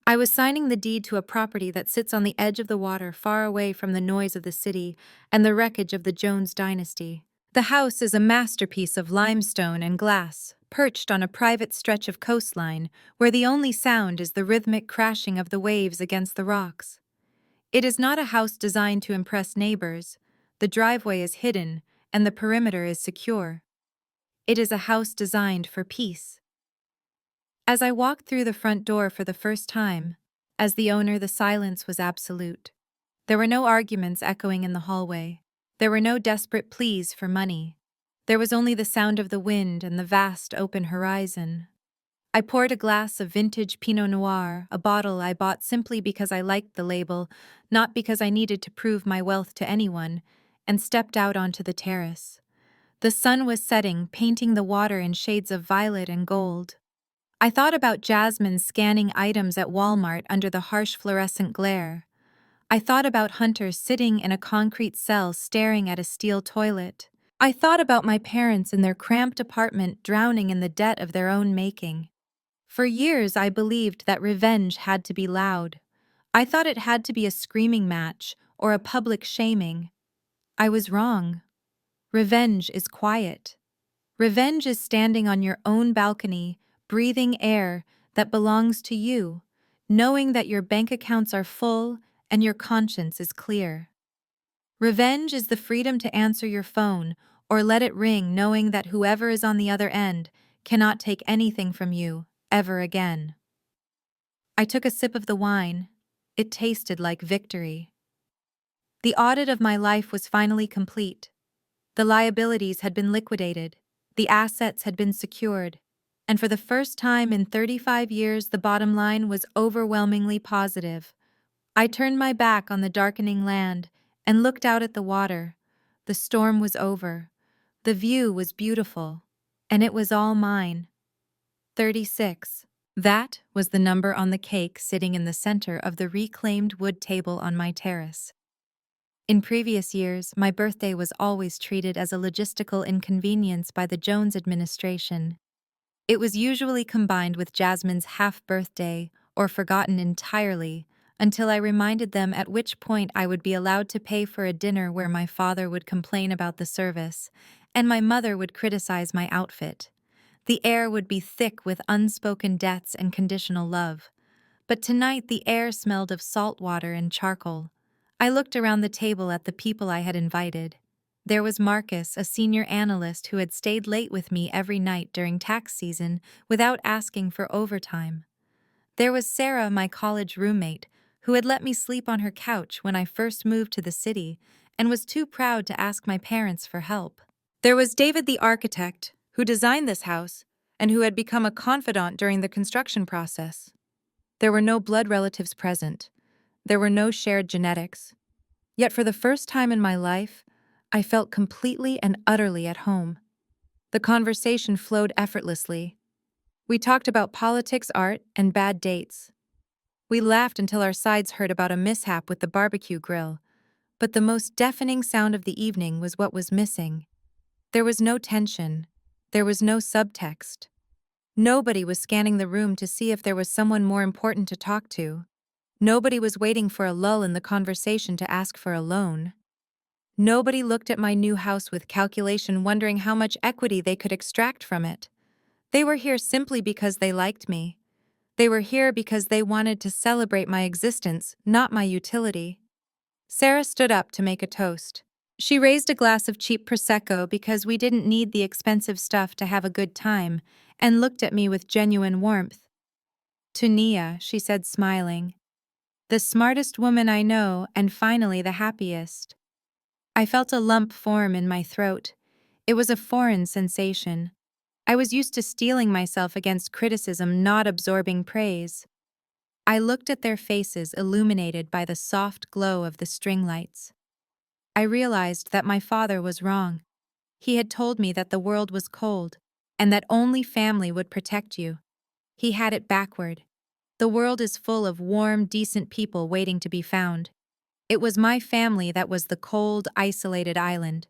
I was signing the deed to a property that sits on the edge of the water, far away from the noise of the city and the wreckage of the Jones dynasty. The house is a masterpiece of limestone and glass, perched on a private stretch of coastline where the only sound is the rhythmic crashing of the waves against the rocks. It is not a house designed to impress neighbors. The driveway is hidden, and the perimeter is secure. It is a house designed for peace. As I walked through the front door for the first time, as the owner, the silence was absolute. There were no arguments echoing in the hallway. There were no desperate pleas for money. There was only the sound of the wind and the vast open horizon. I poured a glass of vintage Pinot Noir, a bottle I bought simply because I liked the label, not because I needed to prove my wealth to anyone, and stepped out onto the terrace. The sun was setting, painting the water in shades of violet and gold. I thought about Jasmine scanning items at Walmart under the harsh fluorescent glare. I thought about Hunter sitting in a concrete cell staring at a steel toilet. I thought about my parents in their cramped apartment drowning in the debt of their own making. For years, I believed that revenge had to be loud. I thought it had to be a screaming match or a public shaming. I was wrong. Revenge is quiet. Revenge is standing on your own balcony, breathing air that belongs to you, knowing that your bank accounts are full and your conscience is clear. Revenge is the freedom to answer your phone or let it ring, knowing that whoever is on the other end cannot take anything from you ever again. I took a sip of the wine. It tasted like victory. The audit of my life was finally complete. The liabilities had been liquidated. The assets had been secured, and for the first time in 35 years, the bottom line was overwhelmingly positive. I turned my back on the darkening land and looked out at the water. The storm was over. The view was beautiful, and it was all mine. 36. That was the number on the cake sitting in the center of the reclaimed wood table on my terrace. In previous years, my birthday was always treated as a logistical inconvenience by the Jones administration. It was usually combined with Jasmine's half-birthday or forgotten entirely, until I reminded them, at which point I would be allowed to pay for a dinner where my father would complain about the service, and my mother would criticize my outfit. The air would be thick with unspoken debts and conditional love. But tonight the air smelled of salt water and charcoal. I looked around the table at the people I had invited. There was Marcus, a senior analyst who had stayed late with me every night during tax season without asking for overtime. There was Sarah, my college roommate, who had let me sleep on her couch when I first moved to the city and was too proud to ask my parents for help. There was David, the architect, who designed this house and who had become a confidant during the construction process. There were no blood relatives present. There were no shared genetics. Yet for the first time in my life, I felt completely and utterly at home. The conversation flowed effortlessly. We talked about politics, art, and bad dates. We laughed until our sides hurt about a mishap with the barbecue grill. But the most deafening sound of the evening was what was missing. There was no tension. There was no subtext. Nobody was scanning the room to see if there was someone more important to talk to. Nobody was waiting for a lull in the conversation to ask for a loan. Nobody looked at my new house with calculation, wondering how much equity they could extract from it. They were here simply because they liked me. They were here because they wanted to celebrate my existence, not my utility. Sarah stood up to make a toast. She raised a glass of cheap Prosecco because we didn't need the expensive stuff to have a good time, and looked at me with genuine warmth. "To Nia," she said, smiling. "The smartest woman I know, and finally the happiest." I felt a lump form in my throat. It was a foreign sensation. I was used to steeling myself against criticism, not absorbing praise. I looked at their faces illuminated by the soft glow of the string lights. I realized that my father was wrong. He had told me that the world was cold, and that only family would protect you. He had it backward. The world is full of warm, decent people waiting to be found. It was my family that was the cold, isolated island.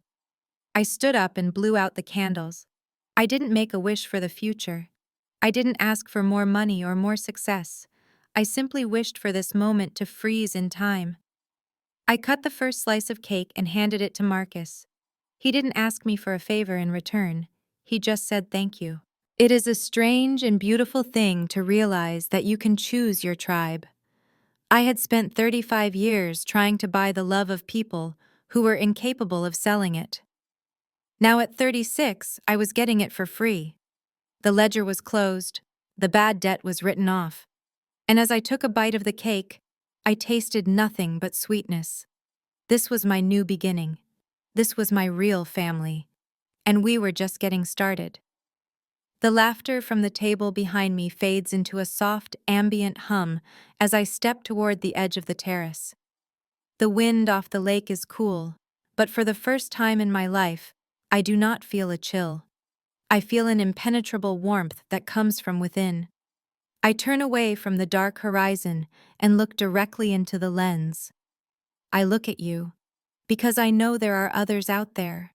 I stood up and blew out the candles. I didn't make a wish for the future. I didn't ask for more money or more success. I simply wished for this moment to freeze in time. I cut the first slice of cake and handed it to Marcus. He didn't ask me for a favor in return. He just said thank you. It is a strange and beautiful thing to realize that you can choose your tribe. I had spent 35 years trying to buy the love of people who were incapable of selling it. Now at 36, I was getting it for free. The ledger was closed, the bad debt was written off, and as I took a bite of the cake, I tasted nothing but sweetness. This was my new beginning. This was my real family, and we were just getting started. The laughter from the table behind me fades into a soft, ambient hum as I step toward the edge of the terrace. The wind off the lake is cool, but for the first time in my life, I do not feel a chill. I feel an impenetrable warmth that comes from within. I turn away from the dark horizon and look directly into the lens. I look at you, because I know there are others out there.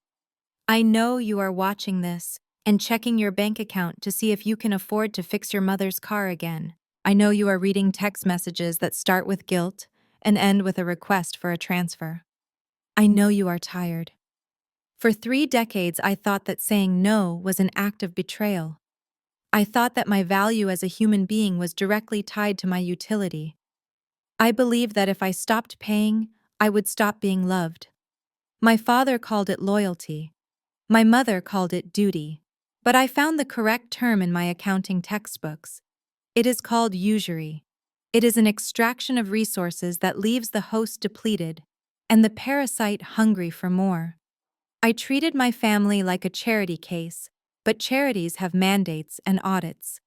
I know you are watching this and checking your bank account to see if you can afford to fix your mother's car again. I know you are reading text messages that start with guilt and end with a request for a transfer. I know you are tired. For 3 decades, I thought that saying no was an act of betrayal. I thought that my value as a human being was directly tied to my utility. I believed that if I stopped paying, I would stop being loved. My father called it loyalty. My mother called it duty. But I found the correct term in my accounting textbooks. It is called usury. It is an extraction of resources that leaves the host depleted and the parasite hungry for more. I treated my family like a charity case, but charities have mandates and audits.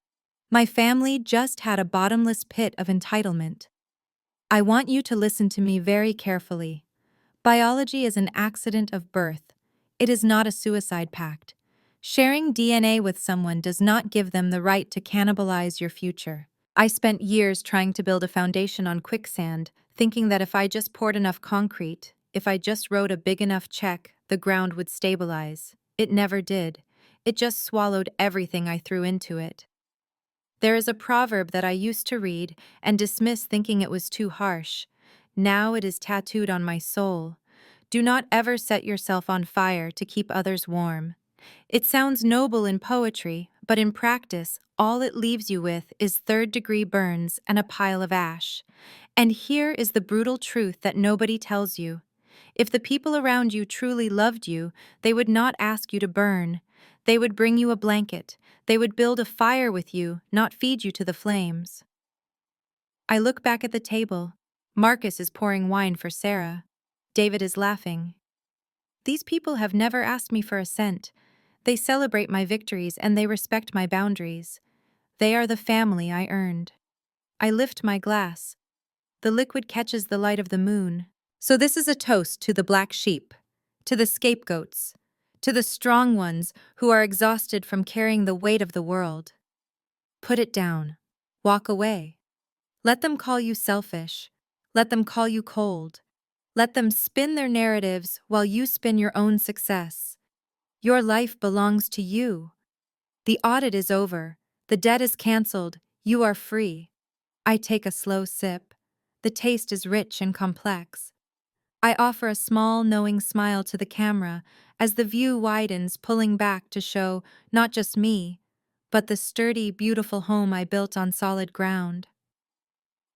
My family just had a bottomless pit of entitlement. I want you to listen to me very carefully. Biology is an accident of birth. It is not a suicide pact. Sharing DNA with someone does not give them the right to cannibalize your future. I spent years trying to build a foundation on quicksand, thinking that if I just poured enough concrete, if I just wrote a big enough check, the ground would stabilize. It never did. It just swallowed everything I threw into it. There is a proverb that I used to read and dismiss thinking it was too harsh. Now it is tattooed on my soul. Do not ever set yourself on fire to keep others warm. It sounds noble in poetry, but in practice, all it leaves you with is third-degree burns and a pile of ash. And here is the brutal truth that nobody tells you. If the people around you truly loved you, they would not ask you to burn. They would bring you a blanket. They would build a fire with you, not feed you to the flames. I look back at the table. Marcus is pouring wine for Sarah. David is laughing. These people have never asked me for a cent. They celebrate my victories and they respect my boundaries. They are the family I earned. I lift my glass. The liquid catches the light of the moon. So this is a toast to the black sheep, to the scapegoats, to the strong ones who are exhausted from carrying the weight of the world. Put it down. Walk away. Let them call you selfish. Let them call you cold. Let them spin their narratives while you spin your own success. Your life belongs to you. The audit is over. The debt is canceled. You are free. I take a slow sip. The taste is rich and complex. I offer a small, knowing smile to the camera as the view widens, pulling back to show not just me, but the sturdy, beautiful home I built on solid ground.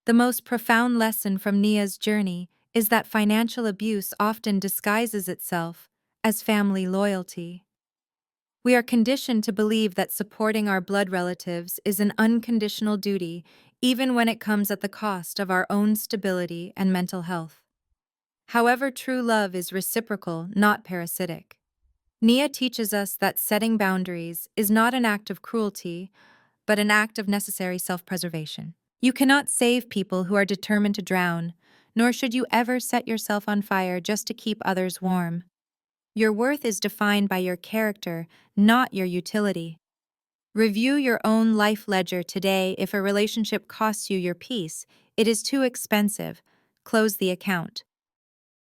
The most profound lesson from Nia's journey is that financial abuse often disguises itself as family loyalty. We are conditioned to believe that supporting our blood relatives is an unconditional duty, even when it comes at the cost of our own stability and mental health. However, true love is reciprocal, not parasitic. Nia teaches us that setting boundaries is not an act of cruelty, but an act of necessary self-preservation. You cannot save people who are determined to drown, nor should you ever set yourself on fire just to keep others warm. Your worth is defined by your character, not your utility. Review your own life ledger today. If a relationship costs you your peace, it is too expensive. Close the account.